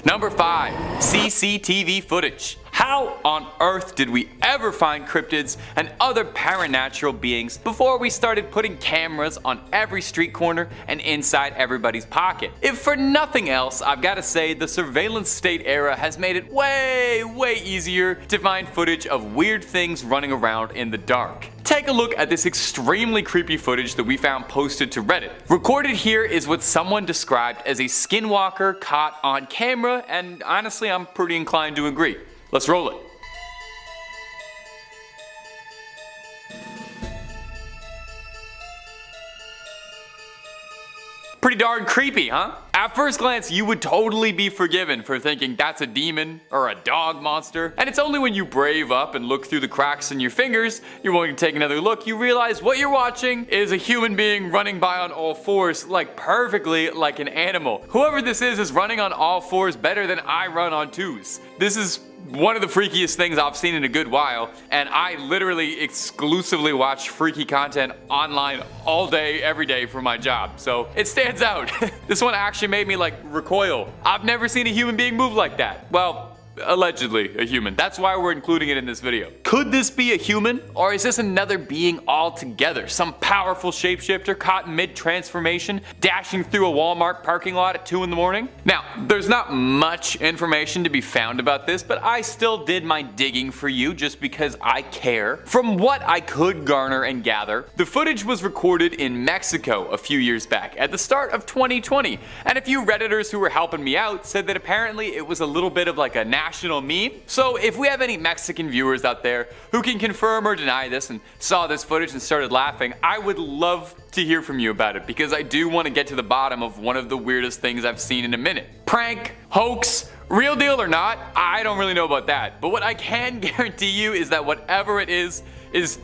Number 5. CCTV footage. How on earth did we ever find cryptids and other paranatural beings before we started putting cameras on every street corner and inside everybody's pocket? If for nothing else, I've got to say the surveillance state era has made it way easier to find footage of weird things running around in the dark. Take a look at this extremely creepy footage that we found posted to Reddit. Recorded here is what someone described as a skinwalker caught on camera, and honestly I'm pretty inclined to agree. Let's roll it. Pretty darn creepy, huh? At first glance, you would totally be forgiven for thinking that's a demon or a dog monster. And it's only when you brave up and look through the cracks in your fingers, you're willing to take another look, you realize what you're watching is a human being running by on all fours, like perfectly like an animal. Whoever this is running on all fours better than I run on twos. This is one of the freakiest things I've seen in a good while, and I literally exclusively watch freaky content online all day, every day for my job, so it stands out. This one actually made me recoil. I've never seen a human being move like that. Well, allegedly a human. That's why we're including it in this video. Could this be a human, or is this another being altogether? Some powerful shapeshifter caught mid-transformation, dashing through a Walmart parking lot at 2 in the morning? Now, there's not much information to be found about this, but I still did my digging for you just because I care. From what I could garner and gather, the footage was recorded in Mexico a few years back, at the start of 2020, and a few Redditors who were helping me out said that apparently it was a little bit of like a national meme. So if we have any Mexican viewers out there who can confirm or deny this and saw this footage and started laughing, I would love to hear from you about it, because I do want to get to the bottom of one of the weirdest things I've seen in a minute. Prank, hoax, real deal or not, I don't really know about that, but what I can guarantee you is that whatever it is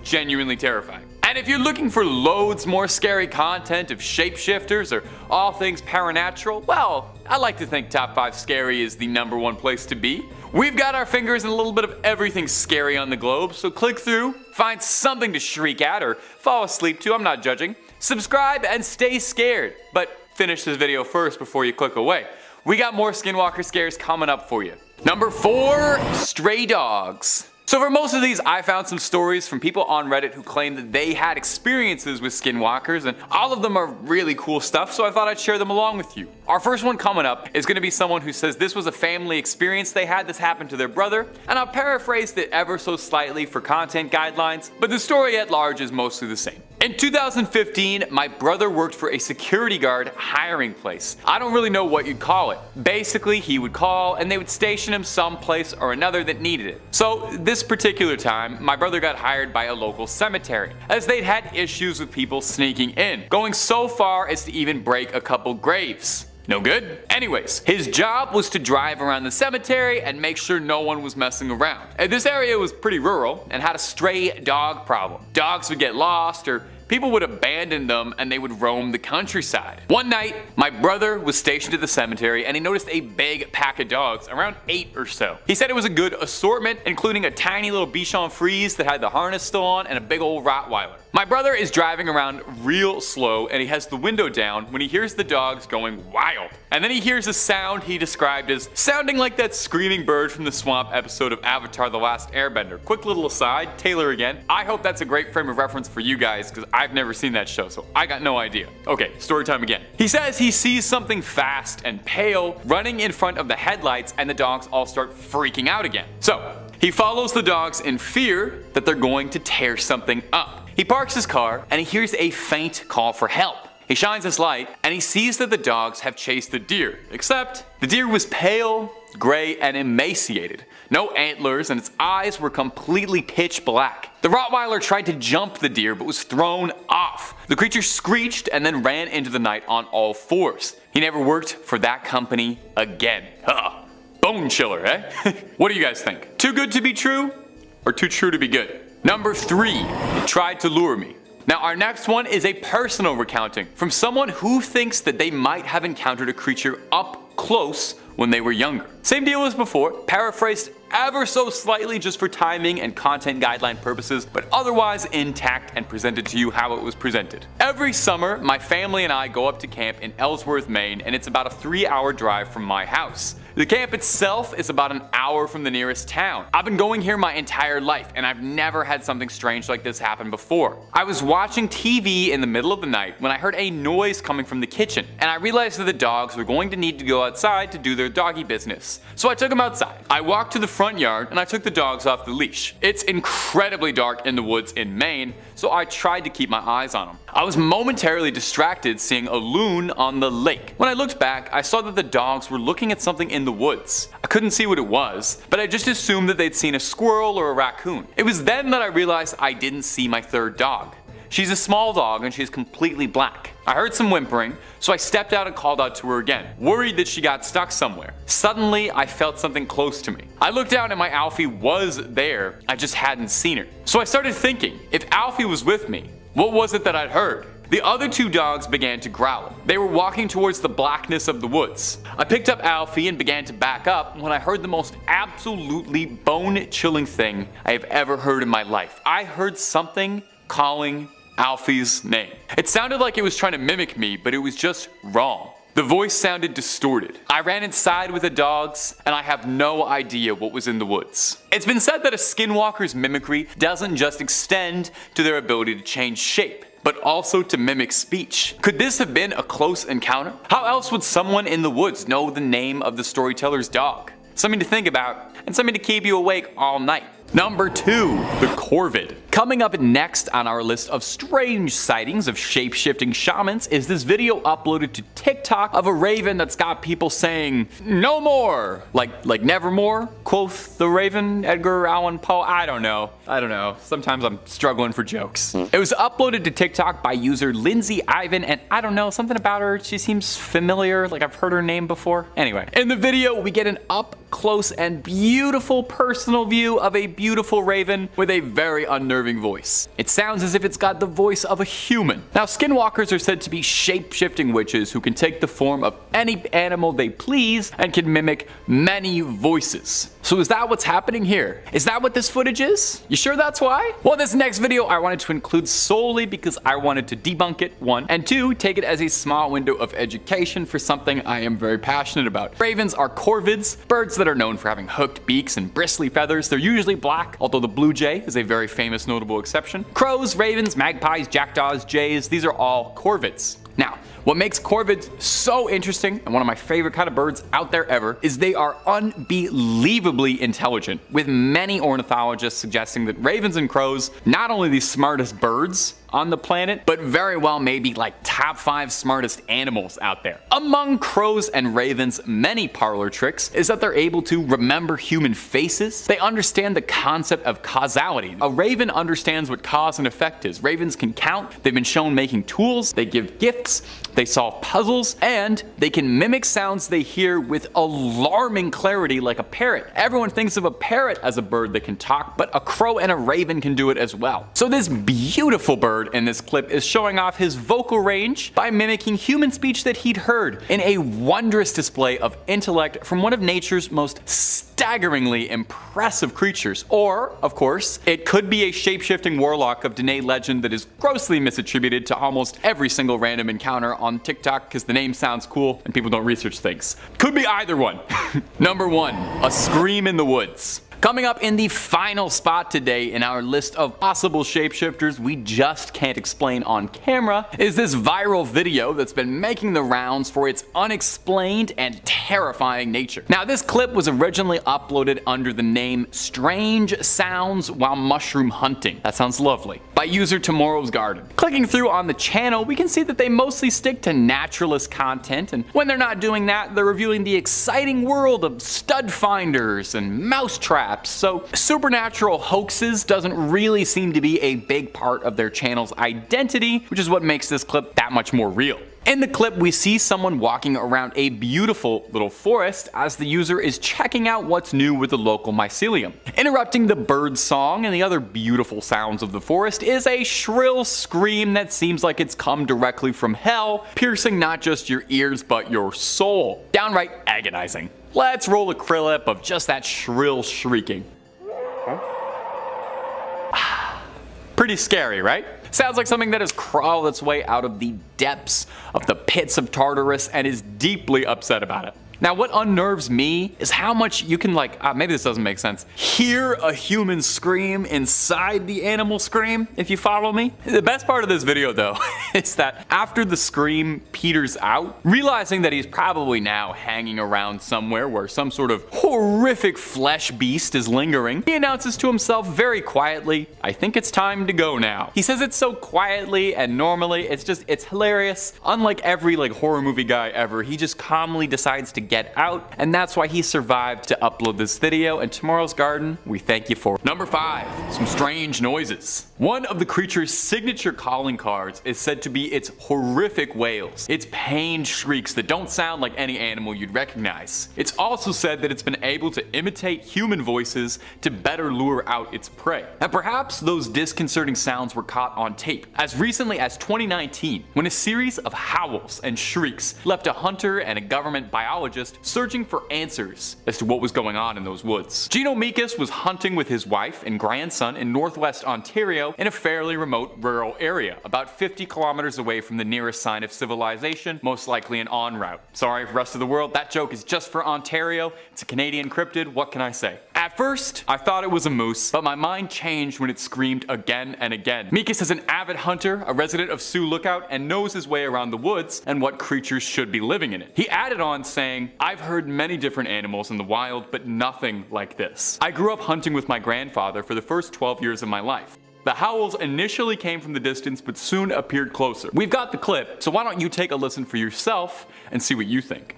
genuinely terrifying. And if you're looking for loads more scary content of shapeshifters or all things paranatural, well, I like to think Top 5 Scary is the #1 place to be. We've got our fingers in a little bit of everything scary on the globe, so click through, find something to shriek at or fall asleep to, I'm not judging. Subscribe and stay scared, but finish this video first before you click away. We got more Skinwalker scares coming up for you. Number 4, stray dogs. So for most of these, I found some stories from people on Reddit who claimed that they had experiences with skinwalkers, and all of them are really cool stuff, so I thought I'd share them along with you. Our first one coming up is going to be someone who says this was a family experience they had. This happened to their brother, and I'll paraphrase it ever so slightly for content guidelines, but the story at large is mostly the same. In 2015, my brother worked for a security guard hiring place. I don't really know what you'd call it. Basically, he would call and they would station him someplace or another that needed it. So this particular time, my brother got hired by a local cemetery, as they'd had issues with people sneaking in, going so far as to even break a couple graves. No good? Anyways, his job was to drive around the cemetery and make sure no one was messing around. And this area was pretty rural and had a stray dog problem. Dogs would get lost, or people would abandon them and they would roam the countryside. One night, my brother was stationed at the cemetery and he noticed a big pack of dogs, around 8 or so. He said it was a good assortment, including a tiny little Bichon Frise that had the harness still on and a big old Rottweiler. My brother is driving around real slow and he has the window down when he hears the dogs going wild. And then he hears a sound he described as sounding like that screaming bird from the swamp episode of Avatar: The Last Airbender. Quick little aside, Taylor again. I hope that's a great frame of reference for you guys, because I've never seen that show, so I got no idea. Okay, story time again. He says he sees something fast and pale running in front of the headlights, and the dogs all start freaking out again. So he follows the dogs in fear that they're going to tear something up. He parks his car and he hears a faint call for help. He shines his light and he sees that the dogs have chased the deer, except the deer was pale, gray, and emaciated. No antlers, and its eyes were completely pitch black. The Rottweiler tried to jump the deer but was thrown off. The creature screeched and then ran into the night on all fours. He never worked for that company again. Bone chiller, eh? What do you guys think? Too good to be true, or too true to be good? Number 3, it tried to lure me. Now our next one is a personal recounting from someone who thinks that they might have encountered a creature up close when they were younger. Same deal as before, paraphrased ever so slightly just for timing and content guideline purposes, but otherwise intact and presented to you how it was presented. Every summer, my family and I go up to camp in Ellsworth, Maine, and it's about a 3-hour drive from my house. The camp itself is about an hour from the nearest town. I've been going here my entire life, and I've never had something strange like this happen before. I was watching TV in the middle of the night when I heard a noise coming from the kitchen, and I realized that the dogs were going to need to go outside to do their doggy business. So I took them outside. I walked to the front yard, and I took the dogs off the leash. It's incredibly dark in the woods in Maine, so I tried to keep my eyes on them. I was momentarily distracted seeing a loon on the lake. When I looked back, I saw that the dogs were looking at something in the woods. I couldn't see what it was, but I just assumed that they'd seen a squirrel or a raccoon. It was then that I realized I didn't see my third dog. She's a small dog and she's completely black. I heard some whimpering, so I stepped out and called out to her again, worried that she got stuck somewhere. Suddenly, I felt something close to me. I looked down and my Alfie was there, I just hadn't seen her. So I started thinking, if Alfie was with me, what was it that I'd heard? The other 2 dogs began to growl. They were walking towards the blackness of the woods. I picked up Alfie and began to back up when I heard the most absolutely bone-chilling thing I have ever heard in my life. I heard something calling Alfie's name. It sounded like it was trying to mimic me, but it was just wrong. The voice sounded distorted. I ran inside with the dogs, and I have no idea what was in the woods. It's been said that a skinwalker's mimicry doesn't just extend to their ability to change shape, but also to mimic speech. Could this have been a close encounter? How else would someone in the woods know the name of the storyteller's dog? Something to think about, and something to keep you awake all night. Number 2, the Corvid. Coming up next on our list of strange sightings of shape-shifting shamans is this video uploaded to TikTok of a raven that's got people saying, "No more!" Like nevermore? Quoth the raven, Edgar Allan Poe? I don't know. Sometimes I'm struggling for jokes. It was uploaded to TikTok by user Lindsay Ivan, and I don't know, something about her, she seems familiar, like I've heard her name before. Anyway, in the video, we get an up-close and beautiful personal view of a beautiful raven with a very unnerving voice. It sounds as if it's got the voice of a human. Now, skinwalkers are said to be shape-shifting witches who can take the form of any animal they please and can mimic many voices. So is that what's happening here? Is that what this footage is? You sure that's why? Well, this next video I wanted to include solely because I wanted to debunk it, 1, and 2, take it as a small window of education for something I am very passionate about. Ravens are corvids, birds that are known for having hooked beaks and bristly feathers. They're usually black, although the blue jay is a very famous notable exception. Crows, ravens, magpies, jackdaws, jays, these are all corvids. Now, what makes corvids so interesting, and one of my favorite kind of birds out there ever, is they are unbelievably intelligent, with many ornithologists suggesting that ravens and crows, not only the smartest birds on the planet, but very well maybe like top 5 smartest animals out there. Among crows and ravens' many parlor tricks is that they're able to remember human faces. They understand the concept of causality. A raven understands what cause and effect is. Ravens can count, they've been shown making tools, they give gifts, they solve puzzles, and they can mimic sounds they hear with alarming clarity like a parrot. Everyone thinks of a parrot as a bird that can talk, but a crow and a raven can do it as well. So this beautiful bird in this clip is showing off his vocal range by mimicking human speech that he'd heard in a wondrous display of intellect from one of nature's most staggeringly impressive creatures. Or, of course, it could be a shape-shifting warlock of Dene legend that is grossly misattributed to almost every single random encounter on TikTok because the name sounds cool and people don't research things. Could be either one. Number 1, a scream in the woods. Coming up in the final spot today in our list of possible shapeshifters we just can't explain on camera is this viral video that's been making the rounds for its unexplained and terrifying nature. Now, this clip was originally uploaded under the name Strange Sounds While Mushroom Hunting. That sounds lovely. By user Tomorrow's Garden. Clicking through on the channel, we can see that they mostly stick to naturalist content, and when they're not doing that, they're reviewing the exciting world of stud finders and mouse traps. So supernatural hoaxes doesn't really seem to be a big part of their channel's identity, which is what makes this clip that much more real. In the clip, we see someone walking around a beautiful little forest as the user is checking out what's new with the local mycelium. Interrupting the bird song and the other beautiful sounds of the forest is a shrill scream that seems like it's come directly from hell, piercing not just your ears but your soul. Downright agonizing. Let's roll a clip of just that shrill shrieking. Pretty scary, right? Sounds like something that has crawled its way out of the depths of the pits of Tartarus and is deeply upset about it. Now, what unnerves me is how much you can maybe this doesn't make sense, hear a human scream inside the animal scream, if you follow me. The best part of this video though is that after the scream peters out, realizing that he's probably now hanging around somewhere where some sort of horrific flesh beast is lingering, he announces to himself very quietly, "I think it's time to go now." He says it so quietly and normally, it's hilarious. Unlike every horror movie guy ever, he just calmly decides to get out, and that's why he survived to upload this video, and Tomorrow's Garden, we thank you for it. Number 5. Some strange noises. One of the creature's signature calling cards is said to be its horrific wails, its pained shrieks that don't sound like any animal you'd recognize. It's also said that it's been able to imitate human voices to better lure out its prey. And perhaps those disconcerting sounds were caught on tape as recently as 2019, when a series of howls and shrieks left a hunter and a government biologist searching for answers as to what was going on in those woods. Gino Mikas was hunting with his wife and grandson in northwest Ontario in a fairly remote rural area, about 50 kilometers away from the nearest sign of civilization, most likely an en route. Sorry, rest of the world, that joke is just for Ontario. It's a Canadian cryptid, what can I say? At first, I thought it was a moose, but my mind changed when it screamed again and again. Mikas is an avid hunter, a resident of Sioux Lookout, and knows his way around the woods and what creatures should be living in it. He added on saying, "I've heard many different animals in the wild, but nothing like this. I grew up hunting with my grandfather for the first 12 years of my life. The howls initially came from the distance, but soon appeared closer." We've got the clip, so why don't you take a listen for yourself and see what you think.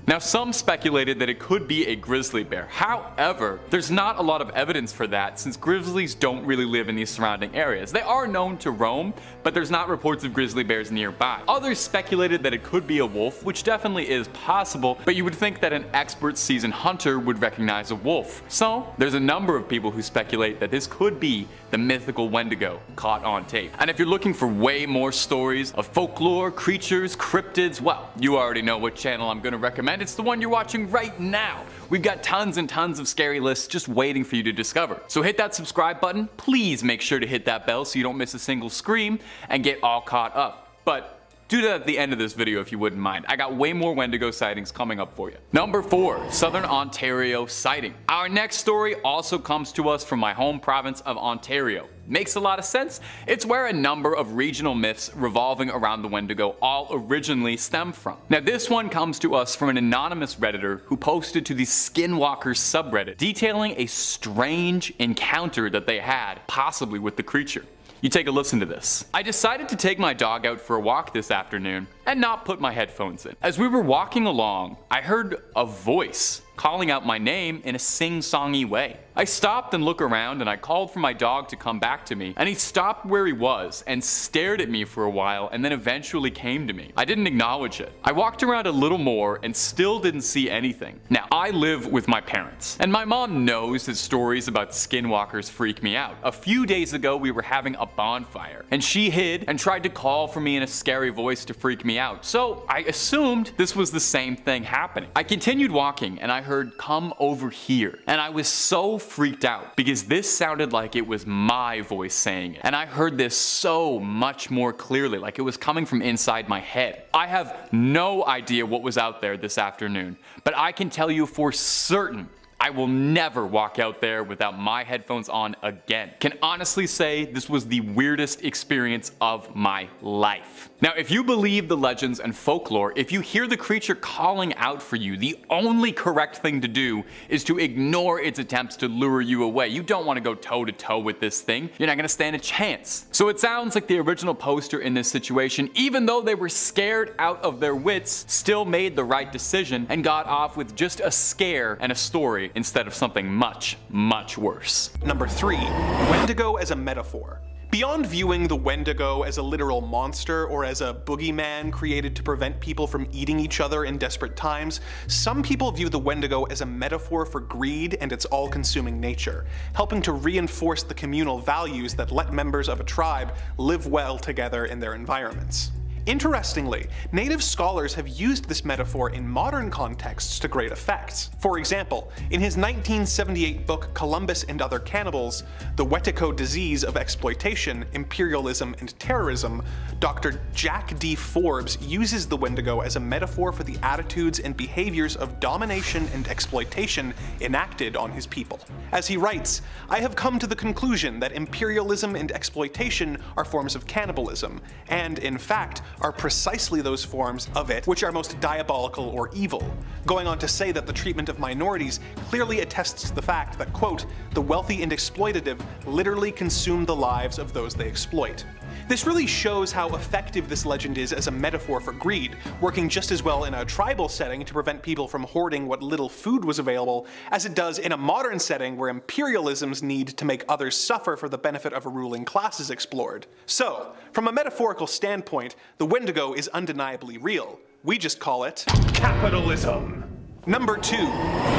Now, some speculated that it could be a grizzly bear. However, there's not a lot of evidence for that since grizzlies don't really live in these surrounding areas. They are known to roam, but there's not reports of grizzly bears nearby. Others speculated that it could be a wolf, which definitely is possible, but you would think that an expert seasoned hunter would recognize a wolf. So, there's a number of people who speculate that this could be the mythical Wendigo caught on tape. And if you're looking for way more stories of folklore, creatures, cryptids, well, you already know what channel I'm going to recommend. It's the one you're watching right now. We've got tons and tons of scary lists just waiting for you to discover. So hit that subscribe button. Please make sure to hit that bell so you don't miss a single scream and get all caught up. But do that at the end of this video if you wouldn't mind. I got way more Wendigo sightings coming up for you. Number 4, Southern Ontario sighting. Our next story also comes to us from my home province of Ontario. Makes a lot of sense. It's where a number of regional myths revolving around the Wendigo all originally stem from. Now, this one comes to us from an anonymous Redditor who posted to the Skinwalker subreddit detailing a strange encounter that they had, possibly with the creature. You take a listen to this. "I decided to take my dog out for a walk this afternoon and not put my headphones in. As we were walking along, I heard a voice calling out my name in a sing-songy way. I stopped and looked around and I called for my dog to come back to me, and he stopped where he was and stared at me for a while and then eventually came to me. I didn't acknowledge it. I walked around a little more and still didn't see anything. Now, I live with my parents, and my mom knows that stories about skinwalkers freak me out. A few days ago, we were having a bonfire, and she hid and tried to call for me in a scary voice to freak me out, so I assumed this was the same thing happening. I continued walking and I heard, 'Come over here,' and I was so freaked out because this sounded like it was my voice saying it, and I heard this so much more clearly, like it was coming from inside my head. I have no idea what was out there this afternoon, but I can tell you for certain I will never walk out there without my headphones on again. Can honestly say this was the weirdest experience of my life. Now, if you believe the legends and folklore, if you hear the creature calling out for you, the only correct thing to do is to ignore its attempts to lure you away. You don't want to go toe to toe with this thing. You're not going to stand a chance. So it sounds like the original poster in this situation, even though they were scared out of their wits, still made the right decision and got off with just a scare and a story instead of something much, much worse. Number 3. Wendigo as a metaphor. Beyond viewing the Wendigo as a literal monster or as a boogeyman created to prevent people from eating each other in desperate times, some people view the Wendigo as a metaphor for greed and its all-consuming nature, helping to reinforce the communal values that let members of a tribe live well together in their environments. Interestingly, native scholars have used this metaphor in modern contexts to great effect. For example, in his 1978 book Columbus and Other Cannibals, The Wetico Disease of Exploitation, Imperialism, and Terrorism, Dr. Jack D. Forbes uses the Wendigo as a metaphor for the attitudes and behaviors of domination and exploitation enacted on his people. As he writes, "I have come to the conclusion that imperialism and exploitation are forms of cannibalism, and, in fact, are precisely those forms of it which are most diabolical or evil," going on to say that the treatment of minorities clearly attests to the fact that, quote, "the wealthy and exploitative literally consume the lives of those they exploit." This really shows how effective this legend is as a metaphor for greed, working just as well in a tribal setting to prevent people from hoarding what little food was available, as it does in a modern setting where imperialism's need to make others suffer for the benefit of a ruling class is explored. So, from a metaphorical standpoint, the Wendigo is undeniably real. We just call it capitalism. Number 2.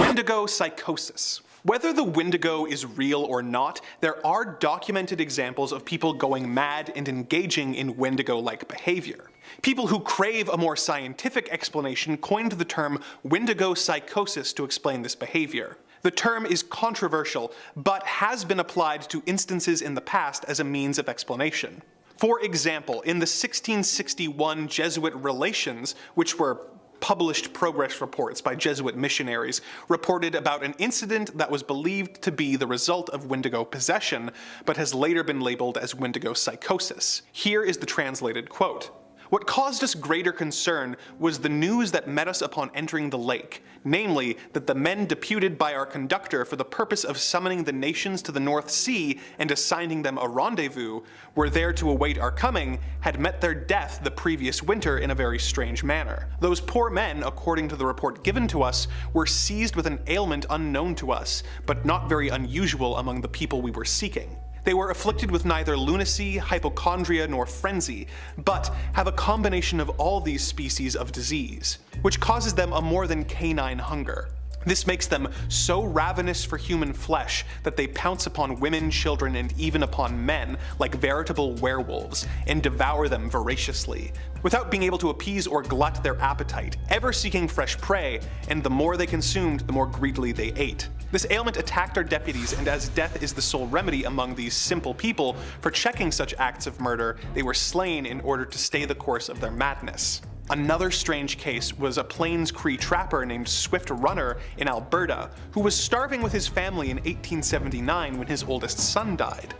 Wendigo psychosis. Whether the Wendigo is real or not, there are documented examples of people going mad and engaging in Wendigo-like behavior. People who crave a more scientific explanation coined the term Wendigo psychosis to explain this behavior. The term is controversial, but has been applied to instances in the past as a means of explanation. For example, in the 1661 Jesuit Relations, which were published progress reports by Jesuit missionaries, reported about an incident that was believed to be the result of Wendigo possession, but has later been labeled as Wendigo psychosis. Here is the translated quote. "What caused us greater concern was the news that met us upon entering the lake, namely, that the men deputed by our conductor for the purpose of summoning the nations to the North Sea and assigning them a rendezvous, were there to await our coming, had met their death the previous winter in a very strange manner. Those poor men, according to the report given to us, were seized with an ailment unknown to us, but not very unusual among the people we were seeking. They were afflicted with neither lunacy, hypochondria, nor frenzy, but have a combination of all these species of disease, which causes them a more than canine hunger. This makes them so ravenous for human flesh that they pounce upon women, children, and even upon men like veritable werewolves, and devour them voraciously, without being able to appease or glut their appetite, ever seeking fresh prey, and the more they consumed, the more greedily they ate. This ailment attacked our deputies, and as death is the sole remedy among these simple people for checking such acts of murder, they were slain in order to stay the course of their madness." Another strange case was a Plains Cree trapper named Swift Runner in Alberta, who was starving with his family in 1879 when his oldest son died.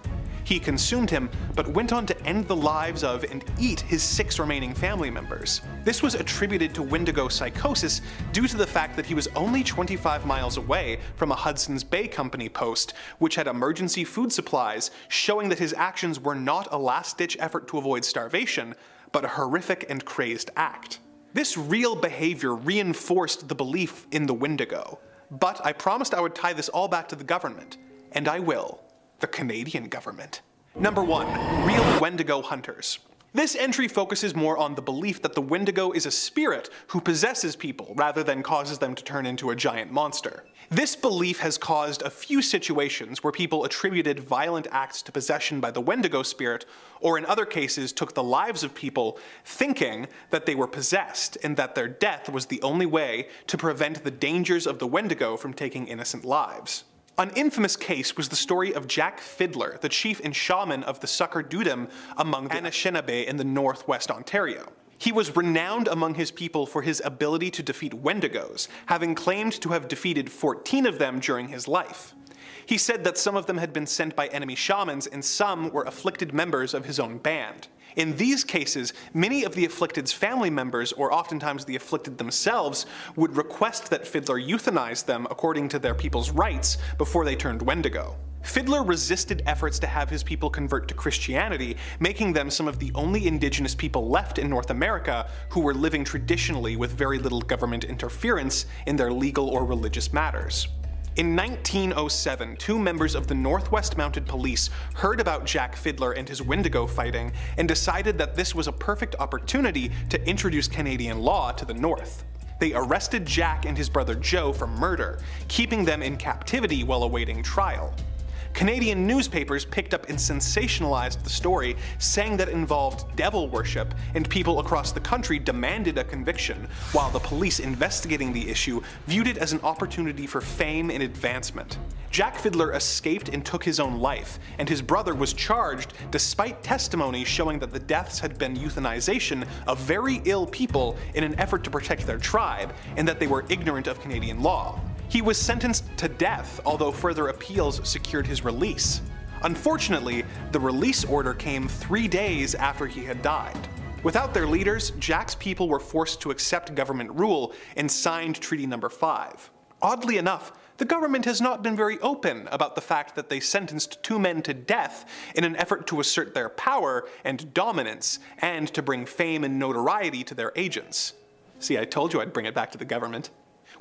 He consumed him, but went on to end the lives of and eat his 6 remaining family members. This was attributed to Wendigo psychosis due to the fact that he was only 25 miles away from a Hudson's Bay Company post, which had emergency food supplies, showing that his actions were not a last-ditch effort to avoid starvation, but a horrific and crazed act. This real behavior reinforced the belief in the Wendigo. But I promised I would tie this all back to the government, and I will. The Canadian government. Number 1. Real Wendigo hunters. This entry focuses more on the belief that the Wendigo is a spirit who possesses people rather than causes them to turn into a giant monster. This belief has caused a few situations where people attributed violent acts to possession by the Wendigo spirit, or in other cases took the lives of people thinking that they were possessed and that their death was the only way to prevent the dangers of the Wendigo from taking innocent lives. An infamous case was the story of Jack Fiddler, the chief and shaman of the Sucker Dudim among the Anishinaabe in the northwest Ontario. He was renowned among his people for his ability to defeat Wendigos, having claimed to have defeated 14 of them during his life. He said that some of them had been sent by enemy shamans and some were afflicted members of his own band. In these cases, many of the afflicted's family members, or oftentimes the afflicted themselves, would request that Fiddler euthanize them according to their people's rites before they turned Wendigo. Fiddler resisted efforts to have his people convert to Christianity, making them some of the only indigenous people left in North America who were living traditionally with very little government interference in their legal or religious matters. In 1907, 2 members of the Northwest Mounted Police heard about Jack Fiddler and his Wendigo fighting and decided that this was a perfect opportunity to introduce Canadian law to the North. They arrested Jack and his brother Joe for murder, keeping them in captivity while awaiting trial. Canadian newspapers picked up and sensationalized the story, saying that it involved devil worship, and people across the country demanded a conviction, while the police investigating the issue viewed it as an opportunity for fame and advancement. Jack Fiddler escaped and took his own life, and his brother was charged despite testimony showing that the deaths had been euthanization of very ill people in an effort to protect their tribe, and that they were ignorant of Canadian law. He was sentenced to death, although further appeals secured his release. Unfortunately, the release order came 3 days after he had died. Without their leaders, Jack's people were forced to accept government rule and signed Treaty No. 5. Oddly enough, the government has not been very open about the fact that they sentenced 2 men to death in an effort to assert their power and dominance, and to bring fame and notoriety to their agents. See, I told you I'd bring it back to the government.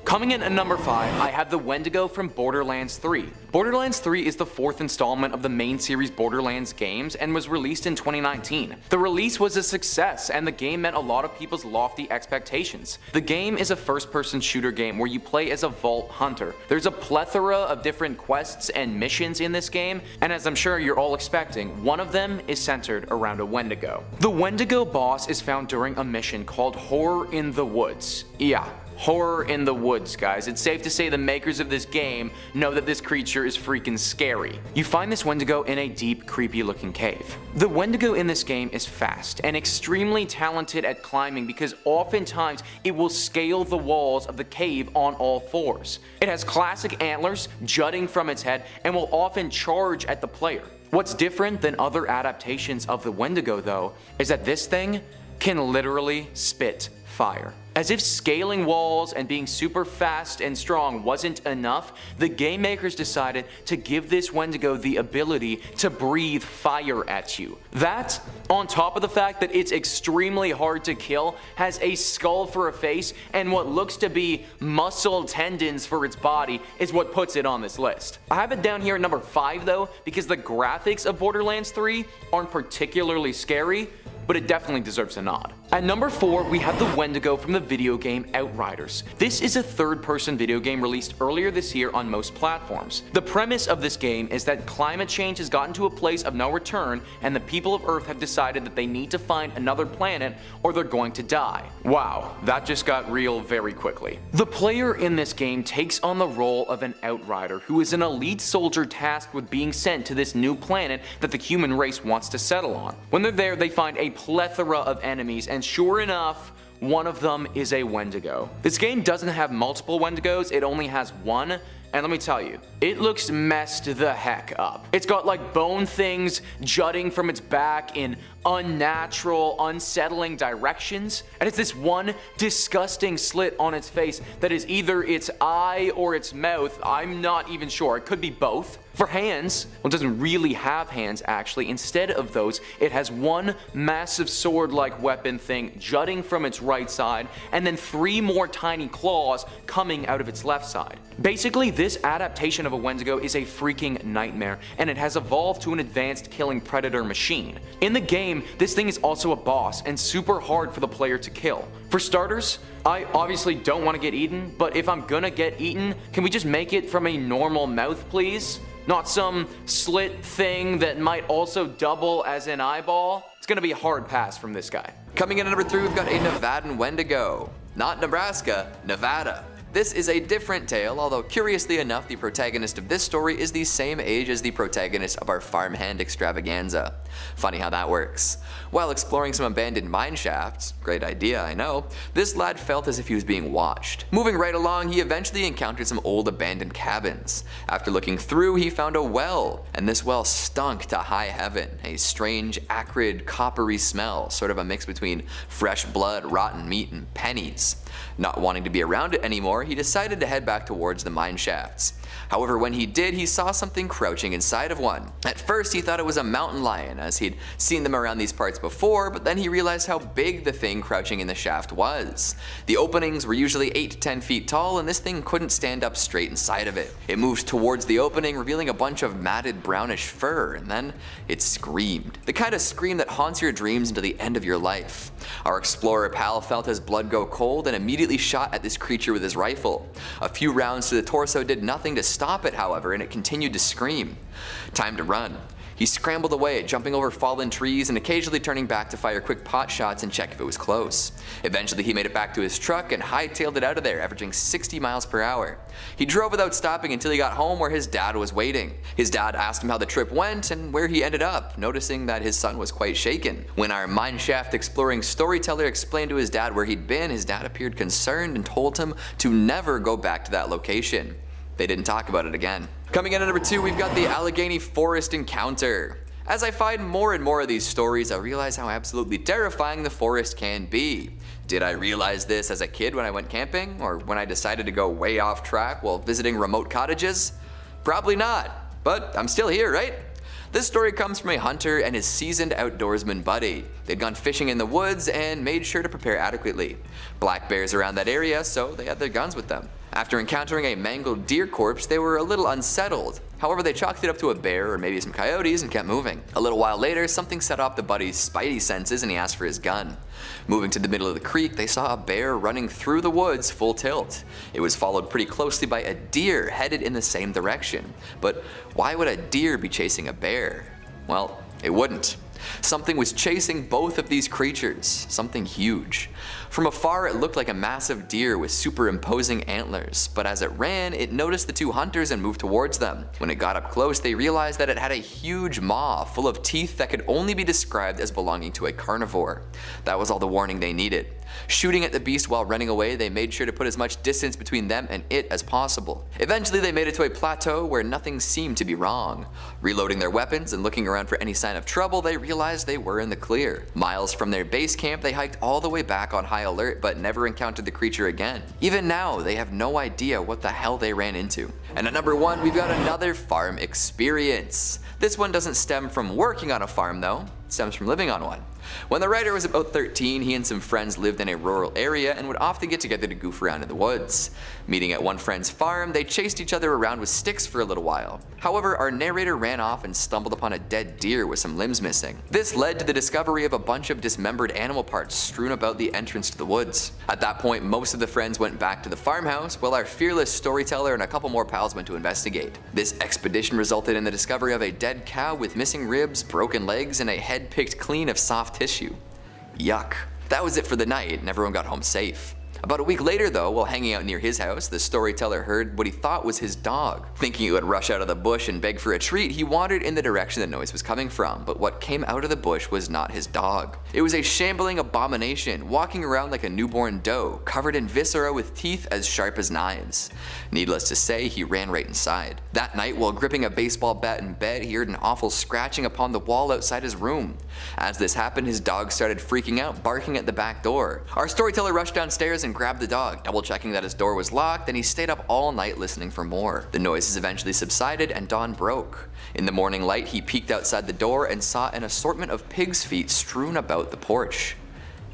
Coming in at number 5, I have the Wendigo from Borderlands 3. Borderlands 3 is the 4th installment of the main series Borderlands games and was released in 2019. The release was a success and the game met a lot of people's lofty expectations. The game is a first-person shooter game where you play as a vault hunter. There's a plethora of different quests and missions in this game, and as I'm sure you're all expecting, one of them is centered around a Wendigo. The Wendigo boss is found during a mission called Horror in the Woods. Yeah. Horror in the Woods, guys. It's safe to say the makers of this game know that this creature is freaking scary. You find this Wendigo in a deep, creepy looking cave. The Wendigo in this game is fast and extremely talented at climbing because oftentimes it will scale the walls of the cave on all fours. It has classic antlers jutting from its head and will often charge at the player. What's different than other adaptations of the Wendigo though, is that this thing can literally spit fire. As if scaling walls and being super fast and strong wasn't enough, the game makers decided to give this Wendigo the ability to breathe fire at you. That, on top of the fact that it's extremely hard to kill, has a skull for a face, and what looks to be muscle tendons for its body is what puts it on this list. I have it down here at number 5 though, because the graphics of Borderlands 3 aren't particularly scary, but it definitely deserves a nod. At number 4, we have the Wendigo from the video game Outriders. This is a third-person video game released earlier this year on most platforms. The premise of this game is that climate change has gotten to a place of no return, and the people of Earth have decided that they need to find another planet or they're going to die. Wow, that just got real very quickly. The player in this game takes on the role of an Outrider, who is an elite soldier tasked with being sent to this new planet that the human race wants to settle on. When they're there, they find a plethora of enemies, and sure enough, one of them is a Wendigo. This game doesn't have multiple Wendigos, it only has one, and let me tell you, it looks messed the heck up. It's got like bone things jutting from its back in unnatural, unsettling directions, and it's this one disgusting slit on its face that is either its eye or its mouth. I'm not even sure, it could be both. For hands, well, it doesn't really have hands actually. Instead of those, it has one massive sword-like weapon thing jutting from its right side, and then 3 more tiny claws coming out of its left side. Basically, this adaptation of a Wendigo is a freaking nightmare, and it has evolved to an advanced killing predator machine. In the game, this thing is also a boss, and super hard for the player to kill. For starters, I obviously don't want to get eaten, but if I'm gonna get eaten, can we just make it from a normal mouth, please? Not some slit thing that might also double as an eyeball. It's gonna be a hard pass from this guy. Coming in at number 3, we've got a Nevadan Wendigo. Not Nebraska, Nevada. This is a different tale, although curiously enough, the protagonist of this story is the same age as the protagonist of our farmhand extravaganza. Funny how that works. While exploring some abandoned mine shafts, great idea I know, this lad felt as if he was being watched. Moving right along, he eventually encountered some old abandoned cabins. After looking through, he found a well, and this well stunk to high heaven, a strange, acrid, coppery smell, sort of a mix between fresh blood, rotten meat, and pennies. Not wanting to be around it anymore, he decided to head back towards the mine shafts. However, when he did, he saw something crouching inside of one. At first, he thought it was a mountain lion, as he'd seen them around these parts before, but then he realized how big the thing crouching in the shaft was. The openings were usually 8 to 10 feet tall, and this thing couldn't stand up straight inside of it. It moved towards the opening, revealing a bunch of matted brownish fur, and then it screamed. The kind of scream that haunts your dreams until the end of your life. Our explorer pal felt his blood go cold and immediately shot at this creature with his rifle. A few rounds to the torso did nothing to stop it, however, and it continued to scream. Time to run. He scrambled away, jumping over fallen trees and occasionally turning back to fire quick pot shots and check if it was close. Eventually he made it back to his truck and hightailed it out of there, averaging 60 miles per hour. He drove without stopping until he got home where his dad was waiting. His dad asked him how the trip went and where he ended up, noticing that his son was quite shaken. When our mineshaft exploring storyteller explained to his dad where he'd been, his dad appeared concerned and told him to never go back to that location. They didn't talk about it again. Coming in at number 2, we've got the Allegheny forest encounter. As I find more and more of these stories, I realize how absolutely terrifying the forest can be. Did I realize this as a kid when I went camping, or when I decided to go way off track while visiting remote cottages? Probably not, but I'm still here, right? This story comes from a hunter and his seasoned outdoorsman buddy. They'd gone fishing in the woods and made sure to prepare adequately. Black bears around that area, so they had their guns with them. After encountering a mangled deer corpse, they were a little unsettled. However, they chalked it up to a bear or maybe some coyotes and kept moving. A little while later, something set off the buddy's spidey senses and he asked for his gun. Moving to the middle of the creek, they saw a bear running through the woods full tilt. It was followed pretty closely by a deer headed in the same direction. But why would a deer be chasing a bear? Well, it wouldn't. Something was chasing both of these creatures, something huge. From afar, it looked like a massive deer with superimposing antlers, but as it ran, it noticed the two hunters and moved towards them. When it got up close, they realized that it had a huge maw full of teeth that could only be described as belonging to a carnivore. That was all the warning they needed. Shooting at the beast while running away, they made sure to put as much distance between them and it as possible. Eventually, they made it to a plateau where nothing seemed to be wrong. Reloading their weapons and looking around for any sign of trouble, they realized they were in the clear. Miles from their base camp, they hiked all the way back on high alert but never encountered the creature again. Even now, they have no idea what the hell they ran into. And at number 1, we've got another farm experience. This one doesn't stem from working on a farm though, it stems from living on one. When the writer was about 13, he and some friends lived in a rural area and would often get together to goof around in the woods. Meeting at one friend's farm, they chased each other around with sticks for a little while. However, our narrator ran off and stumbled upon a dead deer with some limbs missing. This led to the discovery of a bunch of dismembered animal parts strewn about the entrance to the woods. At that point, most of the friends went back to the farmhouse, while our fearless storyteller and a couple more pals went to investigate. This expedition resulted in the discovery of a dead cow with missing ribs, broken legs, and a head picked clean of soft tissue. Yuck. That was it for the night and everyone got home safe. About a week later though, while hanging out near his house, the storyteller heard what he thought was his dog. Thinking it would rush out of the bush and beg for a treat, he wandered in the direction the noise was coming from, but what came out of the bush was not his dog. It was a shambling abomination, walking around like a newborn doe, covered in viscera with teeth as sharp as knives. Needless to say, he ran right inside. That night, while gripping a baseball bat in bed, he heard an awful scratching upon the wall outside his room. As this happened, his dog started freaking out, barking at the back door. Our storyteller rushed downstairs and grabbed the dog, double checking that his door was locked, and he stayed up all night listening for more. The noises eventually subsided and dawn broke. In the morning light, he peeked outside the door and saw an assortment of pig's feet strewn about the porch.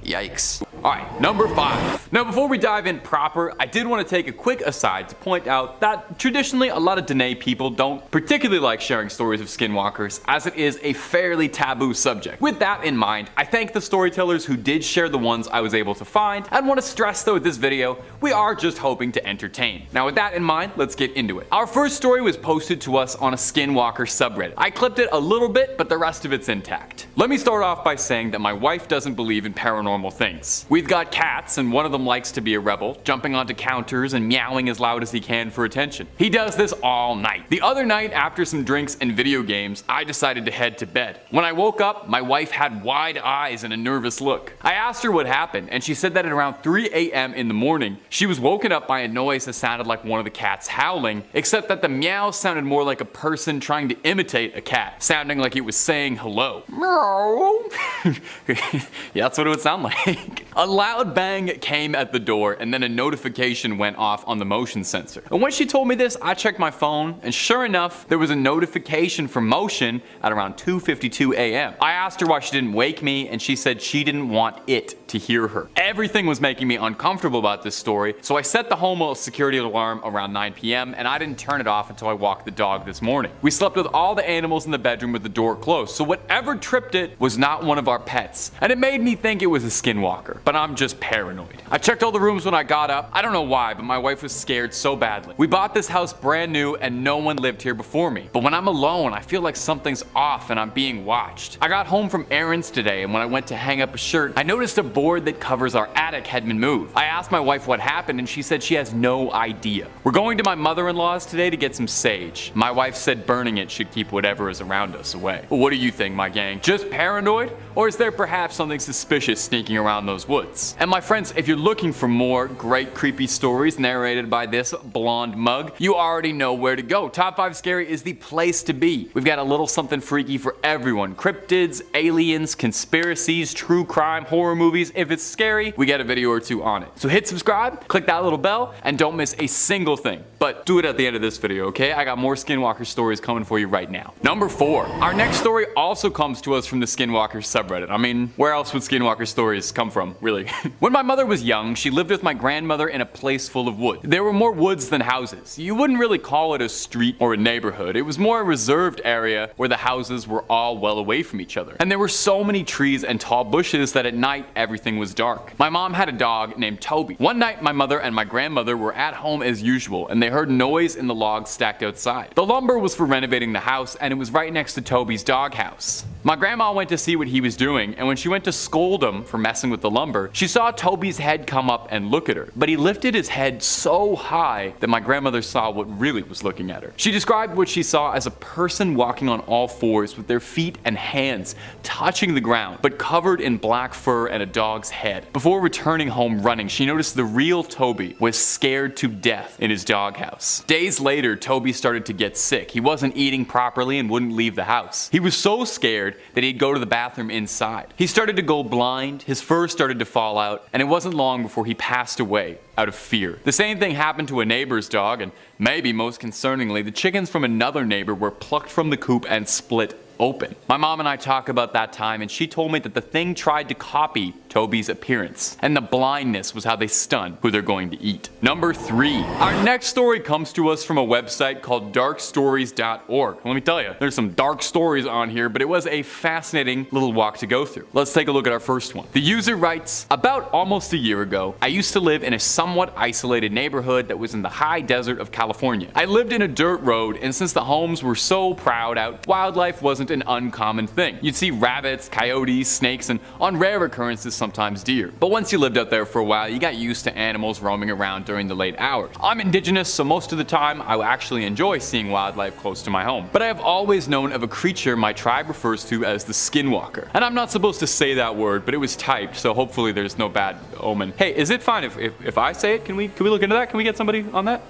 Yikes. Alright, number 5. Now before we dive in proper, I did want to take a quick aside to point out that traditionally a lot of Dene people don't particularly like sharing stories of skinwalkers, as it is a fairly taboo subject. With that in mind, I thank the storytellers who did share the ones I was able to find, and want to stress though with this video, we are just hoping to entertain. Now with that in mind, let's get into it. Our first story was posted to us on a Skinwalker subreddit. I clipped it a little bit, but the rest of it's intact. Let me start off by saying that my wife doesn't believe in paranormal things. We've got cats, and one of them likes to be a rebel, jumping onto counters and meowing as loud as he can for attention. He does this all night. The other night, after some drinks and video games, I decided to head to bed. When I woke up, my wife had wide eyes and a nervous look. I asked her what happened, and she said that at around 3 a.m. in the morning, she was woken up by a noise that sounded like one of the cats howling, except that the meow sounded more like a person trying to imitate a cat, sounding like it was saying hello. Meow. Yeah, that's what it would sound like. A loud bang came at the door, and then a notification went off on the motion sensor. And when she told me this, I checked my phone, and sure enough, there was a notification for motion at around 2:52 a.m. I asked her why she didn't wake me, and she said she didn't want it to hear her. Everything was making me uncomfortable about this story, so I set the home security alarm around 9 p.m. and I didn't turn it off until I walked the dog this morning. We slept with all the animals in the bedroom with the door closed, so whatever tripped it was not one of our pets. And it made me think it was a skinwalker, but I'm just paranoid. I checked all the rooms when I got up. I don't know why, but my wife was scared so badly. We bought this house brand new and no one lived here before me. But when I'm alone, I feel like something's off and I'm being watched. I got home from errands today, and when I went to hang up a shirt, I noticed a board that covers our attic had been moved. I asked my wife what happened and she said she has no idea. We're going to my mother-in-law's today to get some sage. My wife said burning it should keep whatever is around us away. Well, what do you think, my gang? Just paranoid? Or is there perhaps something suspicious sneaking around those woods? And my friends, if you're looking for more great creepy stories narrated by this blonde mug, you already know where to go. Top 5 Scary is the place to be. We've got a little something freaky for everyone. Cryptids, aliens, conspiracies, true crime, horror movies. If it's scary, we got a video or two on it. So hit subscribe, click that little bell, and don't miss a single thing. But do it at the end of this video, okay? I got more Skinwalker stories coming for you right now. Number 4. Our next story also comes to us from the Skinwalker subreddit. I mean, where else would Skinwalker stories come from, really? When my mother was young, she lived with my grandmother in a place full of wood. There were more woods than houses. You wouldn't really call it a street or a neighborhood. It was more a reserved area where the houses were all well away from each other. And there were so many trees and tall bushes that at night everything was dark. My mom had a dog named Toby. One night my mother and my grandmother were at home as usual and they heard noise in the logs stacked outside. The lumber was for renovating the house and it was right next to Toby's doghouse. My grandma went to see what he was doing, and when she went to scold him for messing with the lumber, she saw Toby's head come up and look at her. But he lifted his head so high that my grandmother saw what really was looking at her. She described what she saw as a person walking on all fours with their feet and hands touching the ground, but covered in black fur and a dog's head. Before returning home running, she noticed the real Toby was scared to death in his doghouse. Days later, Toby started to get sick. He wasn't eating properly and wouldn't leave the house. He was so scared that he'd go to the bathroom inside. He started to go blind, his fur started to fall out, and it wasn't long before he passed away out of fear. The same thing happened to a neighbor's dog, and maybe most concerningly, the chickens from another neighbor were plucked from the coop and split open. My mom and I talked about that time, and she told me that the thing tried to copy Toby's appearance, and the blindness was how they stun who they're going to eat. Number 3. Our next story comes to us from a website called darkstories.org. Let me tell you, there's some dark stories on here, but it was a fascinating little walk to go through. Let's take a look at our first one. The user writes, about almost a year ago, I used to live in a somewhat isolated neighborhood that was in the high desert of California. I lived in a dirt road, and since the homes were so proud out, wildlife wasn't an uncommon thing. You'd see rabbits, coyotes, snakes, and on rare occurrences, sometimes deer. But once you lived out there for a while, you got used to animals roaming around during the late hours. I'm indigenous, so most of the time I actually enjoy seeing wildlife close to my home. But I have always known of a creature my tribe refers to as the Skinwalker. And I'm not supposed to say that word, but it was typed, so hopefully there's no bad omen. Hey, is it fine if I say it? Can we look into that? Can we get somebody on that?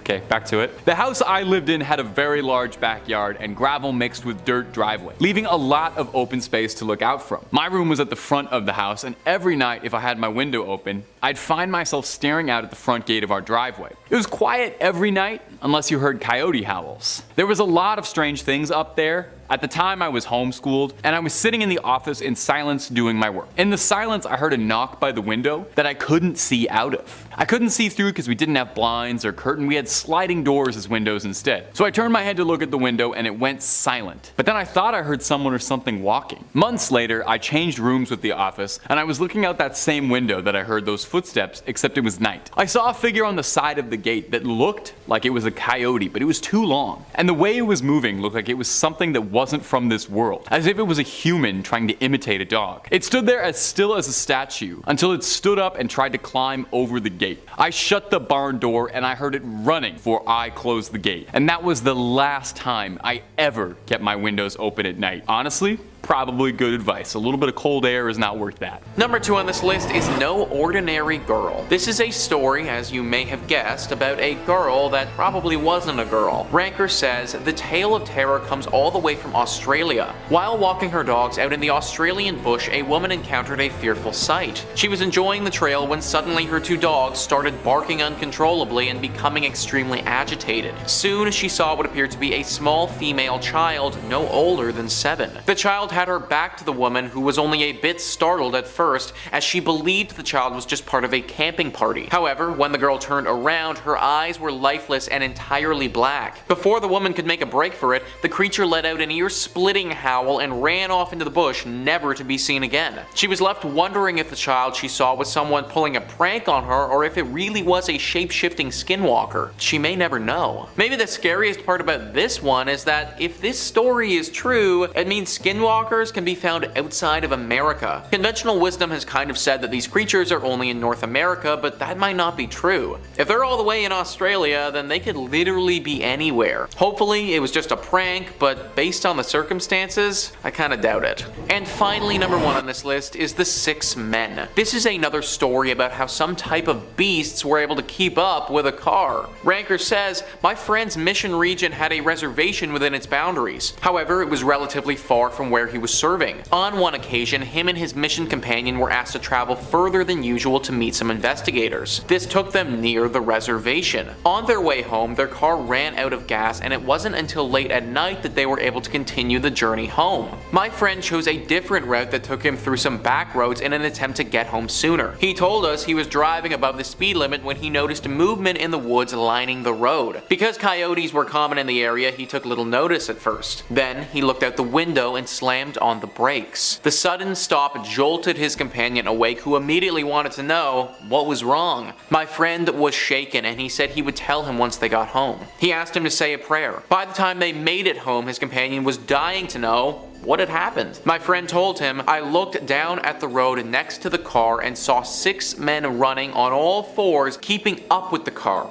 Okay, back to it. The house I lived in had a very large backyard and gravel mixed with dirt driveway, leaving a lot of open space to look out from. My room was at the front of the house, and every night if I had my window open, I'd find myself staring out at the front gate of our driveway. It was quiet every night, unless you heard coyote howls. There was a lot of strange things up there. At the time I was homeschooled, and I was sitting in the office in silence doing my work. In the silence I heard a knock by the window that I couldn't see out of. I couldn't see through because we didn't have blinds or curtain, we had sliding doors as windows instead. So I turned my head to look at the window and it went silent. But then I thought I heard someone or something walking. Months later I changed rooms with the office and I was looking out that same window that I heard those footsteps, except it was night. I saw a figure on the side of the gate that looked like it was a coyote, but it was too long. And the way it was moving looked like it was something that wasn't from this world, as if it was a human trying to imitate a dog. It stood there as still as a statue until it stood up and tried to climb over the gate. I shut the barn door and I heard it running before I closed the gate. And that was the last time I ever kept my windows open at night. Honestly, probably good advice. A little bit of cold air is not worth that. Number 2 on this list is No Ordinary Girl. This is a story, as you may have guessed, about a girl that probably wasn't a girl. Ranker says the tale of terror comes all the way from Australia. While walking her dogs out in the Australian bush, a woman encountered a fearful sight. She was enjoying the trail when suddenly her 2 dogs started barking uncontrollably and becoming extremely agitated. Soon she saw what appeared to be a small female child no older than 7. The child had her back to the woman, who was only a bit startled at first as she believed the child was just part of a camping party. However, when the girl turned around, her eyes were lifeless and entirely black. Before the woman could make a break for it, the creature let out an ear-splitting howl and ran off into the bush, never to be seen again. She was left wondering if the child she saw was someone pulling a prank on her or if it really was a shape-shifting skinwalker. She may never know. Maybe the scariest part about this one is that if this story is true, it means skinwalkers can be found outside of America. Conventional wisdom has kind of said that these creatures are only in North America, but that might not be true. If they're all the way in Australia, then they could literally be anywhere. Hopefully it was just a prank, but based on the circumstances, I kinda doubt it. And finally, number 1 on this list is The 6 Men. This is another story about how some type of beasts were able to keep up with a car. Ranker says, my friend's mission region had a reservation within its boundaries. However, it was relatively far from where he was serving. On one occasion, him and his mission companion were asked to travel further than usual to meet some investigators. This took them near the reservation. On their way home, their car ran out of gas, and it wasn't until late at night that they were able to continue the journey home. My friend chose a different route that took him through some back roads in an attempt to get home sooner. He told us he was driving above the speed limit when he noticed movement in the woods lining the road. Because coyotes were common in the area, he took little notice at first. Then he looked out the window and slammed on the brakes. The sudden stop jolted his companion awake, who immediately wanted to know what was wrong. My friend was shaken and he said he would tell him once they got home. He asked him to say a prayer. By the time they made it home, his companion was dying to know what had happened. My friend told him, I looked down at the road next to the car and saw 6 men running on all 4s, keeping up with the car.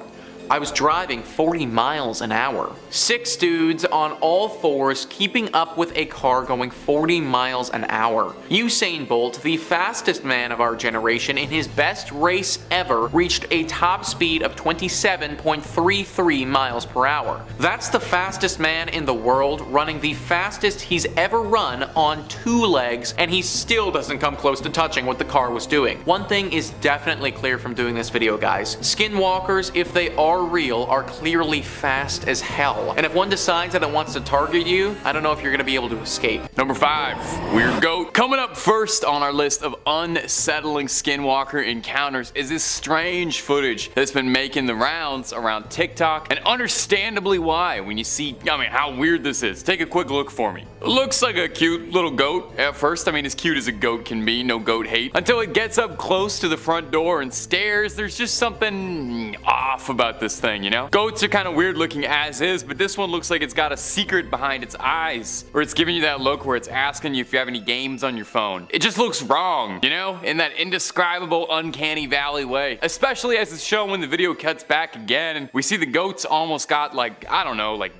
I was driving 40 miles an hour. 6 dudes on all 4s keeping up with a car going 40 miles an hour. Usain Bolt, the fastest man of our generation, in his best race ever, reached a top speed of 27.33 miles per hour. That's the fastest man in the world, running the fastest he's ever run on 2 legs, and he still doesn't come close to touching what the car was doing. One thing is definitely clear from doing this video, guys. Skinwalkers, if they are real, are clearly fast as hell. And if one decides that it wants to target you, I don't know if you're gonna be able to escape. Number 5, Weird Goat. Coming up first on our list of unsettling skinwalker encounters is this strange footage that's been making the rounds around TikTok, and understandably why when you see, how weird this is. Take a quick look for me. It looks like a cute little goat at first. As cute as a goat can be, no goat hate. Until it gets up close to the front door and stares, there's just something off about this thing, you know? Goats are kind of weird looking as is, but this one looks like it's got a secret behind its eyes, or it's giving you that look where it's asking you if you have any games on your phone. It just looks wrong, you know? In that indescribable uncanny valley way. Especially as it's shown when the video cuts back again and we see the goats almost got like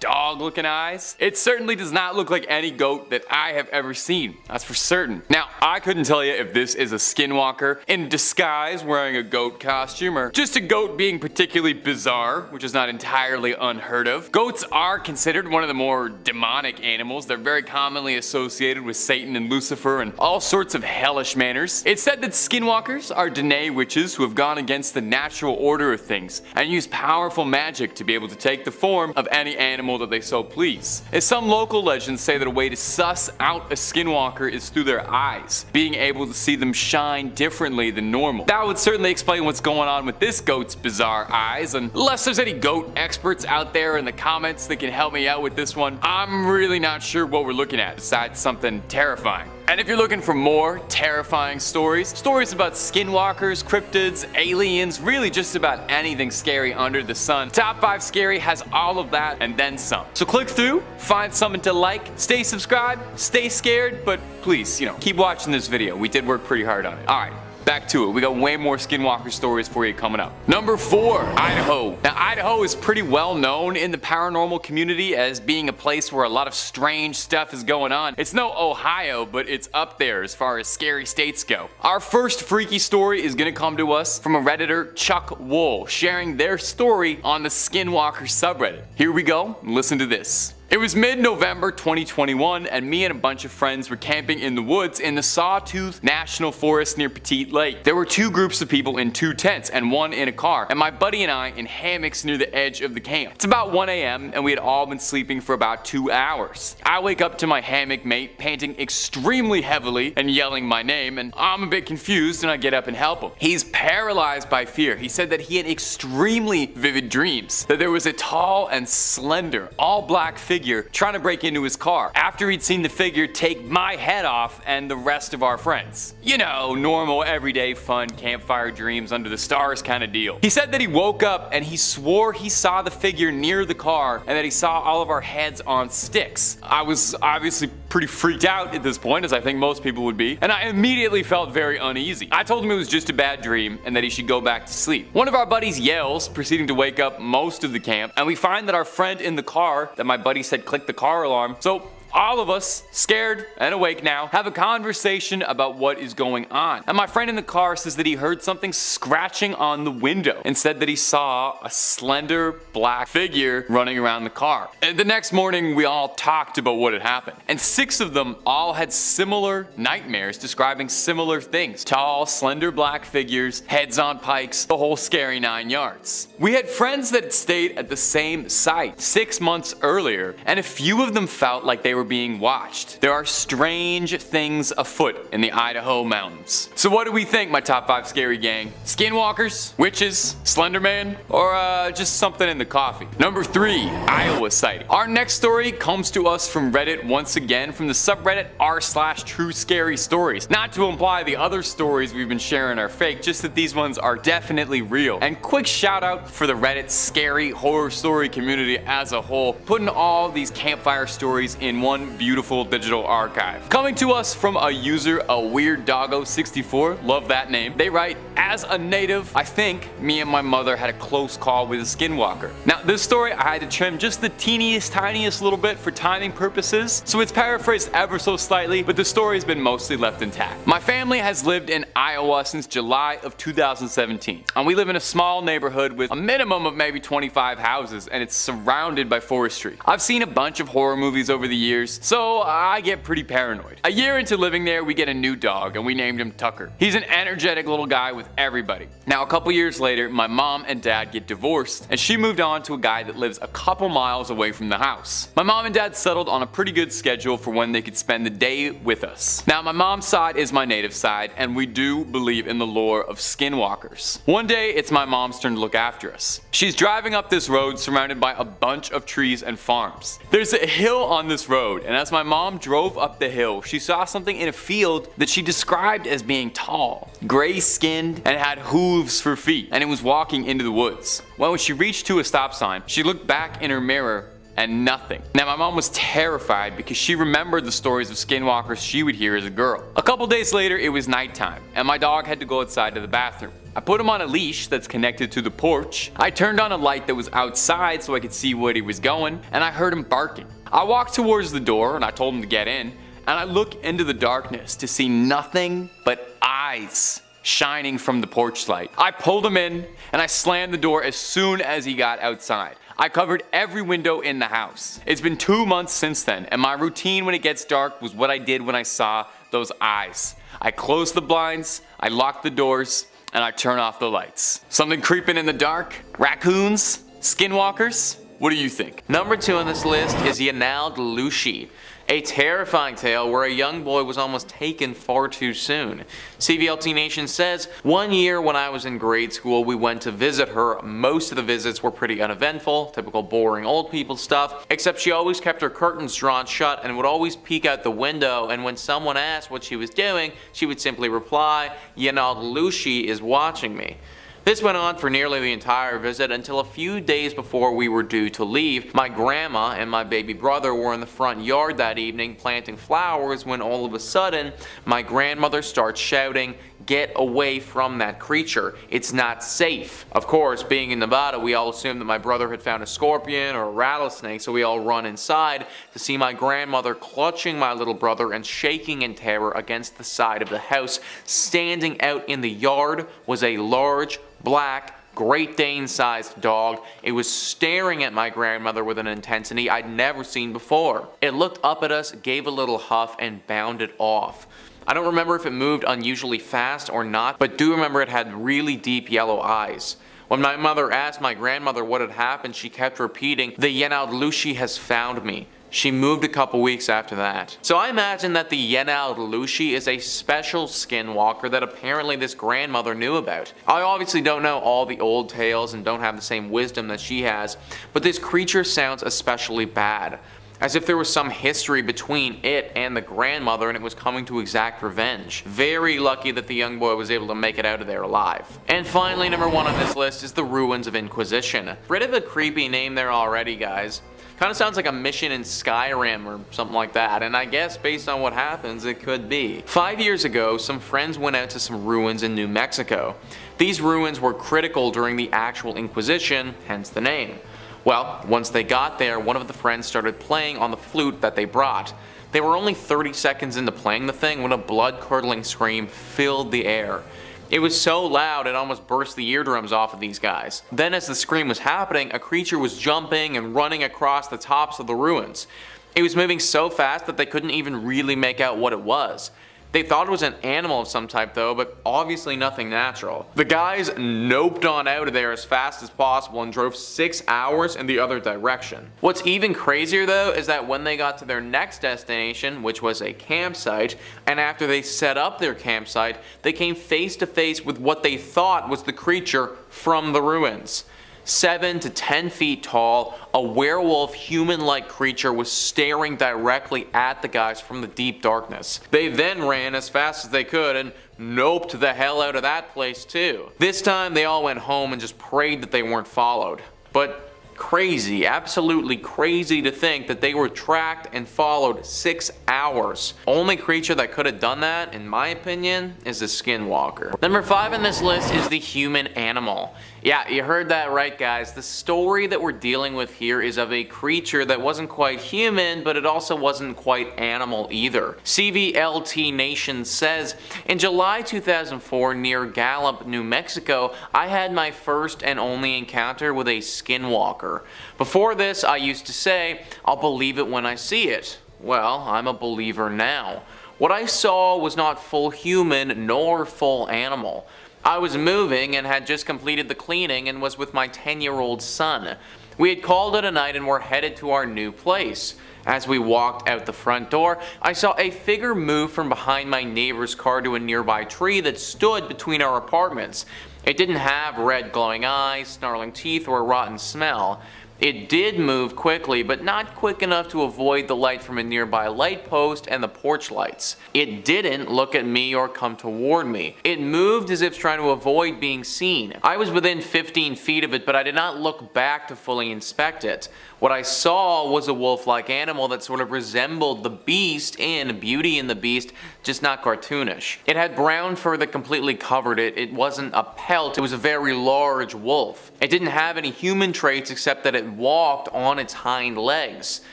dog looking eyes. It certainly does not look like any goat that I have ever seen. That's for certain. Now, I couldn't tell you if this is a skinwalker in disguise wearing a goat costume or just a goat being particularly bizarre, which is not entirely unheard of. Goats are considered one of the more demonic animals. They're very commonly associated with Satan and Lucifer and all sorts of hellish manners. It's said that skinwalkers are Dene witches who have gone against the natural order of things and use powerful magic to be able to take the form of any animal that they so please. As some local legends say that a way to suss out a skinwalker is through their eyes, being able to see them shine differently than normal. That would certainly explain what's going on with this goat's bizarre eyes, and unless there's any goat experts out there in the comments that can help me out with this one, I'm really not sure what we're looking at besides something terrifying. And if you're looking for more terrifying stories about skinwalkers, cryptids, aliens, really just about anything scary under the sun, Top 5 Scary has all of that and then some. So click through, find something to like, stay subscribed, stay scared, but please, keep watching this video. We did work pretty hard on it. Alright. Back to it. We got way more Skinwalker stories for you coming up. Number 4, Idaho. Now, Idaho is pretty well known in the paranormal community as being a place where a lot of strange stuff is going on. It's no Ohio, but it's up there as far as scary states go. Our first freaky story is gonna come to us from a Redditor, Chuck Wool, sharing their story on the Skinwalker subreddit. Here we go. Listen to this. It was mid-November 2021 and me and a bunch of friends were camping in the woods in the Sawtooth National Forest near Petite Lake. There were 2 groups of people in 2 tents and 1 in a car, and my buddy and I in hammocks near the edge of the camp. It's about 1 a.m. and we had all been sleeping for about 2 hours. I wake up to my hammock mate panting extremely heavily and yelling my name, and I'm a bit confused and I get up and help him. He's paralyzed by fear. He said that he had extremely vivid dreams, that there was a tall and slender, all black figure trying to break into his car after he'd seen the figure take my head off and the rest of our friends. Normal, everyday, fun, campfire dreams under the stars kind of deal. He said that he woke up and he swore he saw the figure near the car and that he saw all of our heads on sticks. I was obviously pretty freaked out at this point, as I think most people would be, and I immediately felt very uneasy. I told him it was just a bad dream and that he should go back to sleep. One of our buddies yells, proceeding to wake up most of the camp, and we find that our friend in the car that my buddy said click the car alarm. So all of us, scared and awake now, have a conversation about what is going on. And my friend in the car says that he heard something scratching on the window and said that he saw a slender black figure running around the car. And the next morning we all talked about what had happened. And 6 of them all had similar nightmares describing similar things. Tall, slender black figures, heads on pikes, the whole scary 9 yards. We had friends that had stayed at the same site 6 months earlier, and a few of them felt like they were being watched. There are strange things afoot in the Idaho mountains. So what do we think, my top 5 scary gang? Skinwalkers? Witches? Slenderman? Or just something in the coffee? Number 3, Iowa sighting. Our next story comes to us from Reddit once again, from the subreddit r/true scary stories. Not to imply the other stories we've been sharing are fake, just that these ones are definitely real. And quick shout out for the Reddit scary horror story community as a whole, putting all these campfire stories in one beautiful digital archive. Coming to us from a user, a Weird Doggo 64, love that name. They write, as a native, I think me and my mother had a close call with a skinwalker. Now this story I had to trim just the tiniest little bit for timing purposes, so it's paraphrased ever so slightly, but the story's been mostly left intact. My family has lived in Iowa since July of 2017, and we live in a small neighborhood with a minimum of maybe 25 houses, and it's surrounded by forestry. I've seen a bunch of horror movies over the years, so I get pretty paranoid. A year into living there, we get a new dog, and we named him Tucker. He's an energetic little guy with everybody. Now a couple years later, my mom and dad get divorced, and she moved on to a guy that lives a couple miles away from the house. My mom and dad settled on a pretty good schedule for when they could spend the day with us. Now my mom's side is my native side, and we do believe in the lore of skinwalkers. One day, it's my mom's turn to look after us. She's driving up this road surrounded by a bunch of trees and farms. There's a hill on this road, and as my mom drove up the hill, she saw something in a field that she described as being tall, gray-skinned, and had hooves for feet, and it was walking into the woods. Well, when she reached to a stop sign, she looked back in her mirror and nothing. Now my mom was terrified because she remembered the stories of skinwalkers she would hear as a girl. A couple days later, it was nighttime, and my dog had to go outside to the bathroom. I put him on a leash that's connected to the porch. I turned on a light that was outside so I could see where he was going, and I heard him barking. I walked towards the door and I told him to get in, and I look into the darkness to see nothing but eyes shining from the porch light. I pulled him in and I slammed the door as soon as he got outside. I covered every window in the house. It's been 2 months since then, and my routine when it gets dark was what I did when I saw those eyes. I closed the blinds, I locked the doors, and I turn off the lights. Something creeping in the dark? Raccoons? Skinwalkers? What do you think? Number 2 on this list is Yanaldushi. A terrifying tale where a young boy was almost taken far too soon. CVLT Nation says, one year when I was in grade school, we went to visit her. Most of the visits were pretty uneventful, typical boring old people stuff, except she always kept her curtains drawn shut and would always peek out the window, and when someone asked what she was doing, she would simply reply, "Yanaldushi is watching me." This went on for nearly the entire visit until a few days before we were due to leave. My grandma and my baby brother were in the front yard that evening planting flowers when all of a sudden my grandmother starts shouting, "Get away from that creature. It's not safe." Of course, being in Nevada, we all assumed that my brother had found a scorpion or a rattlesnake, so we all run inside to see my grandmother clutching my little brother and shaking in terror against the side of the house. Standing out in the yard was a large, black, Great Dane sized dog. It was staring at my grandmother with an intensity I'd never seen before. It looked up at us, gave a little huff, and bounded off. I don't remember if it moved unusually fast or not, but do remember it had really deep yellow eyes. When my mother asked my grandmother what had happened, she kept repeating, "The Yanaldushi has found me." She moved a couple weeks after that. So I imagine that the Yanaldushi is a special skinwalker that apparently this grandmother knew about. I obviously don't know all the old tales and don't have the same wisdom that she has, but this creature sounds especially bad. As if there was some history between it and the grandmother and it was coming to exact revenge. Very lucky that the young boy was able to make it out of there alive. And finally, number 1 on this list is the Ruins of Inquisition. Bit of a creepy name there already, guys. Kind of sounds like a mission in Skyrim or something like that, and I guess based on what happens, it could be. 5 years ago, some friends went out to some ruins in New Mexico. These ruins were critical during the actual Inquisition, hence the name. Well, once they got there, one of the friends started playing on the flute that they brought. They were only 30 seconds into playing the thing when a blood-curdling scream filled the air. It was so loud it almost burst the eardrums off of these guys. Then as the scream was happening, a creature was jumping and running across the tops of the ruins. It was moving so fast that they couldn't even really make out what it was. They thought it was an animal of some type though, but obviously nothing natural. The guys noped on out of there as fast as possible and drove 6 hours in the other direction. What's even crazier though is that when they got to their next destination, which was a campsite, and after they set up their campsite, they came face to face with what they thought was the creature from the ruins. 7 to 10 feet tall, a werewolf human-like creature was staring directly at the guys from the deep darkness. They then ran as fast as they could and noped the hell out of that place too. This time they all went home and just prayed that they weren't followed. But crazy, absolutely crazy to think that they were tracked and followed 6 hours. Only creature that could have done that, in my opinion, is a skinwalker. Number 5 on this list is the human animal. Yeah, you heard that right, guys. The story that we're dealing with here is of a creature that wasn't quite human, but it also wasn't quite animal either. CVLT Nation says, in July 2004 near Gallup, New Mexico, I had my first and only encounter with a skinwalker. Before this, I used to say, I'll believe it when I see it. Well, I'm a believer now. What I saw was not full human nor full animal. I was moving and had just completed the cleaning and was with my 10-year-old son. We had called it a night and were headed to our new place. As we walked out the front door, I saw a figure move from behind my neighbor's car to a nearby tree that stood between our apartments. It didn't have red glowing eyes, snarling teeth, or a rotten smell. It did move quickly, but not quick enough to avoid the light from a nearby light post and the porch lights. It didn't look at me or come toward me. It moved as if trying to avoid being seen. I was within 15 feet of it, but I did not look back to fully inspect it. What I saw was a wolf-like animal that sort of resembled the Beast in Beauty and the Beast, just not cartoonish. It had brown fur that completely covered it. It wasn't a pelt, it was a very large wolf. It didn't have any human traits except that it walked on its hind legs.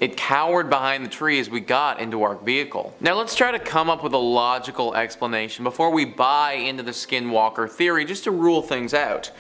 It cowered behind the tree as we got into our vehicle. Now let's try to come up with a logical explanation before we buy into the skinwalker theory, just to rule things out.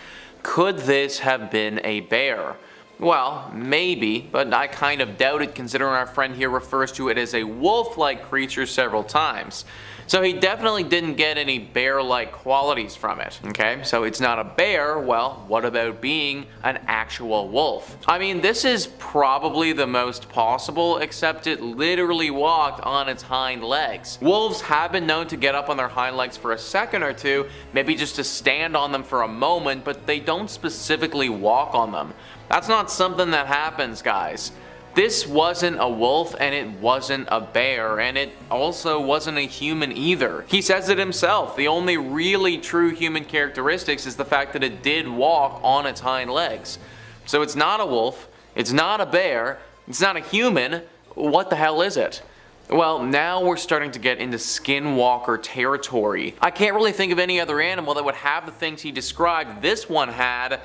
Could this have been a bear? Well, maybe, but I kind of doubt it considering our friend here refers to it as a wolf-like creature several times. So he definitely didn't get any bear-like qualities from it, okay? So it's not a bear, well, what about being an actual wolf? I mean, this is probably the most possible, except it literally walked on its hind legs. Wolves have been known to get up on their hind legs for a second or two, maybe just to stand on them for a moment, but they don't specifically walk on them. That's not something that happens, guys. This wasn't a wolf, and it wasn't a bear, and it also wasn't a human either. He says it himself, the only really true human characteristics is the fact that it did walk on its hind legs. So it's not a wolf, it's not a bear, it's not a human. What the hell is it? Well, now we're starting to get into Skinwalker territory. I can't really think of any other animal that would have the things he described this one had,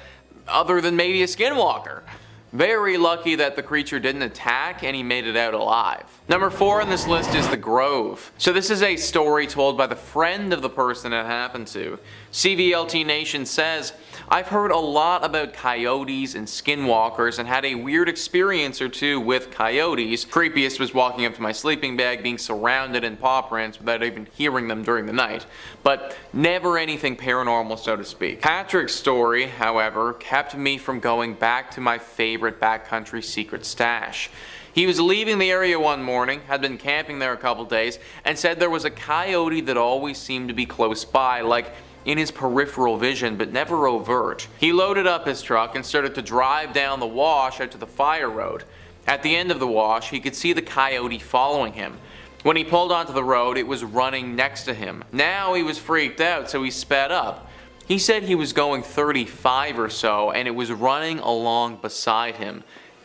other than maybe a skinwalker. Very lucky that the creature didn't attack and he made it out alive. Number 4 on this list is the Grove. So this is a story told by the friend of the person it happened to. CVLT Nation says, I've heard a lot about coyotes and skinwalkers and had a weird experience or two with coyotes. Creepiest was walking up to my sleeping bag being surrounded in paw prints without even hearing them during the night. But never anything paranormal, so to speak. Patrick's story, however, kept me from going back to my favorite backcountry secret stash. He was leaving the area one morning, had been camping there a couple days, and said there was a coyote that always seemed to be close by, like in his peripheral vision, but never overt. He loaded up his truck and started to drive down the wash out to the fire road. At the end of the wash, he could see the coyote following him. When he pulled onto the road, it was running next to him. Now he was freaked out, so he sped up. He said he was going 35 or so, and it was running along beside him.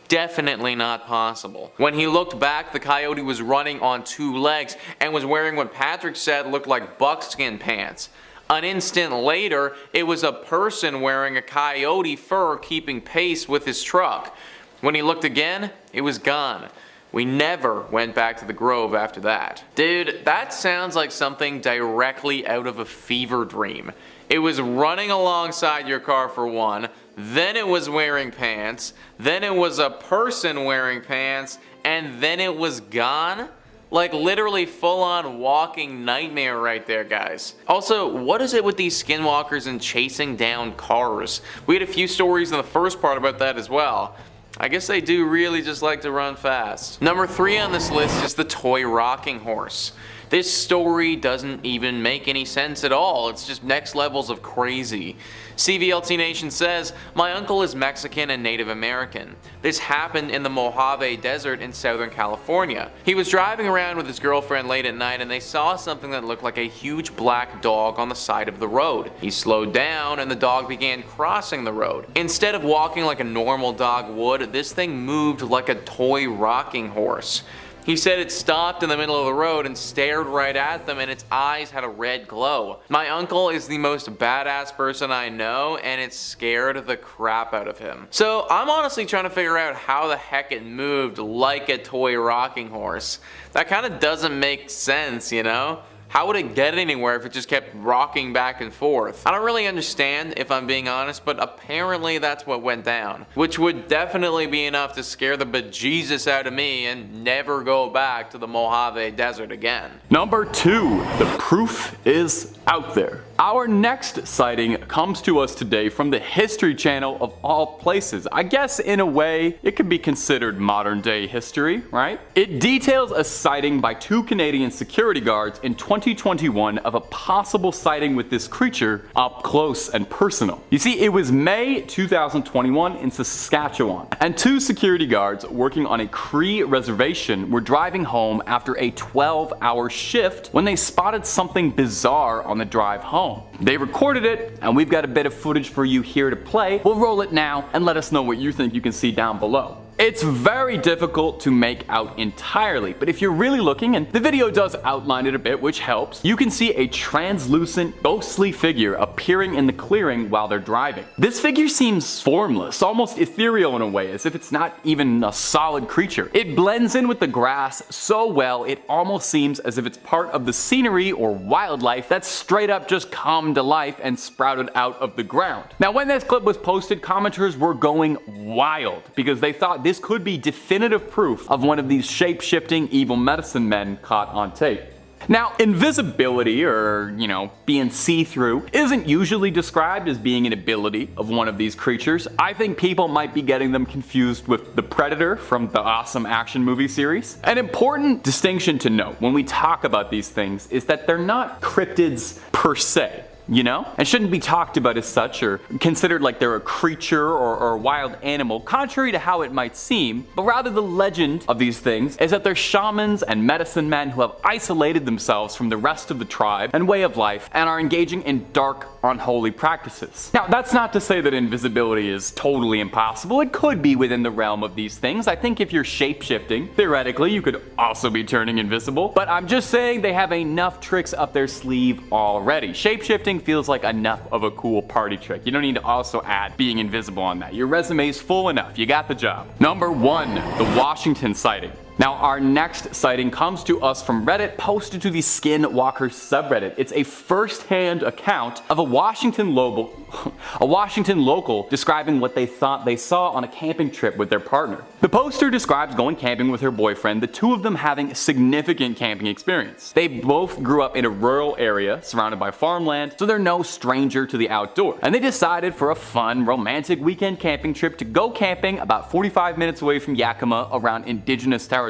Definitely not possible. When he looked back, the coyote was running on 2 legs and was wearing what Patrick said looked like buckskin pants. An instant later, it was a person wearing a coyote fur keeping pace with his truck. When he looked again, it was gone. We never went back to the Grove after that. Dude, that sounds like something directly out of a fever dream. It was running alongside your car for one, then it was wearing pants, then it was a person wearing pants, and then it was gone? Like literally full-on walking nightmare right there, guys. Also, what is it with these skinwalkers and chasing down cars? We had a few stories in the first part about that as well. I guess they do really just like to run fast. Number 3 on this list is the toy rocking horse. This story doesn't even make any sense at all. It's just next levels of crazy. CVLT Nation says, my uncle is Mexican and Native American. This happened in the Mojave Desert in Southern California. He was driving around with his girlfriend late at night and they saw something that looked like a huge black dog on the side of the road. He slowed down and the dog began crossing the road. Instead of walking like a normal dog would, this thing moved like a toy rocking horse. He said it stopped in the middle of the road and stared right at them and its eyes had a red glow. My uncle is the most badass person I know and it scared the crap out of him. So I'm honestly trying to figure out how the heck it moved like a toy rocking horse. That kind of doesn't make sense, you know? How would it get anywhere if it just kept rocking back and forth? I don't really understand if I'm being honest, but apparently that's what went down. Which would definitely be enough to scare the bejesus out of me and never go back to the Mojave Desert again. Number 2, the proof is out there. Our next sighting comes to us today from the History Channel of all places. I guess in a way, it could be considered modern day history, right? It details a sighting by 2 Canadian security guards in 2021 of a possible sighting with this creature up close and personal. You see, it was May 2021 in Saskatchewan, and 2 security guards working on a Cree reservation were driving home after a 12-hour shift when they spotted something bizarre on the drive home. They recorded it, and we've got a bit of footage for you here to play. We'll roll it now and let us know what you think you can see down below. It's very difficult to make out entirely, but if you're really looking, and the video does outline it a bit, which helps, you can see a translucent, ghostly figure appearing in the clearing while they're driving. This figure seems formless, almost ethereal in a way, as if it's not even a solid creature. It blends in with the grass so well, it almost seems as if it's part of the scenery or wildlife that's straight up just come to life and sprouted out of the ground. Now, when this clip was posted, commenters were going wild because they thought this could be definitive proof of one of these shape-shifting evil medicine men caught on tape. Now, invisibility, or, being see-through, isn't usually described as being an ability of one of these creatures. I think people might be getting them confused with the Predator from the awesome action movie series. An important distinction to note when we talk about these things is that they're not cryptids per se. And shouldn't be talked about as such or considered like they're a creature or a wild animal, contrary to how it might seem, but rather the legend of these things is that they're shamans and medicine men who have isolated themselves from the rest of the tribe and way of life and are engaging in dark, unholy practices. Now, that's not to say that invisibility is totally impossible. It could be within the realm of these things. I think if you're shape-shifting, theoretically, you could also be turning invisible, but I'm just saying they have enough tricks up their sleeve already. Shape-shifting feels like enough of a cool party trick. You don't need to also add being invisible on that. Your resume's full enough. You got the job. Number 1, the Washington sighting. Now, our next sighting comes to us from Reddit, posted to the Skinwalker subreddit. It's a first-hand account of a Washington local describing what they thought they saw on a camping trip with their partner. The poster describes going camping with her boyfriend, the two of them having significant camping experience. They both grew up in a rural area surrounded by farmland, so they're no stranger to the outdoor. And they decided for a fun, romantic weekend camping trip to go camping about 45 minutes away from Yakima around indigenous territory.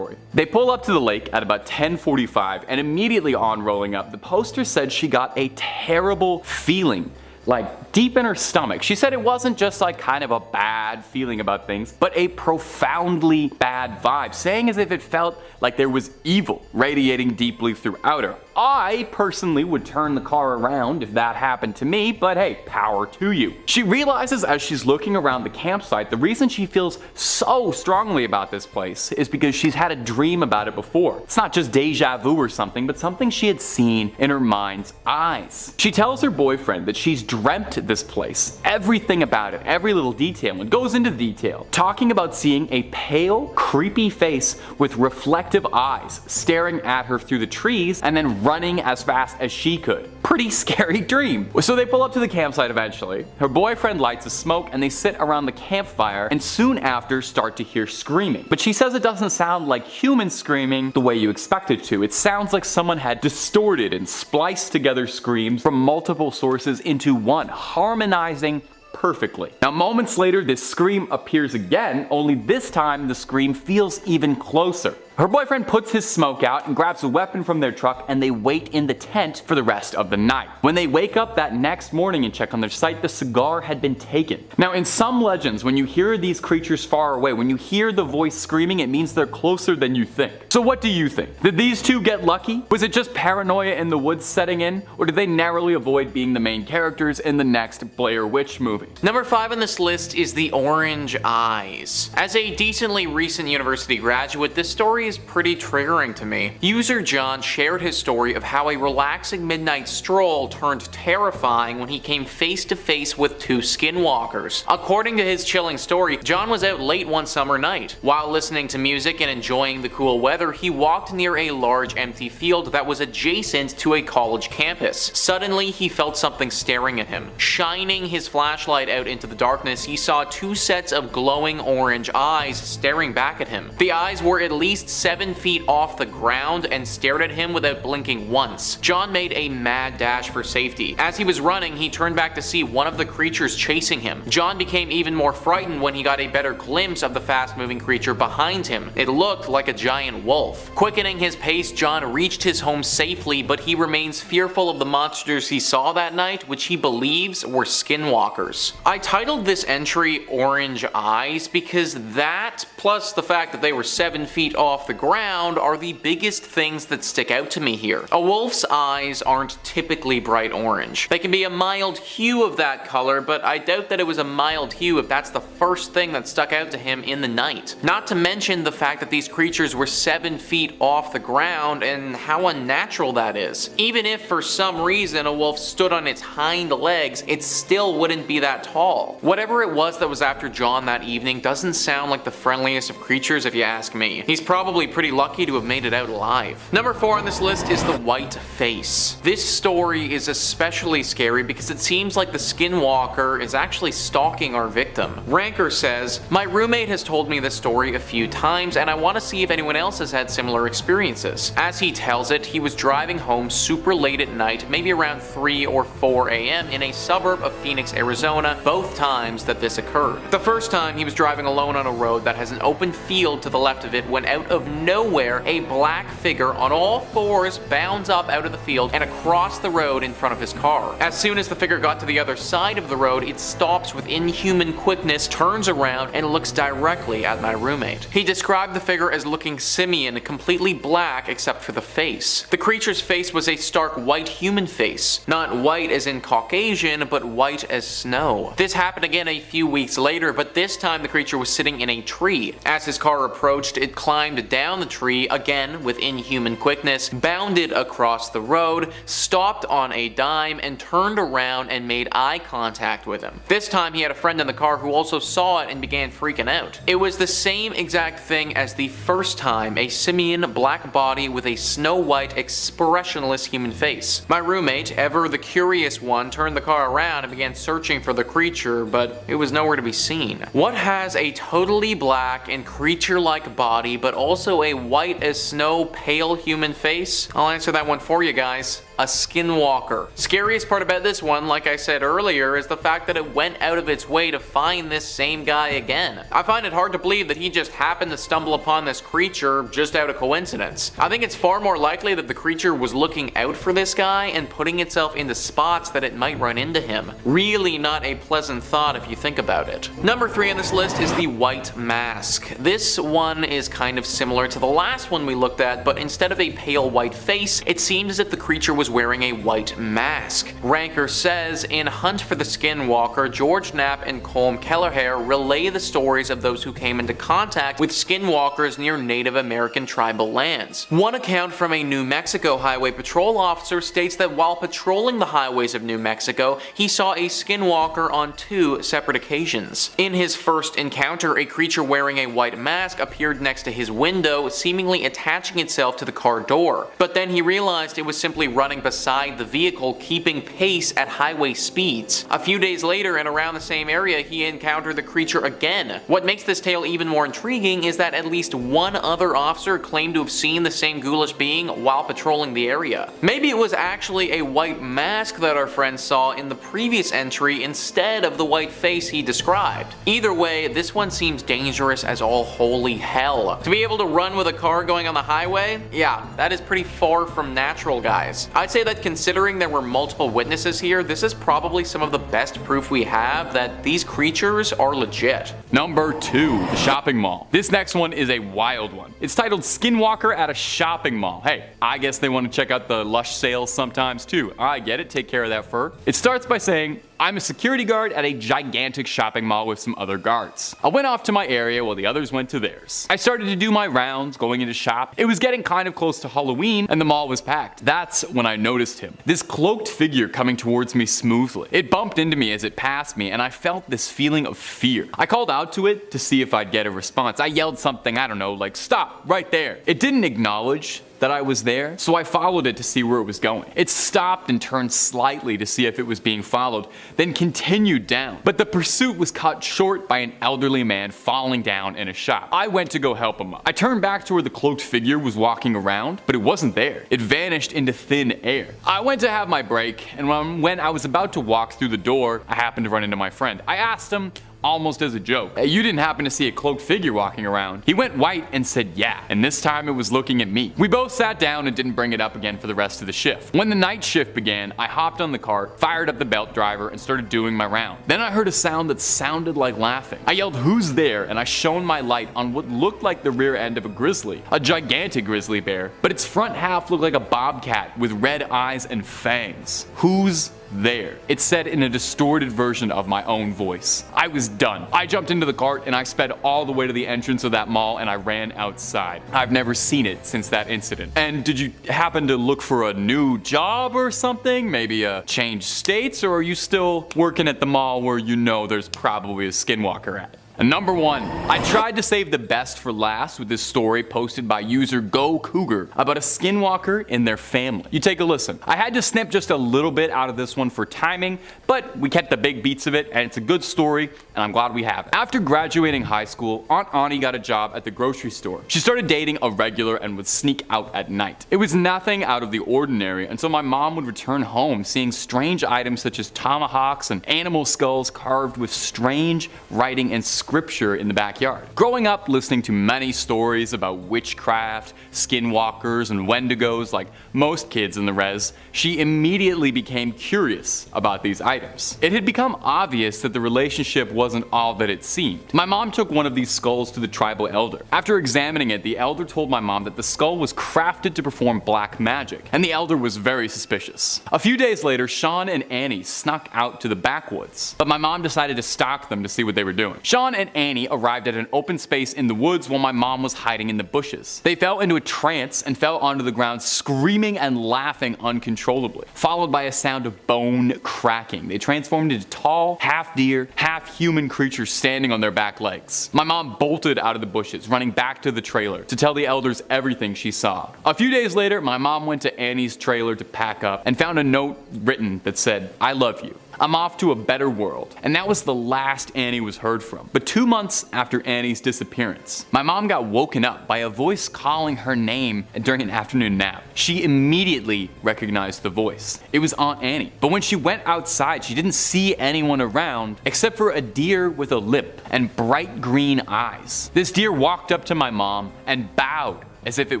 They pull up to the lake at about 10:45, and immediately on rolling up, the poster said she got a terrible feeling, like deep in her stomach. She said it wasn't just like kind of a bad feeling about things, but a profoundly bad vibe, saying as if it felt like there was evil radiating deeply throughout her. I personally would turn the car around if that happened to me, but hey, power to you. She realizes as she's looking around the campsite, the reason she feels so strongly about this place is because she's had a dream about it before. It's not just deja vu or something, but something she had seen in her mind's eyes. She tells her boyfriend that she's dreamt this place, everything about it, every little detail, and goes into detail, talking about seeing a pale, creepy face with reflective eyes staring at her through the trees and then running as fast as she could. Pretty scary dream. So they pull up to the campsite eventually. Her boyfriend lights a smoke and they sit around the campfire and soon after start to hear screaming. But she says it doesn't sound like human screaming the way you expect it to. It sounds like someone had distorted and spliced together screams from multiple sources into one, harmonizing perfectly. Now, moments later, this scream appears again, only this time the scream feels even closer. Her boyfriend puts his smoke out and grabs a weapon from their truck, and they wait in the tent for the rest of the night. When they wake up that next morning and check on their site, the cigar had been taken. Now, in some legends, when you hear these creatures far away, when you hear the voice screaming, it means they're closer than you think. So what do you think? Did these two get lucky? Was it just paranoia in the woods setting in? Or did they narrowly avoid being the main characters in the next Blair Witch movie? Number 5 on this list is the orange eyes. As a decently recent university graduate, this story is pretty triggering to me. User John shared his story of how a relaxing midnight stroll turned terrifying when he came face to face with two skinwalkers. According to his chilling story, John was out late one summer night. While listening to music and enjoying the cool weather, he walked near a large empty field that was adjacent to a college campus. Suddenly, he felt something staring at him. Shining his flashlight out into the darkness, he saw two sets of glowing orange eyes staring back at him. The eyes were at least 7 feet off the ground and stared at him without blinking once. John made a mad dash for safety. As he was running, he turned back to see one of the creatures chasing him. John became even more frightened when he got a better glimpse of the fast-moving creature behind him. It looked like a giant wolf. Quickening his pace, John reached his home safely, but he remains fearful of the monsters he saw that night, which he believes were skinwalkers. I titled this entry Orange Eyes because that, plus the fact that they were 7 feet off the ground are the biggest things that stick out to me here. A wolf's eyes aren't typically bright orange. They can be a mild hue of that color, but I doubt that it was a mild hue if that's the first thing that stuck out to him in the night. Not to mention the fact that these creatures were 7 feet off the ground and how unnatural that is. Even if for some reason a wolf stood on its hind legs, it still wouldn't be that tall. Whatever it was that was after John that evening doesn't sound like the friendliest of creatures if you ask me. He's probably pretty lucky to have made it out alive. Number 4 on this list is the white face. This story is especially scary because it seems like the Skinwalker is actually stalking our victim. Ranker says, "My roommate has told me this story a few times and I want to see if anyone else has had similar experiences. As he tells it, he was driving home super late at night, maybe around 3 or 4 a.m. in a suburb of Phoenix, Arizona, both times that this occurred. The first time he was driving alone on a road that has an open field to the left of it when out of nowhere a black figure on all fours bounds up out of the field and across the road in front of his car. As soon as the figure got to the other side of the road, it stops with inhuman quickness, turns around, and looks directly at my roommate. He described the figure as looking simian, completely black except for the face. The creature's face was a stark white human face. Not white as in Caucasian, but white as snow. This happened again a few weeks later, but this time the creature was sitting in a tree. As his car approached, it climbed down the tree, again with inhuman quickness, bounded across the road, stopped on a dime, and turned around and made eye contact with him. This time he had a friend in the car who also saw it and began freaking out. It was the same exact thing as the first time, a simian black body with a snow white expressionless human face. My roommate, ever the curious one, turned the car around and began searching for the creature, but it was nowhere to be seen. What has a totally black and creature-like body but also a white as snow pale human face? I'll answer that one for you guys. A skinwalker. Scariest part about this one, like I said earlier, is the fact that it went out of its way to find this same guy again. I find it hard to believe that he just happened to stumble upon this creature just out of coincidence. I think it's far more likely that the creature was looking out for this guy and putting itself into spots that it might run into him. Really not a pleasant thought if you think about it. Number 3 on this list is the white mask. This one is kind of similar to the last one we looked at, but instead of a pale white face, it seemed as if the creature was wearing a white mask. Ranker says, in Hunt for the Skinwalker, George Knapp and Colm Kelleher relay the stories of those who came into contact with skinwalkers near Native American tribal lands. One account from a New Mexico highway patrol officer states that while patrolling the highways of New Mexico, he saw a skinwalker on 2 separate occasions. In his first encounter, a creature wearing a white mask appeared next to his window, seemingly attaching itself to the car door. But then he realized it was simply running beside the vehicle, keeping pace at highway speeds. A few days later and around the same area, he encountered the creature again. What makes this tale even more intriguing is that at least one other officer claimed to have seen the same ghoulish being while patrolling the area. Maybe it was actually a white mask that our friend saw in the previous entry instead of the white face he described. Either way, this one seems dangerous as all holy hell. To be able to run with a car going on the highway? Yeah, that is pretty far from natural, guys. I'd say that considering there were multiple witnesses here, this is probably some of the best proof we have that these creatures are legit. Number 2, the shopping mall. This next one is a wild one. It's titled Skinwalker at a Shopping Mall. Hey, I guess they want to check out the lush sales sometimes too. I get it, take care of that fur. It starts by saying, I'm a security guard at a gigantic shopping mall with some other guards. I went off to my area while the others went to theirs. I started to do my rounds, going into shop. It was getting kind of close to Halloween and the mall was packed. That's when I noticed him. This cloaked figure coming towards me smoothly. It bumped into me as it passed me and I felt this feeling of fear. I called out to it to see if I'd get a response. I yelled something, I don't know, like stop, right there. It didn't acknowledge that I was there, so I followed it to see where it was going. It stopped and turned slightly to see if it was being followed, then continued down. But the pursuit was cut short by an elderly man falling down in a shop. I went to go help him up. I turned back to where the cloaked figure was walking around, but it wasn't there. It vanished into thin air. I went to have my break, and when I was about to walk through the door, I happened to run into my friend. I asked him almost as a joke. "Hey, you didn't happen to see a cloaked figure walking around?" He went white and said yeah, and this time it was looking at me. We both sat down and didn't bring it up again for the rest of the shift. When the night shift began, I hopped on the cart, fired up the belt driver, and started doing my round. Then I heard a sound that sounded like laughing. I yelled, "Who's there?" and I shone my light on what looked like the rear end of a grizzly, a gigantic grizzly bear, but its front half looked like a bobcat with red eyes and fangs. "Who's there?" it said in a distorted version of my own voice. I was done. I jumped into the cart and I sped all the way to the entrance of that mall and I ran outside. I've never seen it since that incident. And did you happen to look for a new job or something? Maybe change states, or are you still working at the mall where you know there's probably a skinwalker at? And number 1, I tried to save the best for last with this story posted by user Go Cougar about a skinwalker and their family. You take a listen. I had to snip just a little bit out of this one for timing, but we kept the big beats of it, and it's a good story, and I'm glad we have it. After graduating high school, Aunt Ani got a job at the grocery store. She started dating a regular and would sneak out at night. It was nothing out of the ordinary until my mom would return home seeing strange items such as tomahawks and animal skulls carved with strange writing and scripture in the backyard. Growing up listening to many stories about witchcraft, skinwalkers, and wendigos like most kids in the res, she immediately became curious about these items. It had become obvious that the relationship wasn't all that it seemed. My mom took one of these skulls to the tribal elder. After examining it, the elder told my mom that the skull was crafted to perform black magic, and the elder was very suspicious. A few days later, Sean and Annie snuck out to the backwoods, but my mom decided to stalk them to see what they were doing. Sean and Annie arrived at an open space in the woods while my mom was hiding in the bushes. They fell into a trance and fell onto the ground screaming and laughing uncontrollably, followed by a sound of bone cracking. They transformed into tall, half deer, half human creatures standing on their back legs. My mom bolted out of the bushes, running back to the trailer to tell the elders everything she saw. A few days later, my mom went to Annie's trailer to pack up and found a note written that said, "I love you. I'm off to a better world." And that was the last Annie was heard from. But 2 months after Annie's disappearance, my mom got woken up by a voice calling her name during an afternoon nap. She immediately recognized the voice. It was Aunt Annie. But when she went outside, she didn't see anyone around except for a deer with a limp and bright green eyes. This deer walked up to my mom and bowed as if it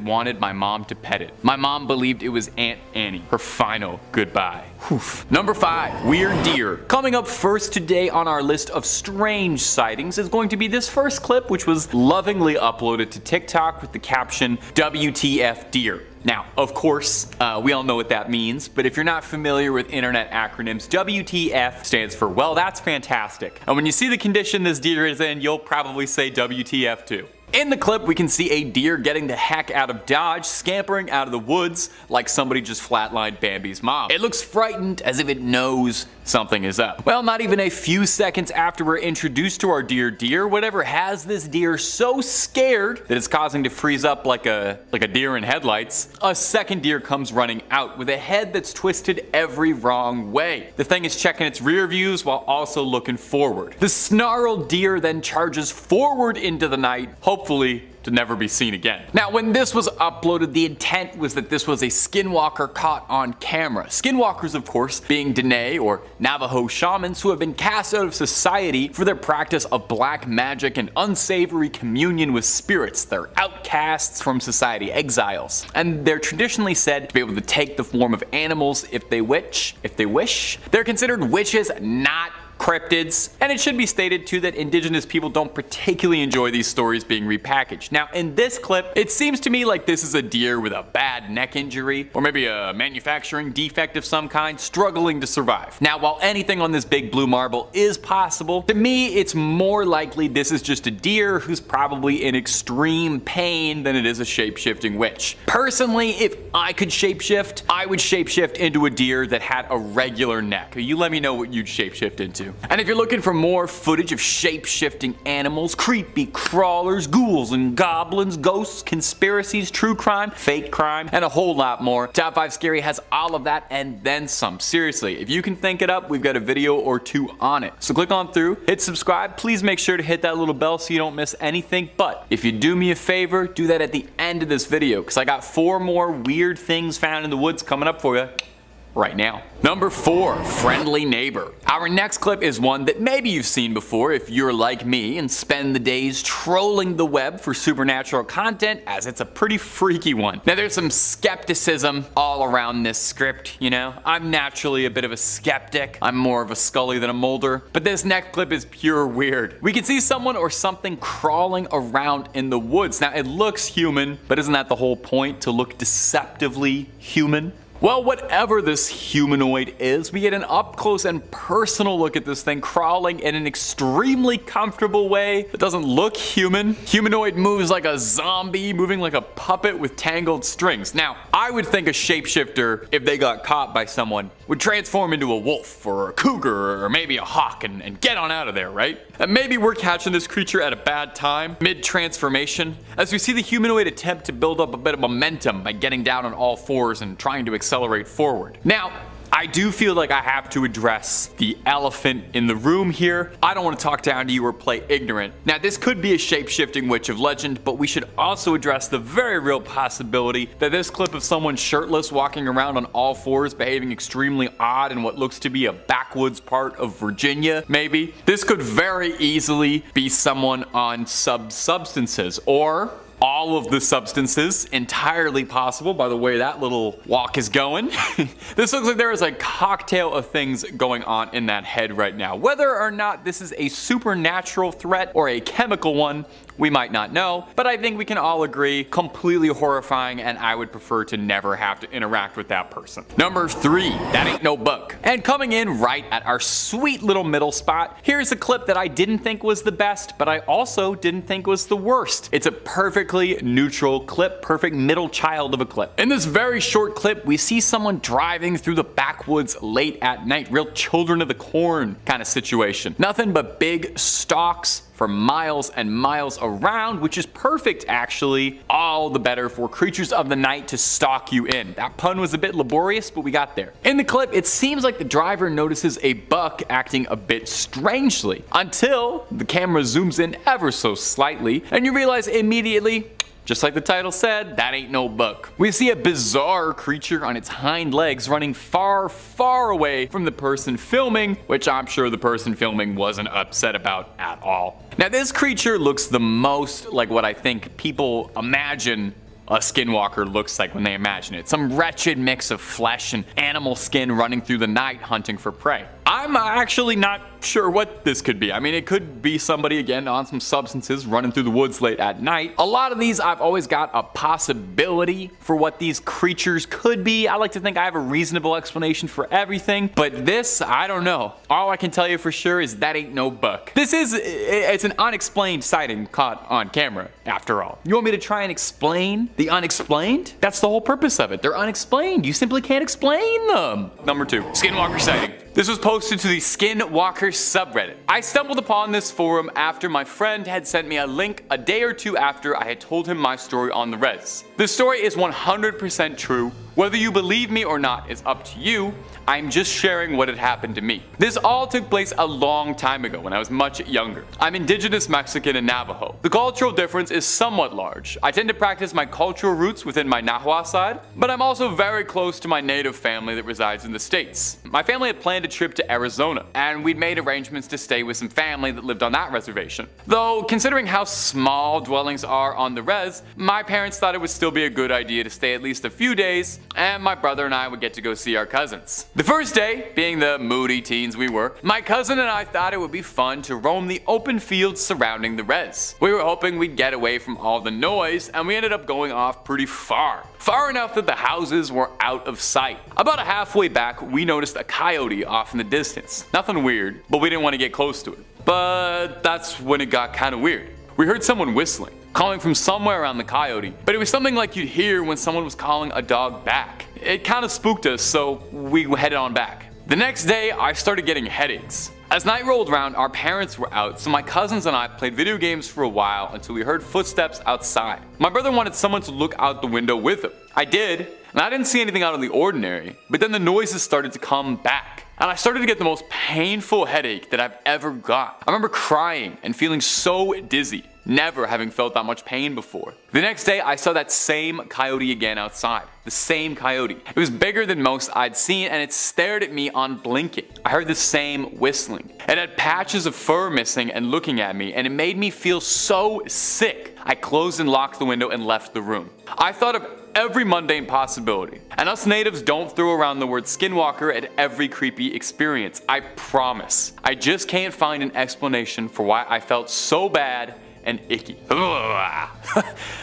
wanted my mom to pet it. My mom believed it was Aunt Annie, her final goodbye. Oof. Number 5, weird deer. Coming up first today on our list of strange sightings is going to be this first clip, which was lovingly uploaded to TikTok with the caption, "WTF deer." Now, of course, we all know what that means, but if you're not familiar with internet acronyms, WTF stands for, well, that's fantastic. And when you see the condition this deer is in, you'll probably say WTF too. In the clip, we can see a deer getting the heck out of Dodge, scampering out of the woods like somebody just flatlined Bambi's mom. It looks frightened, as if it knows something is up. Well, not even a few seconds after we're introduced to our deer, whatever has this deer so scared that it's causing to freeze up like a deer in headlights, a second deer comes running out with a head that's twisted every wrong way. The thing is checking its rear views while also looking forward. The snarled deer then charges forward into the night, hopefully to never be seen again. Now, when this was uploaded, the intent was that this was a skinwalker caught on camera. Skinwalkers, of course, being Dene or Navajo shamans who have been cast out of society for their practice of black magic and unsavory communion with spirits. They're outcasts from society, exiles. And they're traditionally said to be able to take the form of animals if they wish. They're considered witches, not cryptids, and it should be stated too that indigenous people don't particularly enjoy these stories being repackaged. Now, in this clip, it seems to me like this is a deer with a bad neck injury, or maybe a manufacturing defect of some kind, struggling to survive. Now, while anything on this big blue marble is possible, to me, it's more likely this is just a deer who's probably in extreme pain than it is a shape-shifting witch. Personally, if I could shapeshift, I would shapeshift into a deer that had a regular neck. You let me know what you'd shapeshift into. And if you're looking for more footage of shape-shifting animals, creepy crawlers, ghouls and goblins, ghosts, conspiracies, true crime, fake crime, and a whole lot more, Top 5 Scary has all of that and then some. Seriously, if you can think it up, we've got a video or two on it. So click on through, hit subscribe, please make sure to hit that little bell so you don't miss anything, but if you do me a favor, do that at the end of this video, because I got 4 more weird things found in the woods coming up for you right now. Number 4, friendly neighbor. Our next clip is one that maybe you've seen before if you're like me and spend the days trolling the web for supernatural content, as it's a pretty freaky one. Now there's some skepticism all around this script, you know? I'm naturally a bit of a skeptic. I'm more of a Scully than a Mulder. But this next clip is pure weird. We can see someone or something crawling around in the woods. Now it looks human, but isn't that the whole point, to look deceptively human? Well, whatever this humanoid is, we get an up-close and personal look at this thing crawling in an extremely comfortable way that doesn't look human. Humanoid moves like a zombie, moving like a puppet with tangled strings. Now, I would think a shapeshifter, if they got caught by someone, would transform into a wolf or a cougar or maybe a hawk and get on out of there, right? And maybe we're catching this creature at a bad time, mid-transformation, as we see the humanoid attempt to build up a bit of momentum by getting down on all fours and trying to accelerate forward. Now, I do feel like I have to address the elephant in the room here. I don't want to talk down to you or play ignorant. Now, this could be a shape-shifting witch of legend, but we should also address the very real possibility that this clip of someone shirtless walking around on all fours behaving extremely odd in what looks to be a backwoods part of Virginia, maybe. This could very easily be someone on substances, or all of the substances, entirely possible by the way that little walk is going. This looks like there is a cocktail of things going on in that head right now. Whether or not this is a supernatural threat or a chemical one, we might not know, but I think we can all agree, completely horrifying, and I would prefer to never have to interact with that person. Number 3, that ain't no book. And coming in right at our sweet little middle spot, here's a clip that I didn't think was the best, but I also didn't think was the worst. It's a perfectly neutral clip, perfect middle child of a clip. In this very short clip, we see someone driving through the backwoods late at night, real children of the corn kind of situation. Nothing but big stalks for miles and miles around, which is perfect actually. All the better for creatures of the night to stalk you in. That pun was a bit laborious, but we got there. In the clip, it seems like the driver notices a buck acting a bit strangely, until the camera zooms in ever so slightly, and you realize immediately, just like the title said, that ain't no buck. We see a bizarre creature on its hind legs running far, far away from the person filming, which I'm sure the person filming wasn't upset about at all. Now this creature looks the most like what I think people imagine a skinwalker looks like when they imagine it. Some wretched mix of flesh and animal skin running through the night hunting for prey. I'm actually not sure what this could be. I mean, it could be somebody, again, on some substances running through the woods late at night. A lot of these, I've always got a possibility for what these creatures could be. I like to think I have a reasonable explanation for everything, but this, I don't know. All I can tell you for sure is that ain't no buck. It's an unexplained sighting caught on camera, after all. You want me to try and explain the unexplained? That's the whole purpose of it. They're unexplained. You simply can't explain them. Number 2, Skinwalker sighting. This was posted to the Skinwalker subreddit. I stumbled upon this forum after my friend had sent me a link a day or two after I had told him my story on the res. The story is 100% true. Whether you believe me or not is up to you. I'm just sharing what had happened to me. This all took place a long time ago when I was much younger. I'm indigenous Mexican and Navajo. The cultural difference is somewhat large. I tend to practice my cultural roots within my Nahua side, but I'm also very close to my native family that resides in the States. My family had planned a trip to Arizona, and we'd made arrangements to stay with some family that lived on that reservation. Though, considering how small dwellings are on the res, my parents thought it would still be a good idea to stay at least a few days, and my brother and I would get to go see our cousins. The first day, being the moody teens we were, my cousin and I thought it would be fun to roam the open fields surrounding the res. We were hoping we'd get away from all the noise, and we ended up going off pretty far. Far enough that the houses were out of sight. About halfway back, we noticed a coyote off in the distance. Nothing weird, but we didn't want to get close to it. But that's when it got kind of weird. We heard someone whistling, calling from somewhere around the coyote, but it was something like you'd hear when someone was calling a dog back. It kind of spooked us, so we headed on back. The next day, I started getting headaches. As night rolled around, our parents were out, so my cousins and I played video games for a while until we heard footsteps outside. My brother wanted someone to look out the window with him. I did, and I didn't see anything out of the ordinary, but then the noises started to come back. And I started to get the most painful headache that I've ever got. I remember crying and feeling so dizzy. never having felt that much pain before. The next day, I saw that same coyote again outside. The same coyote. It was bigger than most I'd seen, and it stared at me unblinking. I heard the same whistling. It had patches of fur missing and looking at me, and it made me feel so sick. I closed and locked the window and left the room. I thought of every mundane possibility. And us natives don't throw around the word skinwalker at every creepy experience. I promise. I just can't find an explanation for why I felt so bad and icky.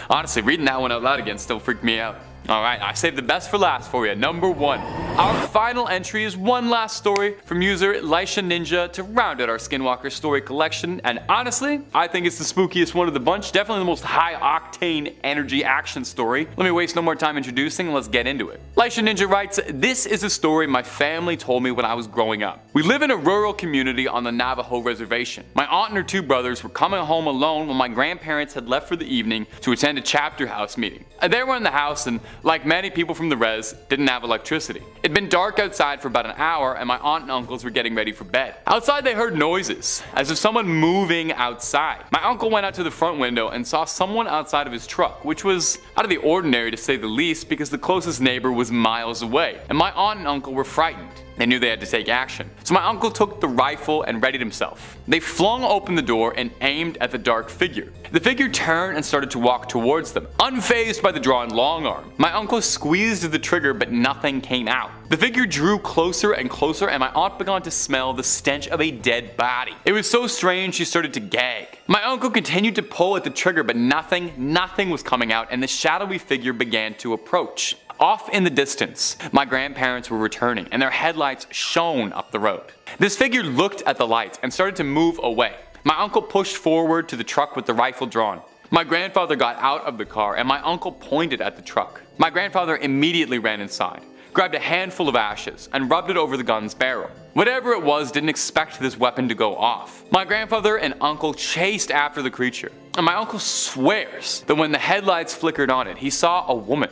Honestly, reading that one out loud again still freaked me out. Alright, I saved the best for last for you. Number 1. Our final entry is one last story from user Lisha Ninja to round out our Skinwalker story collection, and honestly, I think it's the spookiest one of the bunch, definitely the most high-octane energy action story. Let me waste no more time introducing, let's get into it. Lisha Ninja writes, "This is a story my family told me when I was growing up. We live in a rural community on the Navajo reservation. My aunt and her 2 brothers were coming home alone when my grandparents had left for the evening to attend a chapter house meeting. They were in the house and, like many people from the res, didn't have electricity. It'd been dark outside for about an hour and my aunt and uncles were getting ready for bed. Outside they heard noises, as if someone moving outside. My uncle went out to the front window and saw someone outside of his truck, which was out of the ordinary to say the least because the closest neighbor was miles away, and my aunt and uncle were frightened. They knew they had to take action. So my uncle took the rifle and readied himself. They flung open the door and aimed at the dark figure. The figure turned and started to walk towards them, unfazed by the drawn long arm. My uncle squeezed the trigger but nothing came out. The figure drew closer and closer and my aunt began to smell the stench of a dead body. It was so strange she started to gag. My uncle continued to pull at the trigger but nothing was coming out and the shadowy figure began to approach. Off in the distance, my grandparents were returning and their headlights shone up the road. This figure looked at the lights and started to move away. My uncle pushed forward to the truck with the rifle drawn. My grandfather got out of the car and my uncle pointed at the truck. My grandfather immediately ran inside, grabbed a handful of ashes, and rubbed it over the gun's barrel. Whatever it was didn't expect this weapon to go off. My grandfather and uncle chased after the creature, and my uncle swears that when the headlights flickered on it, he saw a woman,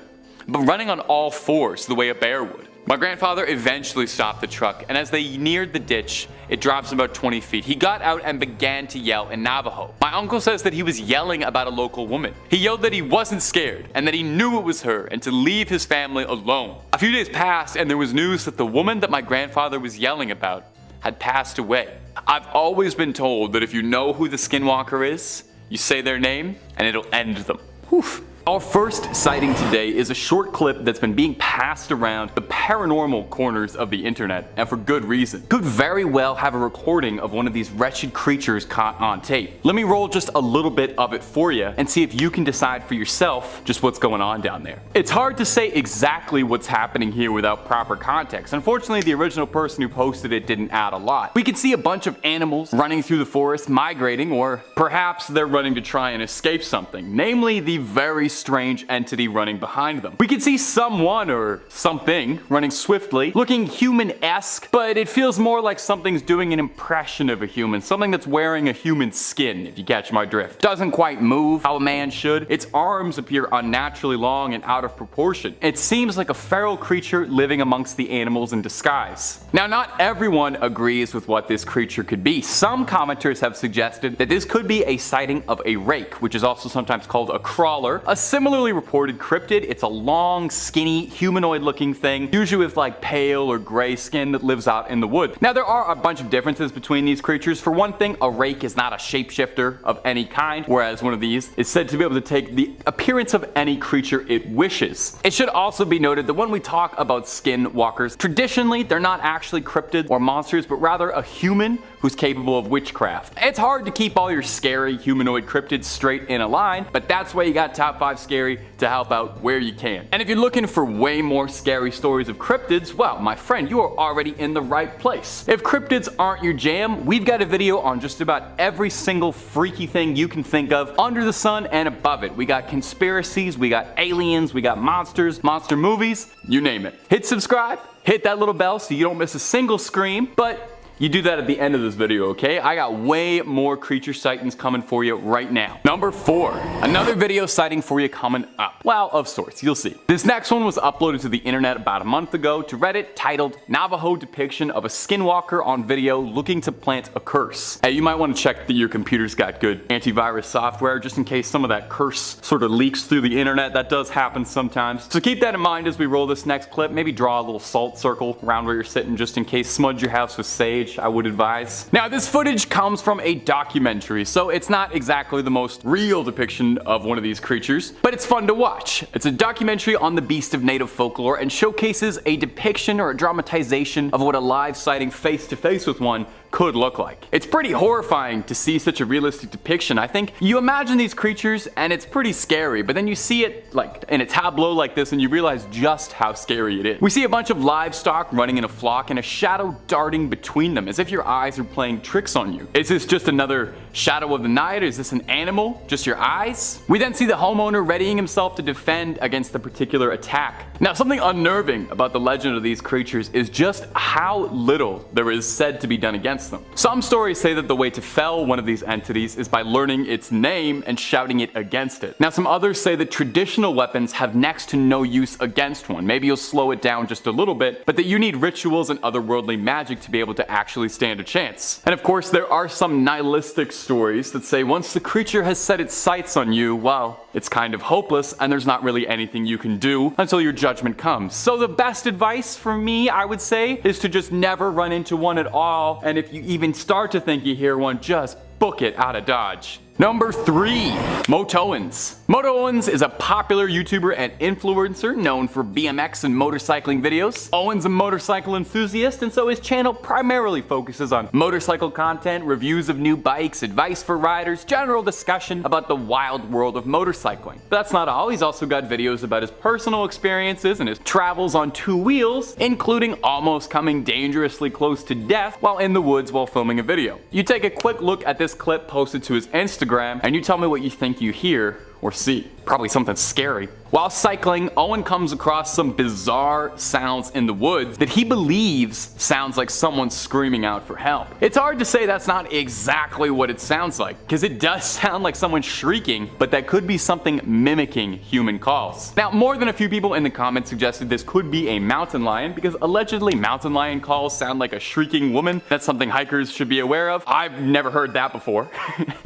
but running on all fours the way a bear would. My grandfather eventually stopped the truck, and as they neared the ditch, it drops about 20 feet. He got out and began to yell in Navajo. My uncle says that he was yelling about a local woman. He yelled that he wasn't scared, and that he knew it was her, and to leave his family alone. A few days passed, and there was news that the woman that my grandfather was yelling about had passed away. I've always been told that if you know who the Skinwalker is, you say their name, and it'll end them. Whew. Our first sighting today is a short clip that's been being passed around the paranormal corners of the internet, and for good reason. Could very well have a recording of one of these wretched creatures caught on tape. Let me roll just a little bit of it for you and see if you can decide for yourself just what's going on down there. It's hard to say exactly what's happening here without proper context. Unfortunately, the original person who posted it didn't add a lot. We can see a bunch of animals running through the forest, migrating, or perhaps they're running to try and escape something, namely the very strange entity running behind them. We can see someone or something running swiftly, looking human-esque, but it feels more like something's doing an impression of a human, something that's wearing a human skin, if you catch my drift. Doesn't quite move how a man should. Its arms appear unnaturally long and out of proportion. It seems like a feral creature living amongst the animals in disguise. Now, not everyone agrees with what this creature could be. Some commenters have suggested that this could be a sighting of a rake, which is also sometimes called a crawler, a similarly reported cryptid. It's a long, skinny, humanoid looking thing, usually with like pale or gray skin, that lives out in the woods. Now, there are a bunch of differences between these creatures. For one thing, a rake is not a shapeshifter of any kind, whereas one of these is said to be able to take the appearance of any creature it wishes. It should also be noted that when we talk about skinwalkers, traditionally they're not actually cryptids or monsters, but rather a human who's capable of witchcraft. It's hard to keep all your scary humanoid cryptids straight in a line, but that's why you got Top 5 Scary to help out where you can. And if you're looking for way more scary stories of cryptids, well, my friend, you are already in the right place. If cryptids aren't your jam, we've got a video on just about every single freaky thing you can think of under the sun and above it. We got conspiracies, we got aliens, we got monsters, monster movies, you name it. Hit subscribe, hit that little bell so you don't miss a single scream, but you do that at the end of this video, okay? I got way more creature sightings coming for you right now. Number 4, another video sighting for you coming up. Well, of sorts, you'll see. This next one was uploaded to the internet about a month ago to Reddit, titled Navajo depiction of a skinwalker on video looking to plant a curse. Hey, you might want to check that your computer's got good antivirus software just in case some of that curse sort of leaks through the internet. That does happen sometimes. So keep that in mind as we roll this next clip. Maybe draw a little salt circle around where you're sitting just in case. Smudge your house with sage, I would advise. Now, this footage comes from a documentary, so it's not exactly the most real depiction of one of these creatures, but it's fun to watch. It's a documentary on the beast of native folklore and showcases a depiction or a dramatization of what a live sighting face to face with one could look like. It's pretty horrifying to see such a realistic depiction. I think you imagine these creatures and it's pretty scary, but then you see it like in a tableau like this and you realize just how scary it is. We see a bunch of livestock running in a flock and a shadow darting between them as if your eyes are playing tricks on you. Is this just another shadow of the night? Is this an animal? Just your eyes? We then see the homeowner readying himself to defend against the particular attack. Now, something unnerving about the legend of these creatures is just how little there is said to be done against them. Some stories say that the way to fell one of these entities is by learning its name and shouting it against it. Now, some others say that traditional weapons have next to no use against one. Maybe you'll slow it down just a little bit, but that you need rituals and otherworldly magic to be able to actually stand a chance. And of course, there are some nihilistic stories that say once the creature has set its sights on you, well, it's kind of hopeless and there's not really anything you can do until your judgment comes. So the best advice for me, I would say, is to just never run into one at all, and if you even start to think you hear one, just book it out of Dodge. Number 3, Motoins. Motoins is a popular YouTuber and influencer known for BMX and motorcycling videos. Owen's a motorcycle enthusiast, and so his channel primarily focuses on motorcycle content, reviews of new bikes, advice for riders, general discussion about the wild world of motorcycling. But that's not all. He's also got videos about his personal experiences and his travels on 2 wheels, including almost coming dangerously close to death while in the woods while filming a video. You take a quick look at this clip posted to his Instagram and you tell me what you think you hear or see. Probably something scary. While cycling, Owen comes across some bizarre sounds in the woods that he believes sounds like someone screaming out for help. It's hard to say that's not exactly what it sounds like, because it does sound like someone shrieking, but that could be something mimicking human calls. Now, more than a few people in the comments suggested this could be a mountain lion, because allegedly mountain lion calls sound like a shrieking woman. That's something hikers should be aware of. I've never heard that before.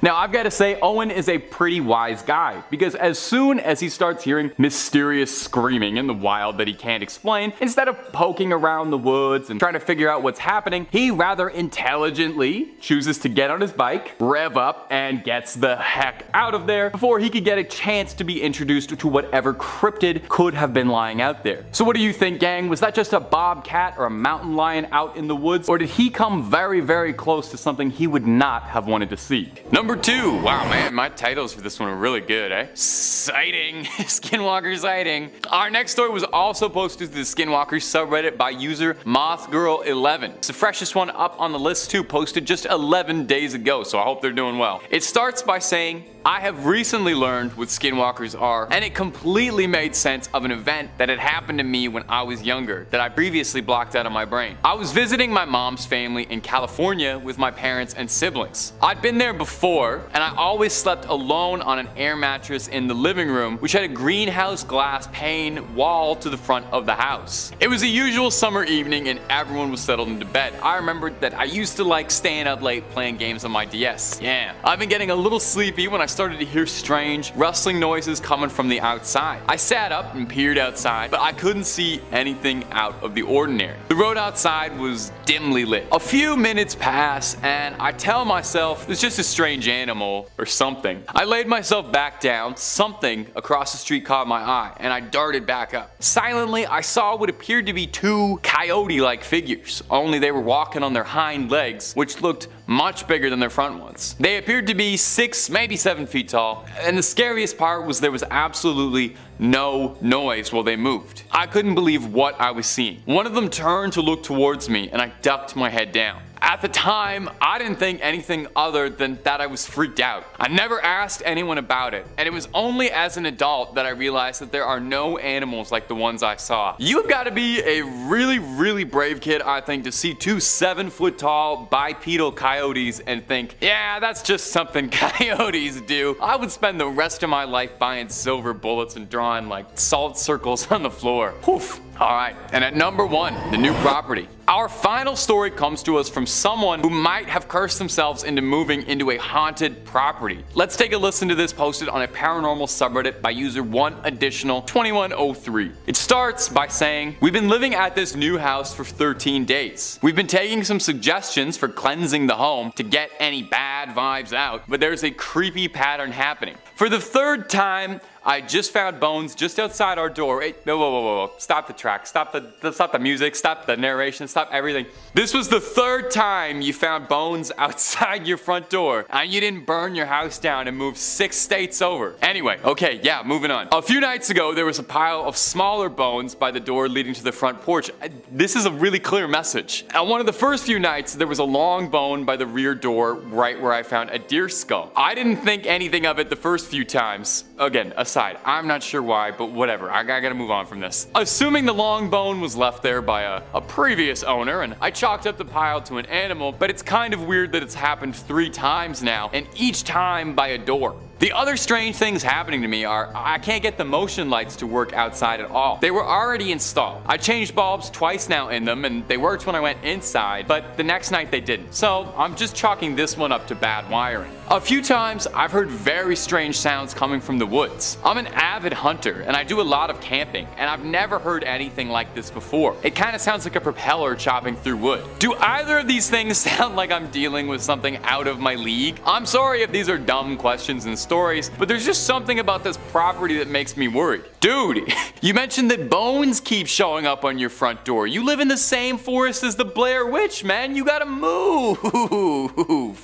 Now, I've got to say, Owen is a pretty wise guy, because as soon as he starts hearing mysterious screaming in the wild that he can't explain, instead of poking around the woods and trying to figure out what's happening, he rather intelligently chooses to get on his bike, rev up, and gets the heck out of there before he could get a chance to be introduced to whatever cryptid could have been lying out there. So what do you think, gang? Was that just a bobcat or a mountain lion out in the woods, or did he come very, very close to something he would not have wanted to see? Number 2. Wow, man, my titles for this one are really good, eh? Sighting. Skinwalker sighting. Our next story was also posted to the Skinwalker subreddit by user MothGirl11. It's the freshest one up on the list too, posted just 11 days ago, so I hope they're doing well. It starts by saying, I have recently learned what skinwalkers are, and it completely made sense of an event that had happened to me when I was younger that I previously blocked out of my brain. I was visiting my mom's family in California with my parents and siblings. I'd been there before, and I always slept alone on an air mattress in the living room, which had a greenhouse glass pane wall to the front of the house. It was a usual summer evening and everyone was settled into bed. I remembered that I used to like staying up late playing games on my DS. Yeah, I've been getting a little sleepy when I started to hear strange rustling noises coming from the outside. I sat up and peered outside, but I couldn't see anything out of the ordinary. The road outside was dimly lit. A few minutes pass and I tell myself it's just a strange animal or something. I laid myself back down, something across the street caught my eye, and I darted back up. Silently, I saw what appeared to be 2 coyote-like figures, only they were walking on their hind legs, which looked much bigger than their front ones. They appeared to be 6, maybe 7 feet tall, and the scariest part was there was absolutely no noise while they moved. I couldn't believe what I was seeing. One of them turned to look towards me and I ducked my head down. At the time, I didn't think anything other than that I was freaked out. I never asked anyone about it, and it was only as an adult that I realized that there are no animals like the ones I saw. You've got to be a really brave kid, I think, to see two 7-foot-tall bipedal coyotes and think, yeah, that's just something coyotes do. I would spend the rest of my life buying silver bullets and drawing like salt circles on the floor. Woof. Alright, and at number 1, the new property. Our final story comes to us from someone who might have cursed themselves into moving into a haunted property. Let's take a listen to this posted on a paranormal subreddit by user 1additional2103. It starts by saying, we've been living at this new house for 13 days. We've been taking some suggestions for cleansing the home to get any bad vibes out, but there's a creepy pattern happening. For the 3rd time, I just found bones just outside our door. Hey, whoa. Stop the track. Stop the music. Stop the narration. Stop everything. This was the 3rd time you found bones outside your front door. And you didn't burn your house down and move 6 states over. Anyway, okay, yeah, moving on. A few nights ago, there was a pile of smaller bones by the door leading to the front porch. This is a really clear message. On one of the first few nights, there was a long bone by the rear door right where I found a deer skull. I didn't think anything of it the first few times. Again, aside, I'm not sure why, but whatever, I gotta move on from this. Assuming the long bone was left there by a previous owner, and I chalked up the pile to an animal, but it's kind of weird that it's happened 3 times now, and each time by a door. The other strange things happening to me are I can't get the motion lights to work outside at all. They were already installed. I changed bulbs twice now in them and they worked when I went inside, but the next night they didn't. So I'm just chalking this one up to bad wiring. A few times I've heard very strange sounds coming from the woods. I'm an avid hunter and I do a lot of camping, and I've never heard anything like this before. It kind of sounds like a propeller chopping through wood. Do either of these things sound like I'm dealing with something out of my league? I'm sorry if these are dumb questions and stories, but there's just something about this property that makes me worried. Dude, you mentioned that bones keep showing up on your front door. You live in the same forest as the Blair Witch, man. You gotta move.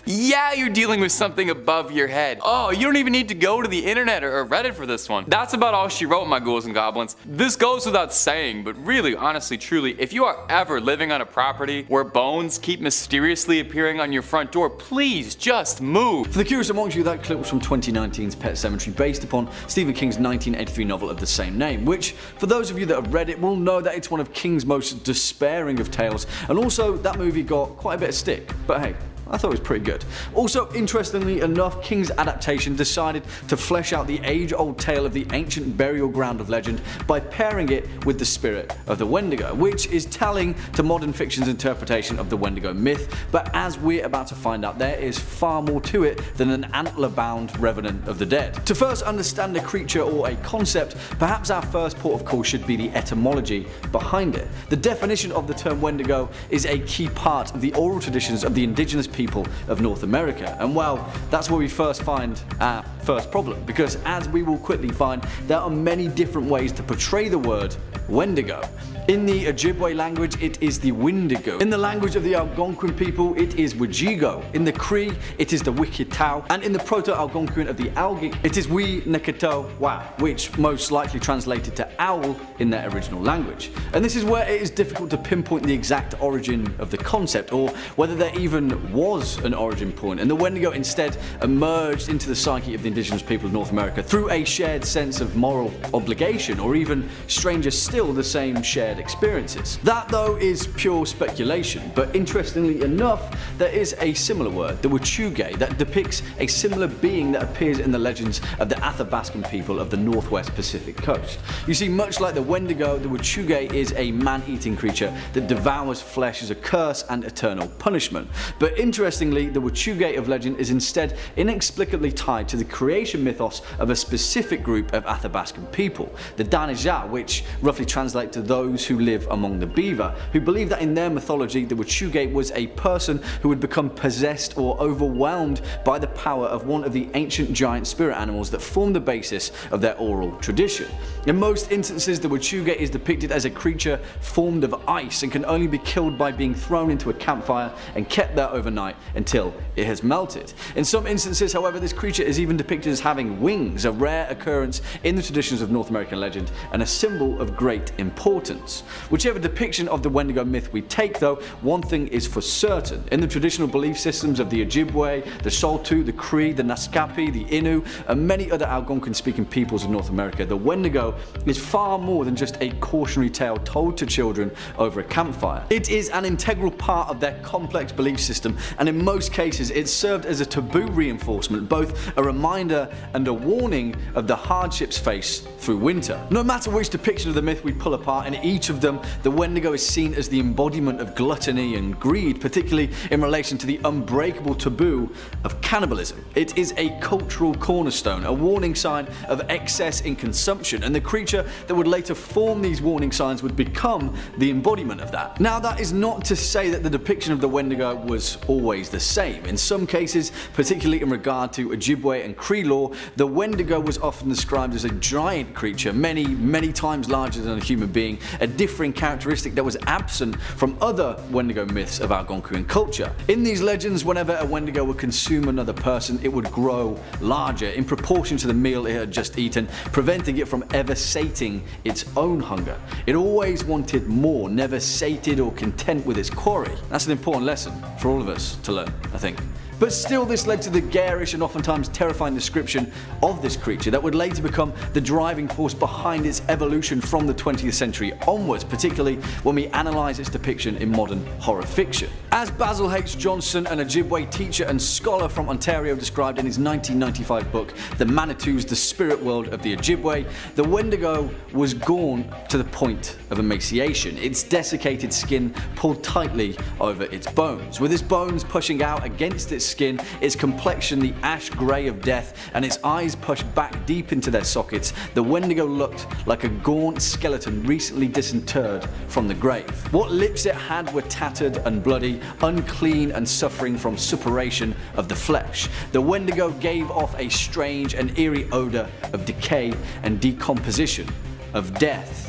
Yeah, you're dealing with something above your head. Oh, you don't even need to go to the internet or Reddit for this one. That's about all she wrote, my ghouls and goblins. This goes without saying, but really, honestly, truly, if you are ever living on a property where bones keep mysteriously appearing on your front door, please just move. For the curious amongst you, that clip was from 2019's Pet Sematary, based upon Stephen King's 1983 novel of the same name, which, for those of you that have read it, will know that it's one of King's most despairing of tales, and also that movie got quite a bit of stick, but hey, I thought it was pretty good. Also, interestingly enough, King's adaptation decided to flesh out the age-old tale of the ancient burial ground of legend by pairing it with the spirit of the Wendigo, which is telling to modern fiction's interpretation of the Wendigo myth, but as we're about to find out, there is far more to it than an antler-bound revenant of the dead. To first understand a creature or a concept, perhaps our first port of call should be the etymology behind it. The definition of the term Wendigo is a key part of the oral traditions of the indigenous people of North America, and well, that's where we first find our first problem, because as we will quickly find, there are many different ways to portray the word Wendigo. In the Ojibwe language, it is the Windigo. In the language of the Algonquin people, it is Wajigo. In the Cree, it is the Wikitau. And in the Proto-Algonquin of the Algic, it is Wi Nakato Wa, which most likely translated to owl in their original language. And this is where it is difficult to pinpoint the exact origin of the concept, or whether there even was an origin point, and the Wendigo instead emerged into the psyche of the indigenous people of North America through a shared sense of moral obligation, or even stranger still, the same shared experiences. That though is pure speculation, but interestingly enough, there is a similar word, the Wachuge, that depicts a similar being that appears in the legends of the Athabascan people of the Northwest Pacific coast. You see, much like the Wendigo, the Wachuge is a man-eating creature that devours flesh as a curse and eternal punishment. But interestingly, the Wachuge of legend is instead inexplicably tied to the creation mythos of a specific group of Athabascan people, the Danija, which roughly translate to those who live among the beaver, who believe that in their mythology the Wachuge was a person who would become possessed or overwhelmed by the power of one of the ancient giant spirit animals that form the basis of their oral tradition. In most instances, the Wachuge is depicted as a creature formed of ice and can only be killed by being thrown into a campfire and kept there overnight until it has melted. In some instances, however, this creature is even depicted as having wings, a rare occurrence in the traditions of North American legend and a symbol of great importance. animals. Whichever depiction of the Wendigo myth we take though, one thing is for certain. In the traditional belief systems of the Ojibwe, the Sawtooth, the Cree, the Naskapi, the Innu, and many other Algonquin-speaking peoples of North America, the Wendigo is far more than just a cautionary tale told to children over a campfire. It is an integral part of their complex belief system, and in most cases it served as a taboo reinforcement, both a reminder and a warning of the hardships faced through winter. No matter which depiction of the myth we pull apart, in each of them the Wendigo is seen as the embodiment of gluttony and greed, particularly in relation to the unbreakable taboo of cannibalism. It is a cultural cornerstone, a warning sign of excess in consumption, and the creature that would later form these warning signs would become the embodiment of that. Now, that is not to say that the depiction of the Wendigo was always the same. In some cases, particularly in regard to Ojibwe and Cree lore, the Wendigo was often described as a giant creature, many times larger than a human being, a differing characteristic that was absent from other Wendigo myths of Algonquian culture. In these legends, whenever a Wendigo would consume another person, it would grow larger in proportion to the meal it had just eaten, preventing it from ever sating its own hunger. It always wanted more, never sated or content with its quarry. That's an important lesson for all of us to learn, I think. But still, this led to the garish and oftentimes terrifying description of this creature that would later become the driving force behind its evolution from the 20th century onwards, particularly when we analyse its depiction in modern horror fiction. As Basil H. Johnson, an Ojibwe teacher and scholar from Ontario, described in his 1995 book The Manitous, the Spirit World of the Ojibwe, the Wendigo was gaunt to the point of emaciation, its desiccated skin pulled tightly over its bones. With its bones pushing out against its skin, its complexion the ash grey of death, and its eyes pushed back deep into their sockets, the Wendigo looked like a gaunt skeleton recently disinterred from the grave. What lips it had were tattered and bloody, unclean and suffering from suppuration of the flesh. The Wendigo gave off a strange and eerie odour of decay and decomposition, of death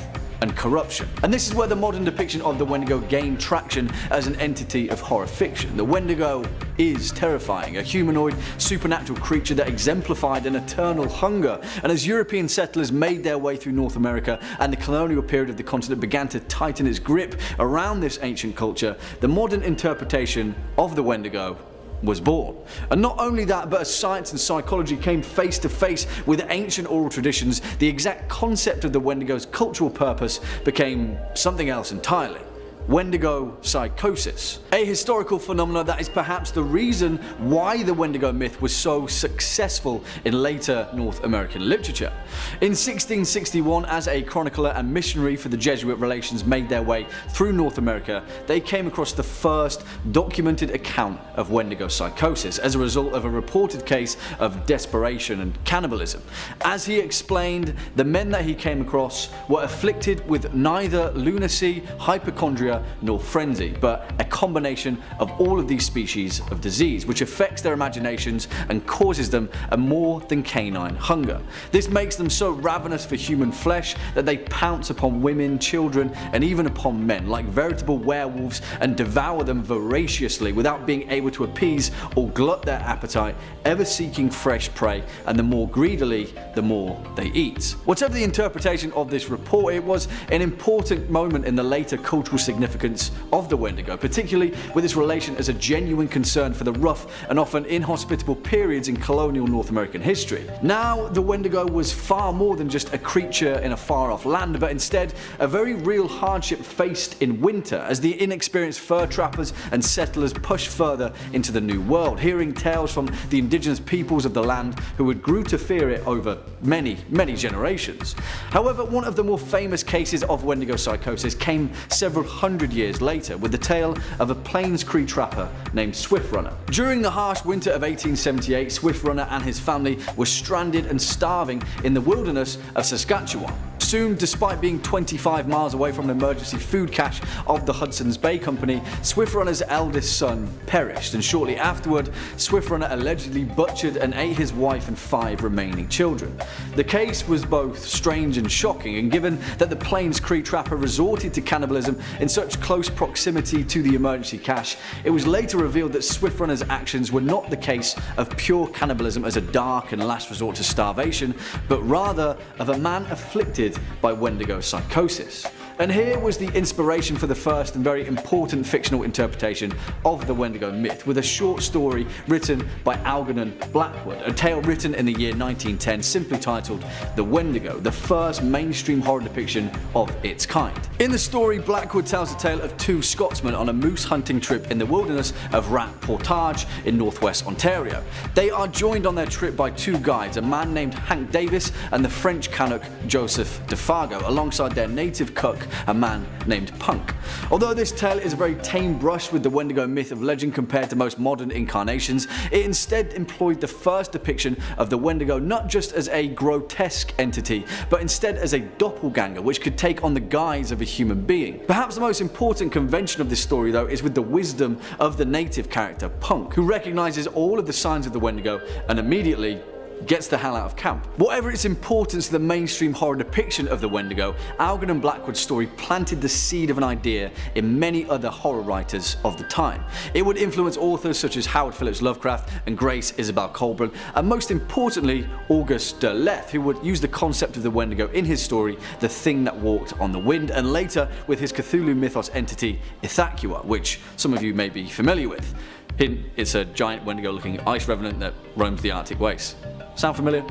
and corruption. And this is where the modern depiction of the Wendigo gained traction as an entity of horror fiction. The Wendigo is terrifying, a humanoid, supernatural creature that exemplified an eternal hunger. And as European settlers made their way through North America and the colonial period of the continent began to tighten its grip around this ancient culture, the modern interpretation of the Wendigo was born. And not only that, but as science and psychology came face to face with ancient oral traditions, the exact concept of the Wendigo's cultural purpose became something else entirely. Wendigo psychosis, a historical phenomenon that is perhaps the reason why the Wendigo myth was so successful in later North American literature. In 1661, as a chronicler and missionary for the Jesuit relations made their way through North America, they came across the first documented account of Wendigo psychosis as a result of a reported case of desperation and cannibalism. As he explained, the men that he came across were afflicted with neither lunacy, hypochondria, nor frenzy, but a combination of all of these species of disease, which affects their imaginations and causes them a more than canine hunger. This makes them so ravenous for human flesh that they pounce upon women, children, and even upon men like veritable werewolves and devour them voraciously without being able to appease or glut their appetite, ever seeking fresh prey, and the more greedily, the more they eat. Whatever the interpretation of this report, it was an important moment in the later cultural significance of the Wendigo, particularly with its relation as a genuine concern for the rough and often inhospitable periods in colonial North American history. Now, the Wendigo was far more than just a creature in a far-off land, but instead a very real hardship faced in winter as the inexperienced fur trappers and settlers pushed further into the New World, hearing tales from the indigenous peoples of the land who would grew to fear it over many generations. However, one of the more famous cases of Wendigo psychosis came several hundred years later with the tale of a Plains Cree trapper named Swiftrunner. During the harsh winter of 1878, Swiftrunner and his family were stranded and starving in the wilderness of Saskatchewan. Soon, despite being 25 miles away from an emergency food cache of the Hudson's Bay Company, Swiftrunner's eldest son perished, and shortly afterward, Swiftrunner allegedly butchered and ate his wife and 5 remaining children. The case was both strange and shocking, and given that the Plains Cree trapper resorted to cannibalism in such close proximity to the emergency cache, it was later revealed that Swiftrunner's actions were not the case of pure cannibalism as a dark and last resort to starvation, but rather of a man afflicted by Wendigo psychosis. And here was the inspiration for the first and very important fictional interpretation of the Wendigo myth, with a short story written by Algernon Blackwood, a tale written in the year 1910 simply titled The Wendigo, the first mainstream horror depiction of its kind. In the story, Blackwood tells the tale of two Scotsmen on a moose hunting trip in the wilderness of Rat Portage in northwest Ontario. They are joined on their trip by two guides, a man named Hank Davis and the French Canuck Joseph Defargo, alongside their native cook, a man named Punk. Although this tale is a very tame brush with the Wendigo myth of legend compared to most modern incarnations, it instead employed the first depiction of the Wendigo not just as a grotesque entity, but instead as a doppelganger which could take on the guise of a human being. Perhaps the most important convention of this story though is with the wisdom of the native character Punk, who recognizes all of the signs of the Wendigo and immediately gets the hell out of camp. Whatever its importance to the mainstream horror depiction of the Wendigo, Algernon Blackwood's story planted the seed of an idea in many other horror writers of the time. It would influence authors such as Howard Phillips Lovecraft and Grace Isabel Colburn, and most importantly Auguste Derleth, who would use the concept of the Wendigo in his story The Thing That Walked on the Wind, and later with his Cthulhu mythos entity Ithaqua, which some of you may be familiar with. Hint, it's a giant Wendigo looking ice revenant that roams the Arctic wastes. Sound familiar?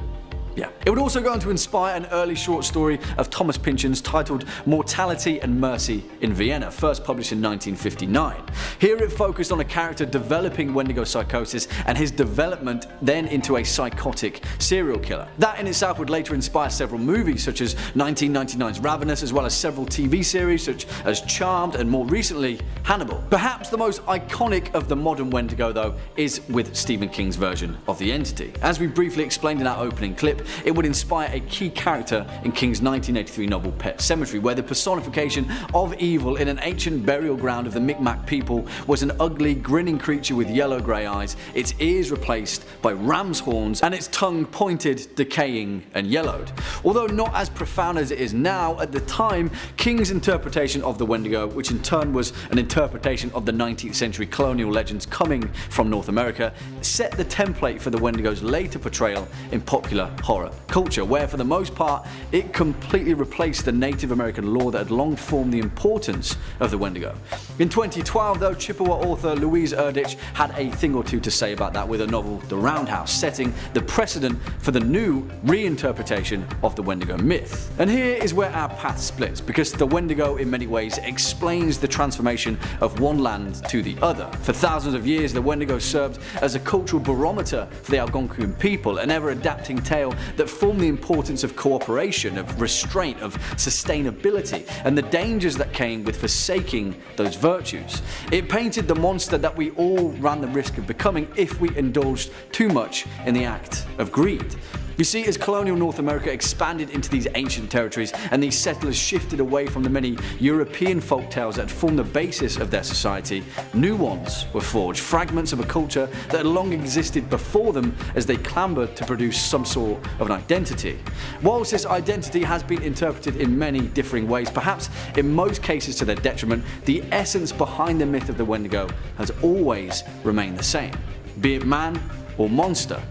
Yeah. It would also go on to inspire an early short story of Thomas Pynchon's titled Mortality and Mercy in Vienna, first published in 1959. Here it focused on a character developing Wendigo psychosis and his development then into a psychotic serial killer. That in itself would later inspire several movies such as 1999's Ravenous, as well as several TV series such as Charmed and more recently Hannibal. Perhaps the most iconic of the modern Wendigo though is with Stephen King's version of the entity. As we briefly explained in our opening clip, it would inspire a key character in King's 1983 novel Pet Sematary, where the personification of evil in an ancient burial ground of the Micmac people was an ugly, grinning creature with yellow-grey eyes, its ears replaced by ram's horns, and its tongue pointed, decaying, and yellowed. Although not as profound as it is now, at the time, King's interpretation of the Wendigo, which in turn was an interpretation of the 19th century colonial legends coming from North America, set the template for the Wendigo's later portrayal in popular horror culture, where for the most part it completely replaced the Native American lore that had long formed the importance of the Wendigo. In 2012 though, Chippewa author Louise Erdrich had a thing or two to say about that with her novel The Roundhouse, setting the precedent for the new reinterpretation of the Wendigo myth. And here is where our path splits, because the Wendigo in many ways explains the transformation of one land to the other. For thousands of years the Wendigo served as a cultural barometer for the Algonquian people, an ever-adapting tale that formed the importance of cooperation, of restraint, of sustainability, and the dangers that came with forsaking those virtues. It painted the monster that we all ran the risk of becoming if we indulged too much in the act of greed. You see, as colonial North America expanded into these ancient territories and these settlers shifted away from the many European folktales that had formed the basis of their society, new ones were forged, fragments of a culture that had long existed before them as they clambered to produce some sort of an identity. Whilst this identity has been interpreted in many differing ways, perhaps in most cases to their detriment, the essence behind the myth of the Wendigo has always remained the same. Be it man or monster,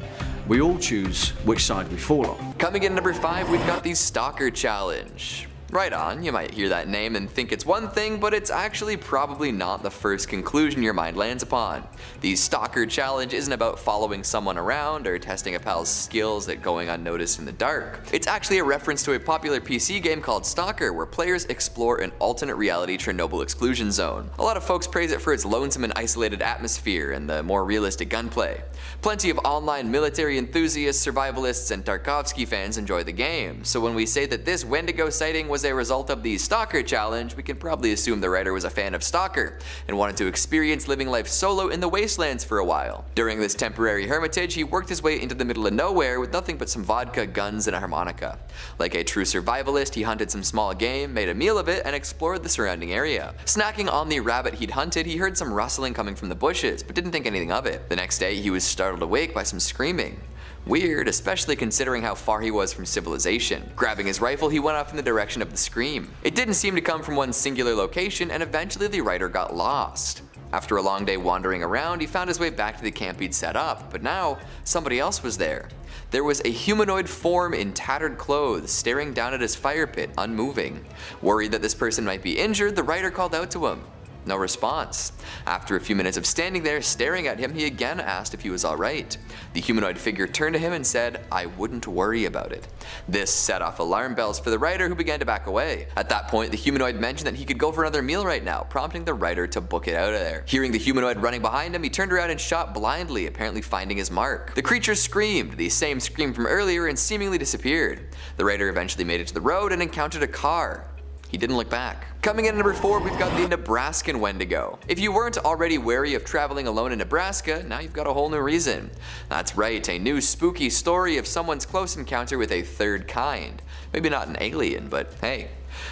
we all choose which side we fall on. Coming in at number 5, we've got the Stalker Challenge. Right on, you might hear that name and think it's one thing, but it's actually probably not the first conclusion your mind lands upon. The Stalker Challenge isn't about following someone around or testing a pal's skills at going unnoticed in the dark. It's actually a reference to a popular PC game called Stalker, where players explore an alternate reality Chernobyl exclusion zone. A lot of folks praise it for its lonesome and isolated atmosphere and the more realistic gunplay. Plenty of online military enthusiasts, survivalists, and Tarkovsky fans enjoy the game, so when we say that this Wendigo sighting was a result of the Stalker Challenge, we can probably assume the writer was a fan of Stalker and wanted to experience living life solo in the wastelands for a while. During this temporary hermitage, he worked his way into the middle of nowhere with nothing but some vodka, guns, and a harmonica. Like a true survivalist, he hunted some small game, made a meal of it, and explored the surrounding area. Snacking on the rabbit he'd hunted, he heard some rustling coming from the bushes, but didn't think anything of it. The next day, he was startled awake by some screaming. Weird, especially considering how far he was from civilization. Grabbing his rifle, he went off in the direction of the scream. It didn't seem to come from one singular location, and eventually the writer got lost. After a long day wandering around, he found his way back to the camp he'd set up, but now somebody else was there. There was a humanoid form in tattered clothes staring down at his fire pit, unmoving. Worried that this person might be injured, the writer called out to him. No response. After a few minutes of standing there staring at him, he again asked if he was alright. The humanoid figure turned to him and said, "I wouldn't worry about it." This set off alarm bells for the writer, who began to back away. At that point, the humanoid mentioned that he could go for another meal right now, prompting the writer to book it out of there. Hearing the humanoid running behind him, he turned around and shot blindly, apparently finding his mark. The creature screamed, the same scream from earlier, and seemingly disappeared. The writer eventually made it to the road and encountered a car. He didn't look back. Coming in at number 4, we've got the Nebraskan Wendigo. If you weren't already wary of traveling alone in Nebraska, now you've got a whole new reason. That's right, a new spooky story of someone's close encounter with a third kind. Maybe not an alien, but hey.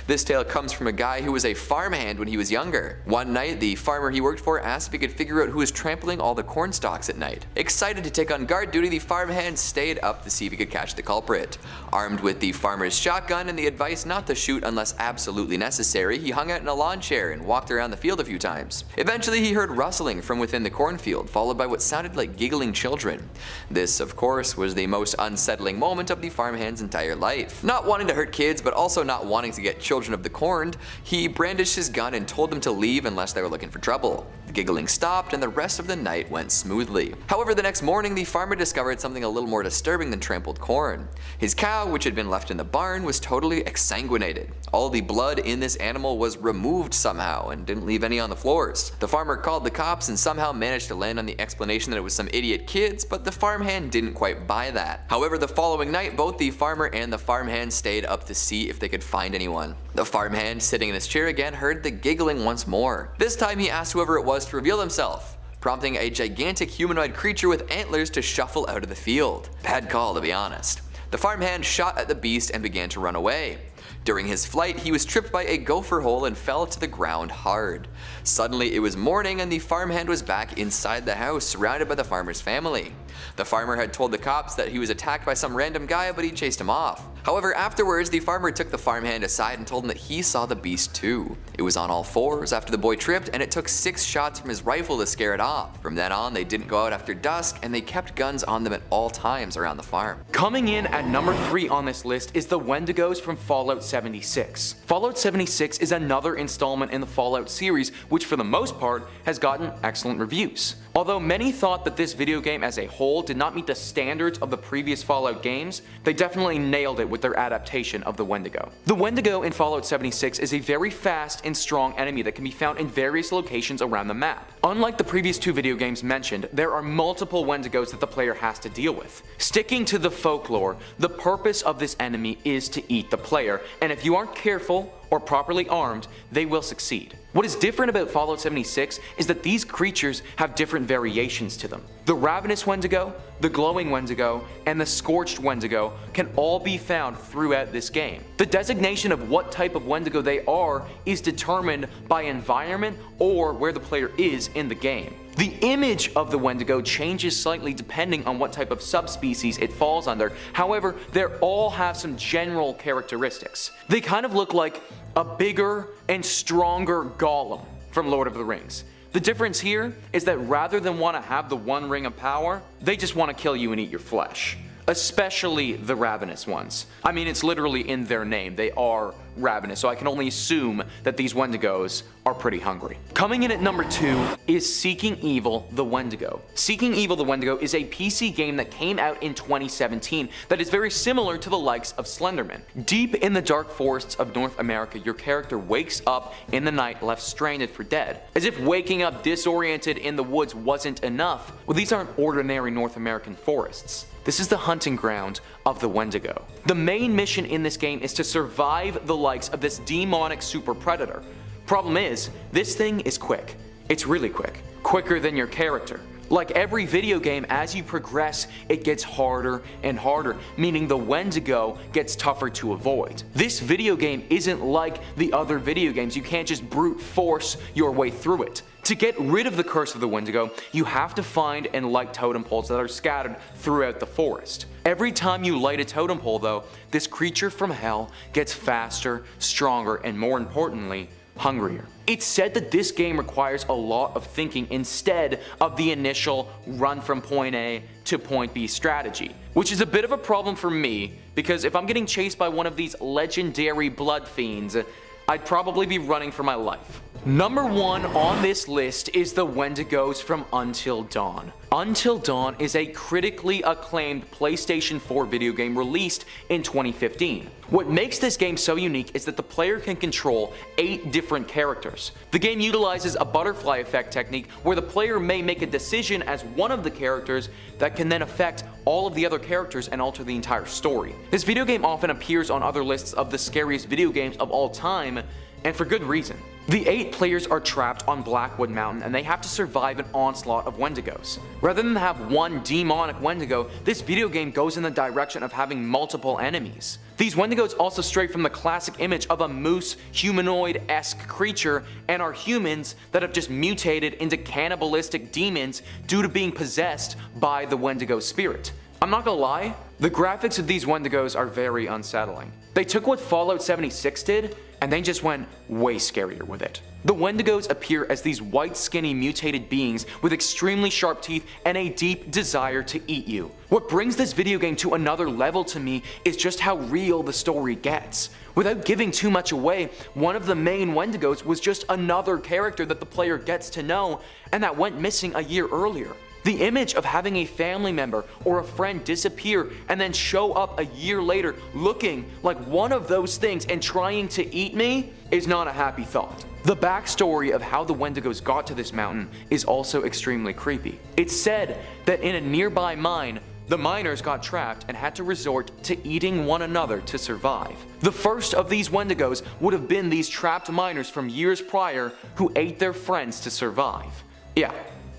This tale comes from a guy who was a farmhand when he was younger. One night, the farmer he worked for asked if he could figure out who was trampling all the corn stalks at night. Excited to take on guard duty, the farmhand stayed up to see if he could catch the culprit. Armed with the farmer's shotgun and the advice not to shoot unless absolutely necessary, he hung out in a lawn chair and walked around the field a few times. Eventually, he heard rustling from within the cornfield, followed by what sounded like giggling children. This, of course, was the most unsettling moment of the farmhand's entire life. Not wanting to hurt kids, but also not wanting to get children of the corned, he brandished his gun and told them to leave unless they were looking for trouble. The giggling stopped and the rest of the night went smoothly. However, the next morning the farmer discovered something a little more disturbing than trampled corn. His cow, which had been left in the barn, was totally exsanguinated. All the blood in this animal was removed somehow and didn't leave any on the floors. The farmer called the cops and somehow managed to land on the explanation that it was some idiot kids, but the farmhand didn't quite buy that. However, the following night both the farmer and the farmhand stayed up to see if they could find anyone. The farmhand, sitting in his chair again, heard the giggling once more. This time he asked whoever it was to reveal himself, prompting a gigantic humanoid creature with antlers to shuffle out of the field. Bad call, to be honest. The farmhand shot at the beast and began to run away. During his flight, he was tripped by a gopher hole and fell to the ground hard. Suddenly, it was morning and the farmhand was back inside the house, surrounded by the farmer's family. The farmer had told the cops that he was attacked by some random guy, but he chased him off. However, afterwards, the farmer took the farmhand aside and told him that he saw the beast too. It was on all fours after the boy tripped, and it took 6 shots from his rifle to scare it off. From then on, they didn't go out after dusk, and they kept guns on them at all times around the farm. Coming in at number 3 on this list is the Wendigos from Fallout 76. Fallout 76 is another installment in the Fallout series, which for the most part has gotten excellent reviews. Although many thought that this video game as a whole did not meet the standards of the previous Fallout games, they definitely nailed it with their adaptation of the Wendigo. The Wendigo in Fallout 76 is a very fast and strong enemy that can be found in various locations around the map. Unlike the previous 2 video games mentioned, there are multiple Wendigos that the player has to deal with. Sticking to the folklore, the purpose of this enemy is to eat the player, and if you aren't careful or properly armed, they will succeed. What is different about Fallout 76 is that these creatures have different variations to them. The Ravenous Wendigo, the Glowing Wendigo, and the Scorched Wendigo can all be found throughout this game. The designation of what type of Wendigo they are is determined by environment or where the player is in the game. The image of the Wendigo changes slightly depending on what type of subspecies it falls under. However, they all have some general characteristics. They kind of look like a bigger and stronger Gollum from Lord of the Rings. The difference here is that rather than want to have the one ring of power, they just want to kill you and eat your flesh. Especially the ravenous ones. I mean, it's literally in their name. They are ravenous, so I can only assume that these Wendigos are pretty hungry. Coming in at number 2 is Seeking Evil the Wendigo. Seeking Evil the Wendigo is a PC game that came out in 2017 that is very similar to the likes of Slenderman. Deep in the dark forests of North America, your character wakes up in the night left stranded for dead. As if waking up disoriented in the woods wasn't enough, well, these aren't ordinary North American forests. This is the hunting ground of the Wendigo. The main mission in this game is to survive the likes of this demonic super predator. Problem is, this thing is quick. It's really quick. Quicker than your character. Like every video game, as you progress, it gets harder and harder, meaning the Wendigo gets tougher to avoid. This video game isn't like the other video games. You can't just brute force your way through it. To get rid of the curse of the Wendigo, you have to find and light totem poles that are scattered throughout the forest. Every time you light a totem pole though, this creature from hell gets faster, stronger, and more importantly, hungrier. It's said that this game requires a lot of thinking instead of the initial run from point A to point B strategy, which is a bit of a problem for me because if I'm getting chased by one of these legendary blood fiends, I'd probably be running for my life. Number 1 on this list is the Wendigos from Until Dawn. Until Dawn is a critically acclaimed PlayStation 4 video game released in 2015. What makes this game so unique is that the player can control 8 different characters. The game utilizes a butterfly effect technique where the player may make a decision as one of the characters that can then affect all of the other characters and alter the entire story. This video game often appears on other lists of the scariest video games of all time, and for good reason. The 8 players are trapped on Blackwood Mountain and they have to survive an onslaught of Wendigos. Rather than have one demonic Wendigo, this video game goes in the direction of having multiple enemies. These Wendigos also stray from the classic image of a moose humanoid-esque creature and are humans that have just mutated into cannibalistic demons due to being possessed by the Wendigo spirit. I'm not gonna lie, the graphics of these Wendigos are very unsettling. They took what Fallout 76 did and they just went way scarier with it. The Wendigos appear as these white skinny mutated beings with extremely sharp teeth and a deep desire to eat you. What brings this video game to another level to me is just how real the story gets. Without giving too much away, one of the main Wendigos was just another character that the player gets to know and that went missing a year earlier. The image of having a family member or a friend disappear and then show up a year later looking like one of those things and trying to eat me is not a happy thought. The backstory of how the Wendigos got to this mountain is also extremely creepy. It's said that in a nearby mine, the miners got trapped and had to resort to eating one another to survive. The first of these Wendigos would have been these trapped miners from years prior who ate their friends to survive. Yeah.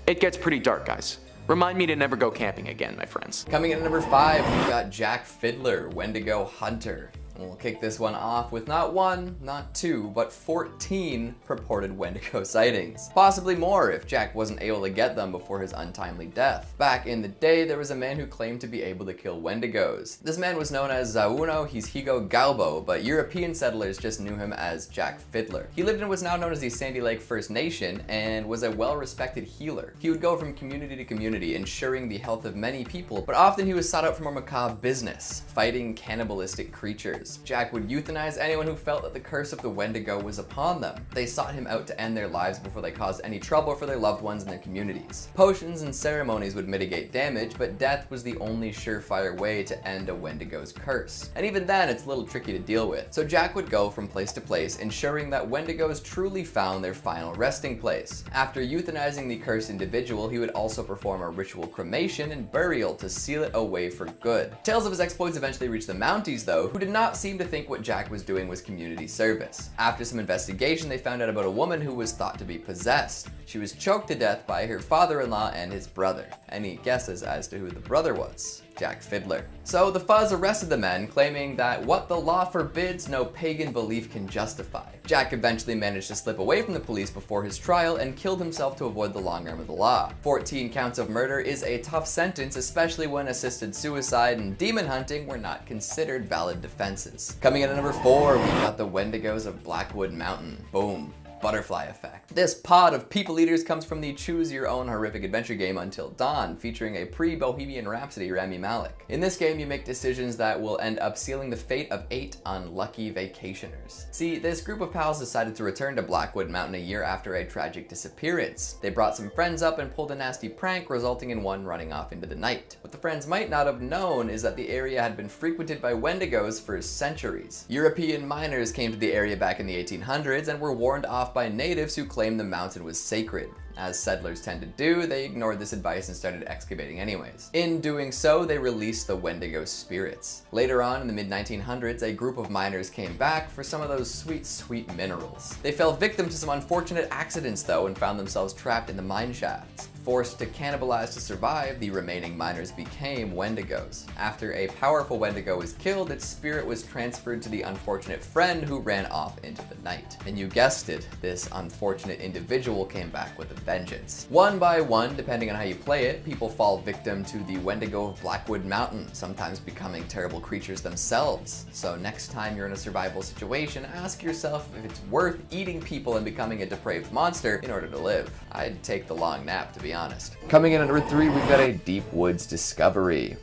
It gets pretty dark, guys. Remind me to never go camping again, my friends. Coming in at number 5, we've got Jack Fiddler, Wendigo Hunter. And we'll kick this one off with not 1, not 2, but 14 purported Wendigo sightings. Possibly more if Jack wasn't able to get them before his untimely death. Back in the day, there was a man who claimed to be able to kill Wendigos. This man was known as Zauno Hishigo Galbo, but European settlers just knew him as Jack Fiddler. He lived in what's now known as the Sandy Lake First Nation and was a well-respected healer. He would go from community to community, ensuring the health of many people, but often he was sought out for more macabre business, fighting cannibalistic creatures. Jack would euthanize anyone who felt that the curse of the Wendigo was upon them. They sought him out to end their lives before they caused any trouble for their loved ones in their communities. Potions and ceremonies would mitigate damage, but death was the only surefire way to end a Wendigo's curse. And even then, it's a little tricky to deal with. So Jack would go from place to place, ensuring that Wendigos truly found their final resting place. After euthanizing the cursed individual, he would also perform a ritual cremation and burial to seal it away for good. Tales of his exploits eventually reached the Mounties, though, who did not seem to think what Jack was doing was community service. After some investigation, they found out about a woman who was thought to be possessed. She was choked to death by her father-in-law and his brother. Any guesses as to who the brother was? Jack Fiddler. So the Fuzz arrested the men, claiming that what the law forbids, no pagan belief can justify. Jack eventually managed to slip away from the police before his trial and killed himself to avoid the long arm of the law. 14 counts of murder is a tough sentence, especially when assisted suicide and demon hunting were not considered valid defenses. Coming in at number 4, we got the Wendigos of Blackwood Mountain. Boom. Butterfly effect. This pod of people eaters comes from the choose your own horrific adventure game Until Dawn, featuring a pre-Bohemian Rhapsody Rami Malek. In this game, you make decisions that will end up sealing the fate of 8 unlucky vacationers. See, this group of pals decided to return to Blackwood Mountain a year after a tragic disappearance. They brought some friends up and pulled a nasty prank, resulting in one running off into the night. What the friends might not have known is that the area had been frequented by Wendigos for centuries. European miners came to the area back in the 1800s and were warned off by natives who claimed the mountain was sacred. As settlers tend to do, they ignored this advice and started excavating anyways. In doing so, they released the Wendigo spirits. Later on, in the mid-1900s, a group of miners came back for some of those sweet, sweet minerals. They fell victim to some unfortunate accidents though and found themselves trapped in the mine shafts. Forced to cannibalize to survive, the remaining miners became Wendigos. After a powerful Wendigo was killed, its spirit was transferred to the unfortunate friend who ran off into the night. And you guessed it, this unfortunate individual came back with a vengeance. One by one, depending on how you play it, people fall victim to the Wendigo of Blackwood Mountain, sometimes becoming terrible creatures themselves. So next time you're in a survival situation, ask yourself if it's worth eating people and becoming a depraved monster in order to live. I'd take the long nap, to be honest. Coming in at number 3, we've got a deep woods discovery.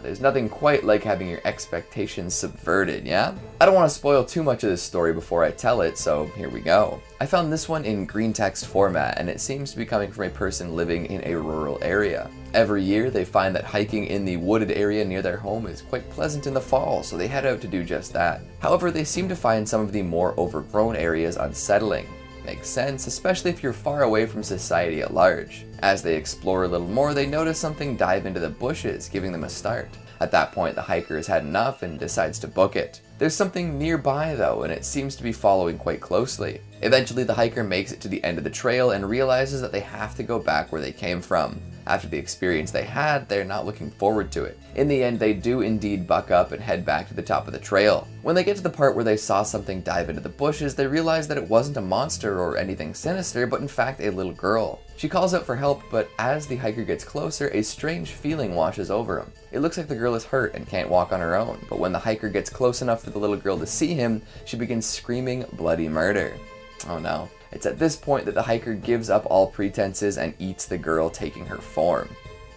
There's nothing quite like having your expectations subverted, yeah? I don't want to spoil too much of this story before I tell it, so here we go. I found this one in green text format, and it seems to be coming from a person living in a rural area. Every year, they find that hiking in the wooded area near their home is quite pleasant in the fall, so they head out to do just that. However, they seem to find some of the more overgrown areas unsettling. Makes sense, especially if you're far away from society at large. As they explore a little more, they notice something dive into the bushes, giving them a start. At that point, the hiker has had enough and decides to book it. There's something nearby though, and it seems to be following quite closely. Eventually, the hiker makes it to the end of the trail and realizes that they have to go back where they came from. After the experience they had, they're not looking forward to it. In the end, they do indeed buck up and head back to the top of the trail. When they get to the part where they saw something dive into the bushes, they realize that it wasn't a monster or anything sinister, but in fact a little girl. She calls out for help, but as the hiker gets closer, a strange feeling washes over him. It looks like the girl is hurt and can't walk on her own, but when the hiker gets close enough for the little girl to see him, she begins screaming bloody murder. Oh no. It's at this point that the hiker gives up all pretenses and eats the girl, taking her form.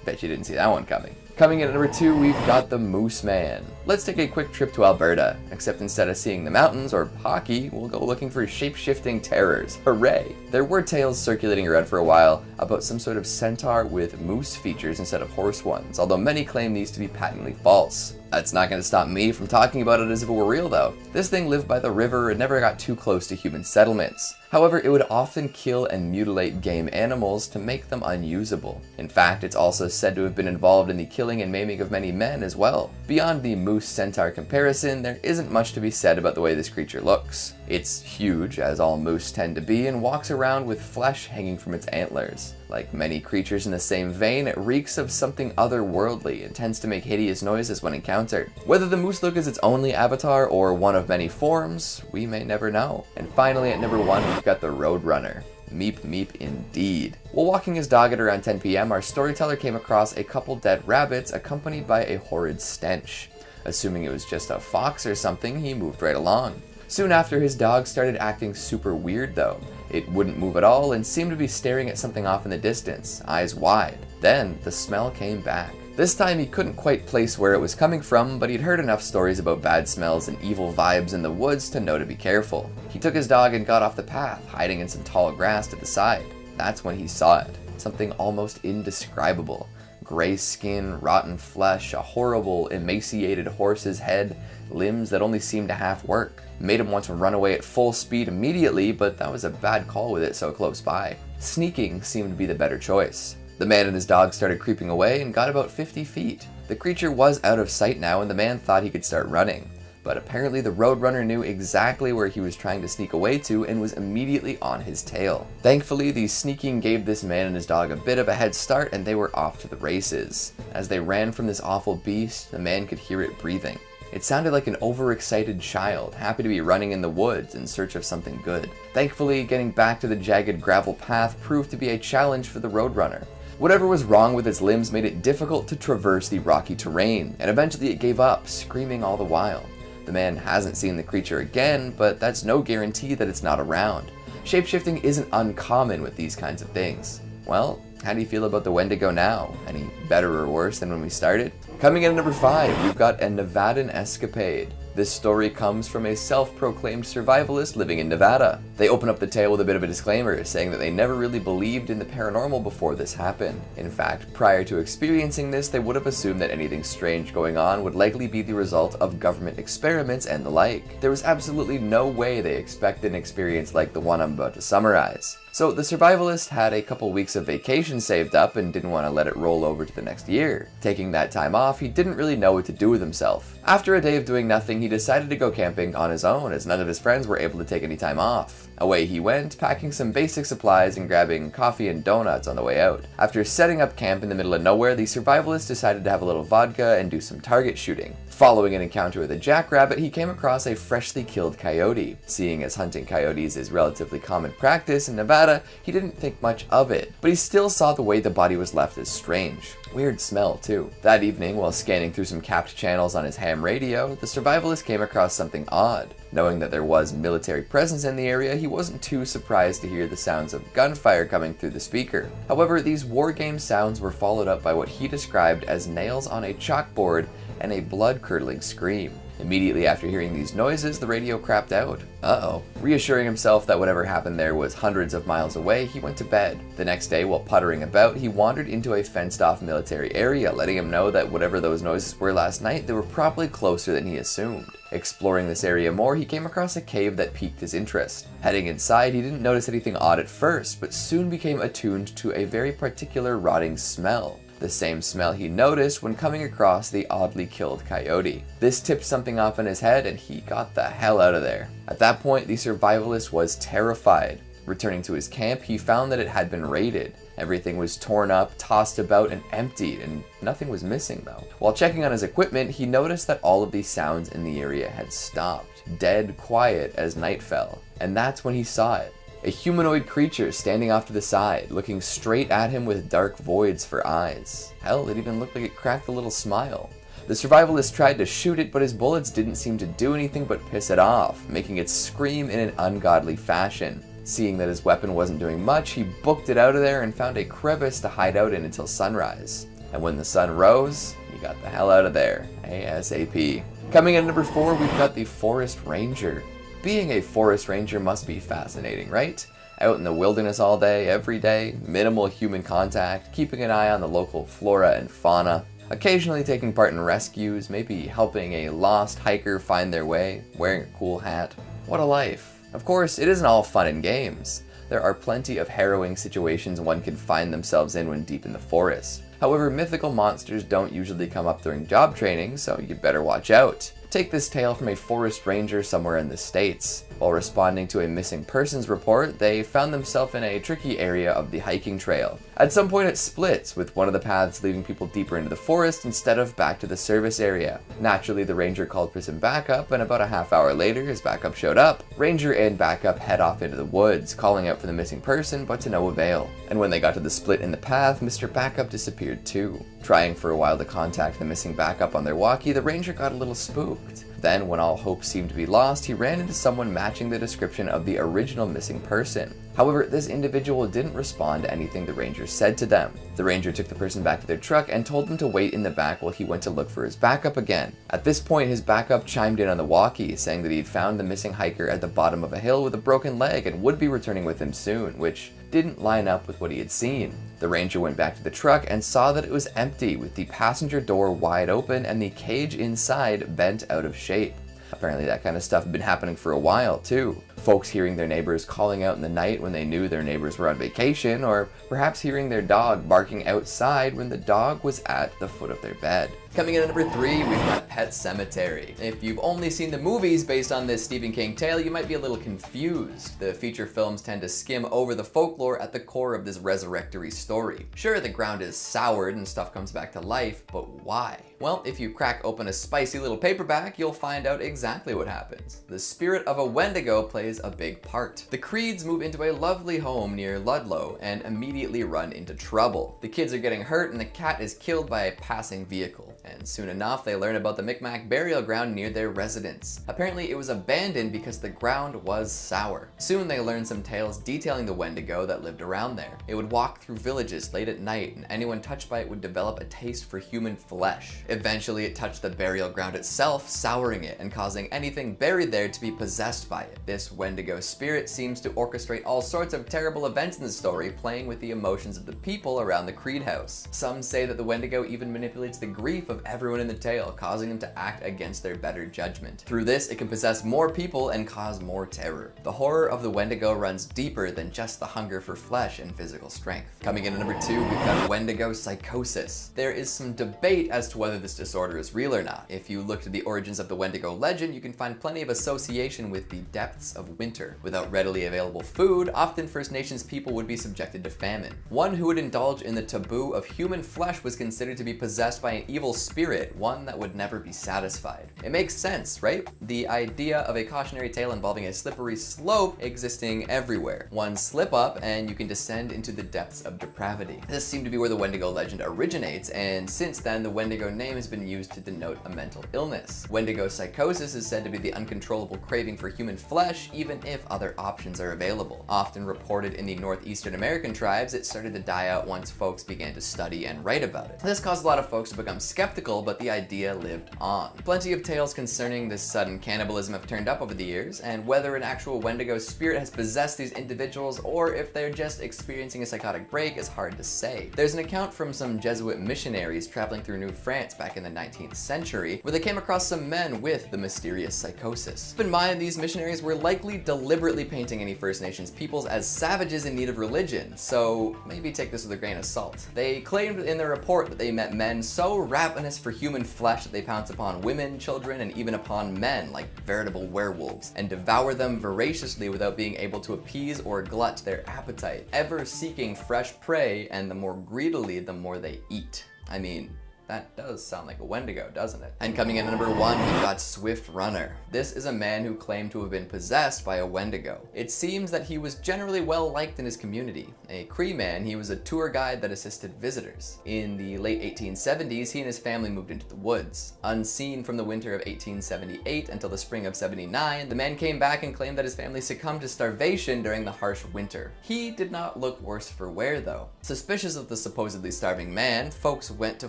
Bet you didn't see that one coming. Coming in at number 2, we've got the Moose Man. Let's take a quick trip to Alberta, except instead of seeing the mountains or hockey, we'll go looking for shape-shifting terrors. Hooray! There were tales circulating around for a while about some sort of centaur with moose features instead of horse ones, although many claim these to be patently false. That's not going to stop me from talking about it as if it were real though. This thing lived by the river and never got too close to human settlements. However, it would often kill and mutilate game animals to make them unusable. In fact, it's also said to have been involved in the killing and maiming of many men as well. Beyond the moose-centaur comparison, there isn't much to be said about the way this creature looks. It's huge, as all moose tend to be, and walks around with flesh hanging from its antlers. Like many creatures in the same vein, it reeks of something otherworldly and tends to make hideous noises when encountered. Whether the moose look is its only avatar or one of many forms, we may never know. And finally, at number 1, we've got the Roadrunner. Meep meep indeed. While walking his dog at around 10 p.m, our storyteller came across a couple dead rabbits accompanied by a horrid stench. Assuming it was just a fox or something, he moved right along. Soon after, his dog started acting super weird though. It wouldn't move at all and seemed to be staring at something off in the distance, eyes wide. Then the smell came back. This time he couldn't quite place where it was coming from, but he'd heard enough stories about bad smells and evil vibes in the woods to know to be careful. He took his dog and got off the path, hiding in some tall grass to the side. That's when he saw it. Something almost indescribable. Gray skin, rotten flesh, a horrible, emaciated horse's head, limbs that only seemed to half work. Made him want to run away at full speed immediately, but that was a bad call with it so close by. Sneaking seemed to be the better choice. The man and his dog started creeping away and got about 50 feet. The creature was out of sight now and the man thought he could start running. But apparently the Roadrunner knew exactly where he was trying to sneak away to and was immediately on his tail. Thankfully, the sneaking gave this man and his dog a bit of a head start and they were off to the races. As they ran from this awful beast, the man could hear it breathing. It sounded like an overexcited child, happy to be running in the woods in search of something good. Thankfully, getting back to the jagged gravel path proved to be a challenge for the Roadrunner. Whatever was wrong with its limbs made it difficult to traverse the rocky terrain, and eventually it gave up, screaming all the while. The man hasn't seen the creature again, but that's no guarantee that it's not around. Shapeshifting isn't uncommon with these kinds of things. Well, how do you feel about the Wendigo now? Any better or worse than when we started? Coming in at number 5, we've got a Nevadan escapade. This story comes from a self-proclaimed survivalist living in Nevada. They open up the tale with a bit of a disclaimer, saying that they never really believed in the paranormal before this happened. In fact, prior to experiencing this, they would have assumed that anything strange going on would likely be the result of government experiments and the like. There was absolutely no way they expected an experience like the one I'm about to summarize. So the survivalist had a couple weeks of vacation saved up and didn't want to let it roll over to the next year. Taking that time off, he didn't really know what to do with himself. After a day of doing nothing, he decided to go camping on his own as none of his friends were able to take any time off. Away he went, packing some basic supplies and grabbing coffee and donuts on the way out. After setting up camp in the middle of nowhere, the survivalist decided to have a little vodka and do some target shooting. Following an encounter with a jackrabbit, he came across a freshly killed coyote. Seeing as hunting coyotes is relatively common practice in Nevada, he didn't think much of it, but he still saw the way the body was left as strange. Weird smell, too. That evening, while scanning through some capped channels on his ham radio, the survivalist came across something odd. Knowing that there was military presence in the area, he wasn't too surprised to hear the sounds of gunfire coming through the speaker. However, these wargame sounds were followed up by what he described as nails on a chalkboard and a blood-curdling scream. Immediately after hearing these noises, the radio crapped out. Uh-oh. Reassuring himself that whatever happened there was hundreds of miles away, he went to bed. The next day, while puttering about, he wandered into a fenced-off military area, letting him know that whatever those noises were last night, they were probably closer than he assumed. Exploring this area more, he came across a cave that piqued his interest. Heading inside, he didn't notice anything odd at first, but soon became attuned to a very particular rotting smell. The same smell he noticed when coming across the oddly killed coyote. This tipped something off in his head and he got the hell out of there. At that point, the survivalist was terrified. Returning to his camp, he found that it had been raided. Everything was torn up, tossed about, and emptied, and nothing was missing though. While checking on his equipment, he noticed that all of these sounds in the area had stopped, dead quiet as night fell. And that's when he saw it. A humanoid creature standing off to the side, looking straight at him with dark voids for eyes. Hell, it even looked like it cracked a little smile. The survivalist tried to shoot it, but his bullets didn't seem to do anything but piss it off, making it scream in an ungodly fashion. Seeing that his weapon wasn't doing much, he booked it out of there and found a crevice to hide out in until sunrise. And when the sun rose, he got the hell out of there, ASAP. Coming in at number 4, we've got the Forest Ranger. Being a forest ranger must be fascinating, right? Out in the wilderness all day, every day, minimal human contact, keeping an eye on the local flora and fauna, occasionally taking part in rescues, maybe helping a lost hiker find their way, wearing a cool hat. What a life. Of course, it isn't all fun and games. There are plenty of harrowing situations one can find themselves in when deep in the forest. However, mythical monsters don't usually come up during job training, so you better watch out. Take this tale from a forest ranger somewhere in the States. While responding to a missing persons report, they found themselves in a tricky area of the hiking trail. At some point it splits, with one of the paths leading people deeper into the forest instead of back to the service area. Naturally, the ranger called for some backup, and about a half hour later his backup showed up. Ranger and backup head off into the woods, calling out for the missing person, but to no avail. And when they got to the split in the path, Mr. Backup disappeared too. Trying for a while to contact the missing backup on their walkie, the ranger got a little spooked. Then, when all hope seemed to be lost, he ran into someone matching the description of the original missing person. However, this individual didn't respond to anything the ranger said to them. The ranger took the person back to their truck and told them to wait in the back while he went to look for his backup again. At this point, his backup chimed in on the walkie, saying that he'd found the missing hiker at the bottom of a hill with a broken leg and would be returning with him soon, which didn't line up with what he had seen. The ranger went back to the truck and saw that it was empty, with the passenger door wide open and the cage inside bent out of shape. Apparently that kind of stuff had been happening for a while too. Folks hearing their neighbors calling out in the night when they knew their neighbors were on vacation, or perhaps hearing their dog barking outside when the dog was at the foot of their bed. Coming in at number 3, we've got Pet Sematary. If you've only seen the movies based on this Stephen King tale, you might be a little confused. The feature films tend to skim over the folklore at the core of this resurrectory story. Sure, the ground is soured and stuff comes back to life, but why? Well, if you crack open a spicy little paperback, you'll find out exactly what happens. The spirit of a Wendigo plays a big part. The Creeds move into a lovely home near Ludlow and immediately run into trouble. The kids are getting hurt and the cat is killed by a passing vehicle. And soon enough, they learn about the Micmac burial ground near their residence. Apparently, it was abandoned because the ground was sour. Soon they learn some tales detailing the Wendigo that lived around there. It would walk through villages late at night, and anyone touched by it would develop a taste for human flesh. Eventually, it touched the burial ground itself, souring it and causing anything buried there to be possessed by it. This Wendigo spirit seems to orchestrate all sorts of terrible events in the story, playing with the emotions of the people around the Creed house. Some say that the Wendigo even manipulates the grief of everyone in the tale, causing them to act against their better judgment. Through this, it can possess more people and cause more terror. The horror of the Wendigo runs deeper than just the hunger for flesh and physical strength. Coming in at number 2, we've got Wendigo psychosis. There is some debate as to whether this disorder is real or not. If you look to the origins of the Wendigo legend, you can find plenty of association with the depths of of winter. Without readily available food, often First Nations people would be subjected to famine. One who would indulge in the taboo of human flesh was considered to be possessed by an evil spirit, one that would never be satisfied. It makes sense, right? The idea of a cautionary tale involving a slippery slope existing everywhere. One slip up and you can descend into the depths of depravity. This seemed to be where the Wendigo legend originates, and since then the Wendigo name has been used to denote a mental illness. Wendigo psychosis is said to be the uncontrollable craving for human flesh, even if other options are available. Often reported in the northeastern American tribes, it started to die out once folks began to study and write about it. This caused a lot of folks to become skeptical, but the idea lived on. Plenty of tales concerning this sudden cannibalism have turned up over the years, and whether an actual Wendigo spirit has possessed these individuals or if they're just experiencing a psychotic break is hard to say. There's an account from some Jesuit missionaries traveling through New France back in the 19th century where they came across some men with the mysterious psychosis. Keep in mind, these missionaries were likely deliberately painting any First Nations peoples as savages in need of religion, so maybe take this with a grain of salt. They claimed in their report that they met men so ravenous for human flesh that they pounce upon women, children, and even upon men like veritable werewolves, and devour them voraciously without being able to appease or glut their appetite, ever seeking fresh prey, and the more greedily the more they eat. I mean, that does sound like a Wendigo, doesn't it? And coming in at number 1, we've got Swift Runner. This is a man who claimed to have been possessed by a Wendigo. It seems that he was generally well liked in his community. A Cree man, he was a tour guide that assisted visitors. In the late 1870s, he and his family moved into the woods. Unseen from the winter of 1878 until the spring of 79, the man came back and claimed that his family succumbed to starvation during the harsh winter. He did not look worse for wear though. Suspicious of the supposedly starving man, folks went to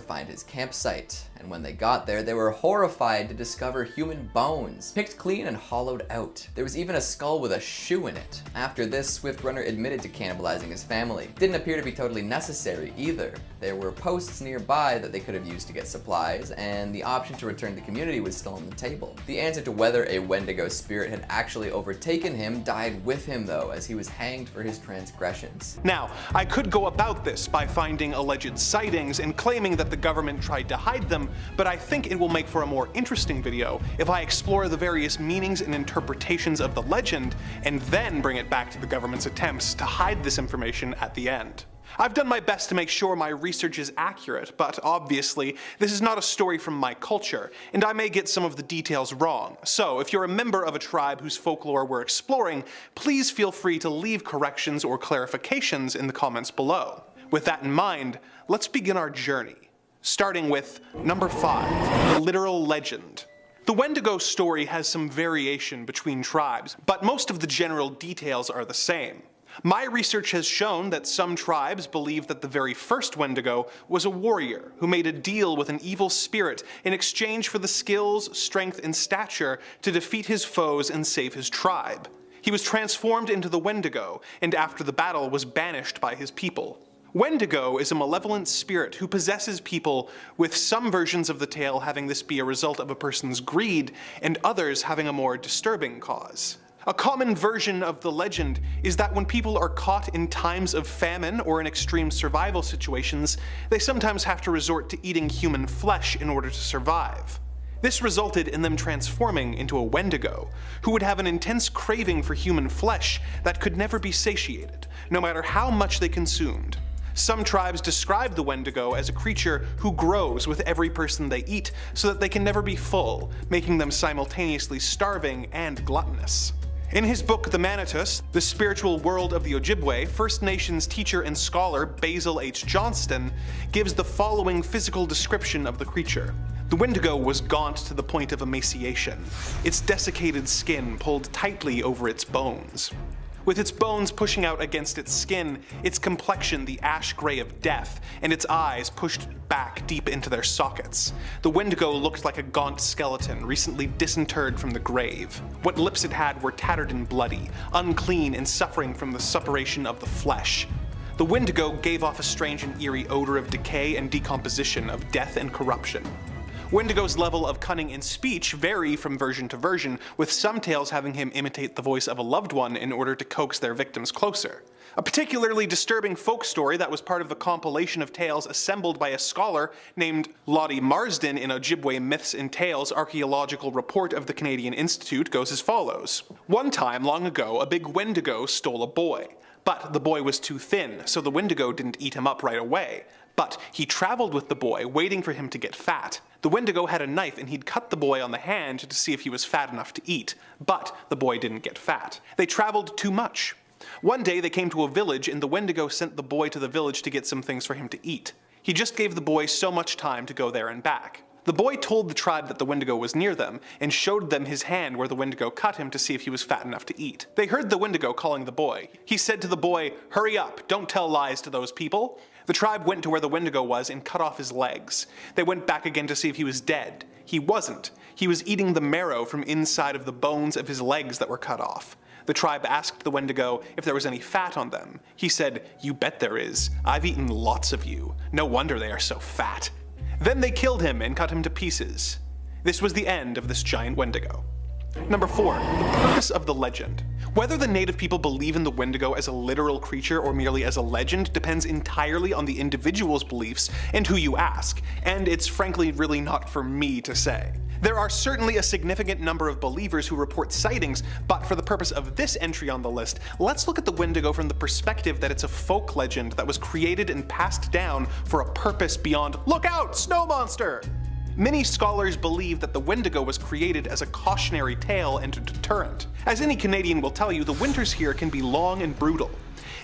find his campsite, and when they got there, they were horrified to discover human bones, picked clean and hollowed out. There was even a skull with a shoe in it. After this, Swift Runner admitted to cannibalizing his family. Didn't appear to be totally necessary either. There were posts nearby that they could have used to get supplies, and the option to return to the community was still on the table. The answer to whether a Wendigo spirit had actually overtaken him died with him though, as he was hanged for his transgressions. Now, I could go about this by finding alleged sightings and claiming that the government tried to hide them, but I think it will make for a more interesting video if I explore the various meanings and interpretations of the legend, and then bring it back to the government's attempts to hide this information at the end. I've done my best to make sure my research is accurate, but obviously, this is not a story from my culture, and I may get some of the details wrong. So, if you're a member of a tribe whose folklore we're exploring, please feel free to leave corrections or clarifications in the comments below. With that in mind, let's begin our journey. Starting with number 5, the literal legend. The Wendigo story has some variation between tribes, but most of the general details are the same. My research has shown that some tribes believe that the very first Wendigo was a warrior who made a deal with an evil spirit in exchange for the skills, strength, and stature to defeat his foes and save his tribe. He was transformed into the Wendigo, and after the battle was banished by his people. Wendigo is a malevolent spirit who possesses people, with some versions of the tale having this be a result of a person's greed, and others having a more disturbing cause. A common version of the legend is that when people are caught in times of famine or in extreme survival situations, they sometimes have to resort to eating human flesh in order to survive. This resulted in them transforming into a Wendigo, who would have an intense craving for human flesh that could never be satiated, no matter how much they consumed. Some tribes describe the Wendigo as a creature who grows with every person they eat so that they can never be full, making them simultaneously starving and gluttonous. In his book The Manitus, The Spiritual World of the Ojibwe, First Nations teacher and scholar Basil H. Johnston gives the following physical description of the creature. The Wendigo was gaunt to the point of emaciation, its desiccated skin pulled tightly over its bones. With its bones pushing out against its skin, its complexion the ash gray of death, and its eyes pushed back deep into their sockets, the Wendigo looked like a gaunt skeleton recently disinterred from the grave. What lips it had were tattered and bloody, unclean and suffering from the suppuration of the flesh. The Wendigo gave off a strange and eerie odor of decay and decomposition, of death and corruption. Wendigo's level of cunning in speech vary from version to version, with some tales having him imitate the voice of a loved one in order to coax their victims closer. A particularly disturbing folk story that was part of the compilation of tales assembled by a scholar named Lottie Marsden in Ojibwe Myths and Tales Archaeological Report of the Canadian Institute goes as follows. One time long ago, a big Wendigo stole a boy. But the boy was too thin, so the Wendigo didn't eat him up right away. But he traveled with the boy, waiting for him to get fat. The Wendigo had a knife and he'd cut the boy on the hand to see if he was fat enough to eat. But the boy didn't get fat. They traveled too much. One day they came to a village and the Wendigo sent the boy to the village to get some things for him to eat. He just gave the boy so much time to go there and back. The boy told the tribe that the Wendigo was near them and showed them his hand where the Wendigo cut him to see if he was fat enough to eat. They heard the Wendigo calling the boy. He said to the boy, "Hurry up, don't tell lies to those people." The tribe went to where the Wendigo was and cut off his legs. They went back again to see if he was dead. He wasn't. He was eating the marrow from inside of the bones of his legs that were cut off. The tribe asked the Wendigo if there was any fat on them. He said, "You bet there is. I've eaten lots of you. No wonder they are so fat." Then they killed him and cut him to pieces. This was the end of this giant Wendigo. Number 4. The purpose of the legend. Whether the native people believe in the Wendigo as a literal creature or merely as a legend depends entirely on the individual's beliefs and who you ask, and it's frankly really not for me to say. There are certainly a significant number of believers who report sightings, but for the purpose of this entry on the list, let's look at the Wendigo from the perspective that it's a folk legend that was created and passed down for a purpose beyond "Look out, snow monster!" Many scholars believe that the Wendigo was created as a cautionary tale and a deterrent. As any Canadian will tell you, the winters here can be long and brutal.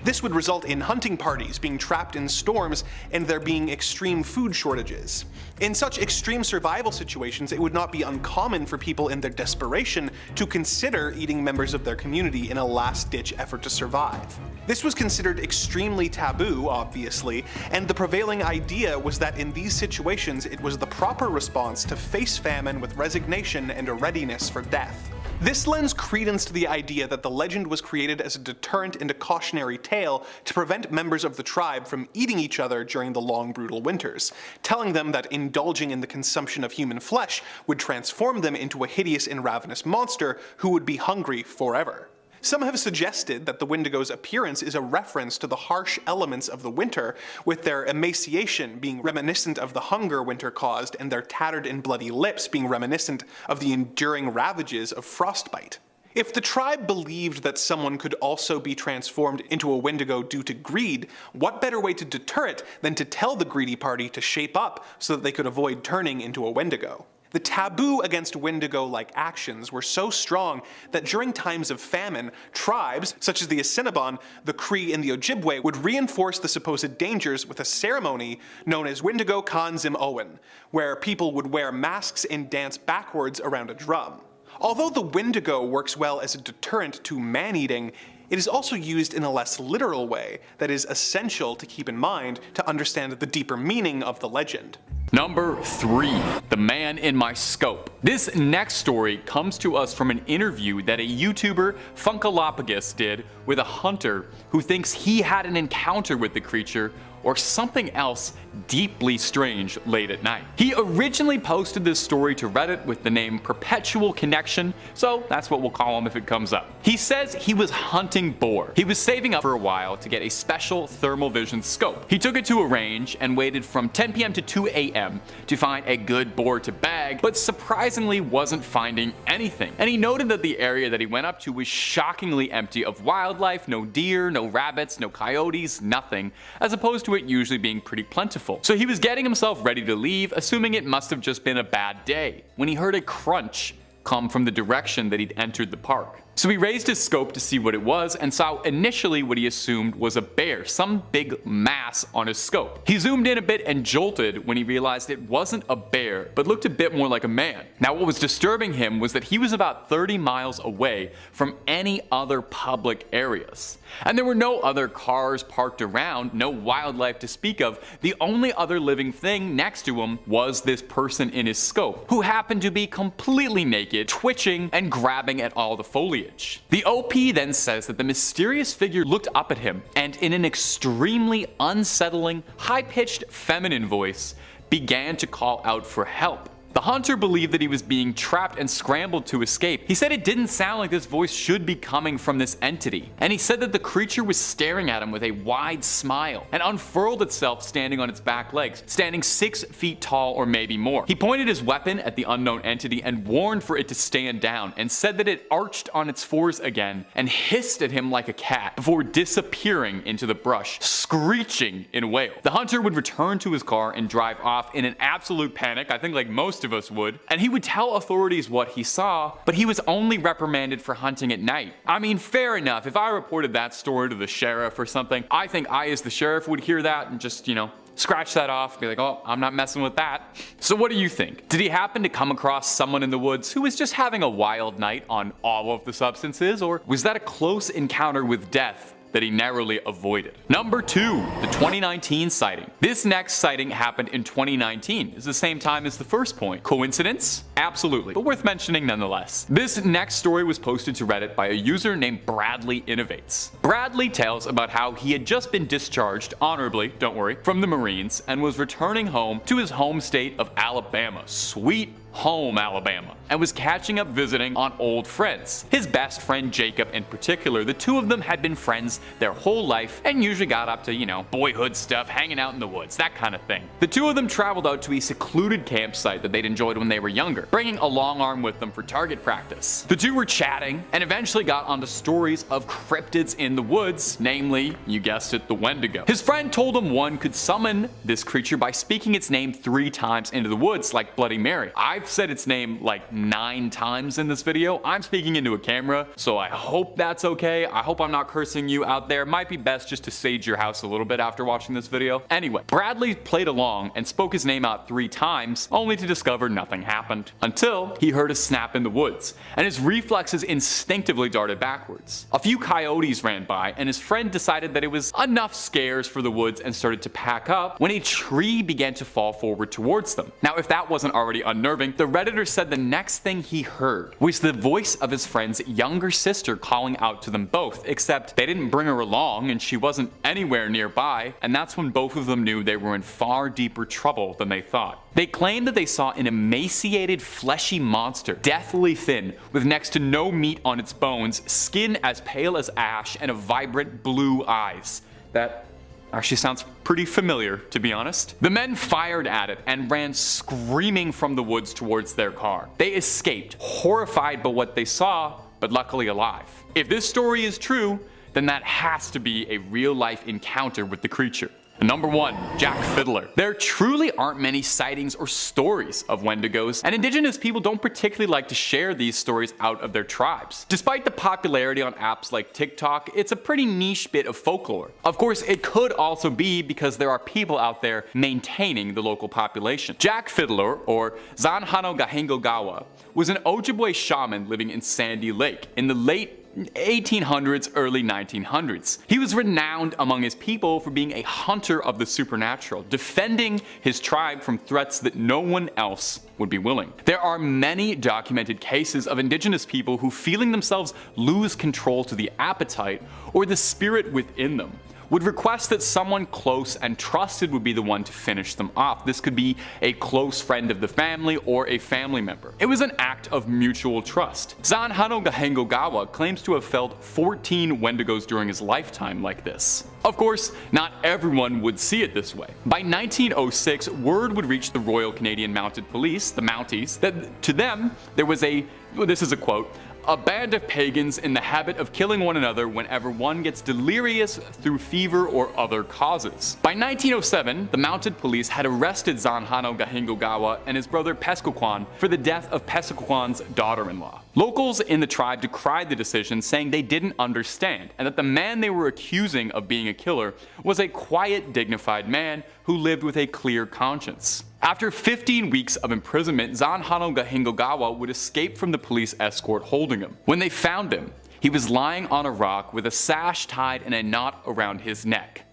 This would result in hunting parties being trapped in storms and there being extreme food shortages. In such extreme survival situations, it would not be uncommon for people in their desperation to consider eating members of their community in a last-ditch effort to survive. This was considered extremely taboo, obviously, and the prevailing idea was that in these situations it was the proper response to face famine with resignation and a readiness for death. This lends credence to the idea that the legend was created as a deterrent and a cautionary tale to prevent members of the tribe from eating each other during the long brutal winters, telling them that indulging in the consumption of human flesh would transform them into a hideous and ravenous monster who would be hungry forever. Some have suggested that the Wendigo's appearance is a reference to the harsh elements of the winter, with their emaciation being reminiscent of the hunger winter caused and their tattered and bloody lips being reminiscent of the enduring ravages of frostbite. If the tribe believed that someone could also be transformed into a Wendigo due to greed, what better way to deter it than to tell the greedy party to shape up so that they could avoid turning into a Wendigo? The taboo against Wendigo-like actions were so strong that during times of famine, tribes, such as the Assiniboine, the Cree, and the Ojibwe, would reinforce the supposed dangers with a ceremony known as Wendigo Kanzim Owen, where people would wear masks and dance backwards around a drum. Although the Wendigo works well as a deterrent to man-eating, it is also used in a less literal way that is essential to keep in mind to understand the deeper meaning of the legend. Number 3. The Man in My Scope. This next story comes to us from an interview that a YouTuber, Funkalopagus, did with a hunter who thinks he had an encounter with the creature or something else deeply strange late at night. He originally posted this story to Reddit with the name Perpetual Connection, so that's what we'll call him if it comes up. He says he was hunting boar. He was saving up for a while to get a special thermal vision scope. He took it to a range and waited from 10 p.m. to 2 a.m. to find a good boar to bag, but surprisingly wasn't finding anything. And he noted that the area that he went up to was shockingly empty of wildlife, no deer, no rabbits, no coyotes, nothing, as opposed to it usually being pretty plentiful. So he was getting himself ready to leave, assuming it must have just been a bad day, when he heard a crunch come from the direction that he'd entered the park. So he raised his scope to see what it was and saw initially what he assumed was a bear, some big mass on his scope. He zoomed in a bit and jolted when he realized it wasn't a bear, but looked a bit more like a man. Now what was disturbing him was that he was about 30 miles away from any other public areas. And there were no other cars parked around, no wildlife to speak of. The only other living thing next to him was this person in his scope, who happened to be completely naked, twitching and grabbing at all the foliage. The OP then says that the mysterious figure looked up at him and in an extremely unsettling, high-pitched feminine voice began to call out for help. The hunter believed that he was being trapped and scrambled to escape. He said it didn't sound like this voice should be coming from this entity, and he said that the creature was staring at him with a wide smile and unfurled itself standing on its back legs, standing 6 feet tall or maybe more. He pointed his weapon at the unknown entity and warned for it to stand down, and said that it arched on its fours again and hissed at him like a cat before disappearing into the brush, screeching in wail. The hunter would return to his car and drive off in an absolute panic, I think like most of us would, and he would tell authorities what he saw, but he was only reprimanded for hunting at night. I mean, fair enough. If I reported that story to the sheriff or something, I think I as the sheriff would hear that and just, scratch that off, be like, oh, I'm not messing with that. So what do you think? Did he happen to come across someone in the woods who was just having a wild night on all of the substances, or was that a close encounter with death that he narrowly avoided? Number 2, the 2019 sighting. This next sighting happened in 2019. It's the same time as the first point. Coincidence? Absolutely, but worth mentioning nonetheless. This next story was posted to Reddit by a user named Bradley Innovates. Bradley tells about how he had just been discharged, honorably, don't worry, from the Marines and was returning home to his home state of Alabama. Sweet home Alabama, and was catching up visiting on old friends. His best friend Jacob in particular, the two of them had been friends their whole life and usually got up to, boyhood stuff, hanging out in the woods, that kind of thing. The two of them traveled out to a secluded campsite that they'd enjoyed when they were younger, bringing a long arm with them for target practice. The two were chatting and eventually got onto stories of cryptids in the woods, namely, you guessed it, the Wendigo. His friend told him one could summon this creature by speaking its name 3 times into the woods like Bloody Mary. I've said its name like 9 times in this video. I'm speaking into a camera, so I hope that's okay. I hope I'm not cursing you out there. Might be best just to sage your house a little bit after watching this video. Anyway, Bradley played along and spoke his name out 3 times, only to discover nothing happened. Until he heard a snap in the woods, and his reflexes instinctively darted backwards. A few coyotes ran by, and his friend decided that it was enough scares for the woods and started to pack up when a tree began to fall forward towards them. Now, if that wasn't already unnerving, the Redditor said the next thing he heard was the voice of his friend's younger sister calling out to them both, except they didn't bring her along and she wasn't anywhere nearby, and that's when both of them knew they were in far deeper trouble than they thought. They claimed that they saw an emaciated, fleshy monster, deathly thin, with next to no meat on its bones, skin as pale as ash, and a vibrant blue eyes. That actually sounds pretty familiar, to be honest. The men fired at it and ran screaming from the woods towards their car. They escaped, horrified by what they saw, but luckily alive. If this story is true, then that has to be a real-life encounter with the creature. Number 1, Jack Fiddler. There truly aren't many sightings or stories of Wendigos, and indigenous people don't particularly like to share these stories out of their tribes. Despite the popularity on apps like TikTok, it's a pretty niche bit of folklore. Of course, it could also be because there are people out there maintaining the local population. Jack Fiddler, or Zanhano Gahengogawa, was an Ojibwe shaman living in Sandy Lake in the late 1800s, early 1900s. He was renowned among his people for being a hunter of the supernatural, defending his tribe from threats that no one else would be willing. There are many documented cases of indigenous people who, feeling themselves lose control to the appetite or the spirit within them, would request that someone close and trusted would be the one to finish them off. This could be a close friend of the family or a family member. It was an act of mutual trust. Zanhano Gahengogawa claims to have felled 14 Wendigos during his lifetime like this. Of course, not everyone would see it this way. By 1906, word would reach the Royal Canadian Mounted Police, the Mounties, that to them there was this is a quote, a band of pagans in the habit of killing one another whenever one gets delirious through fever or other causes. By 1907, the mounted police had arrested Zanhano Gahengogawa and his brother Pescoquan for the death of Pescoquan's daughter-in-law. Locals in the tribe decried the decision, saying they didn't understand, and that the man they were accusing of being a killer was a quiet, dignified man who lived with a clear conscience. After 15 weeks of imprisonment, Zanhano Gahengogawa would escape from the police escort holding him. When they found him, he was lying on a rock with a sash tied and a knot around his neck.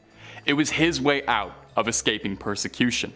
It was his way out of escaping persecution.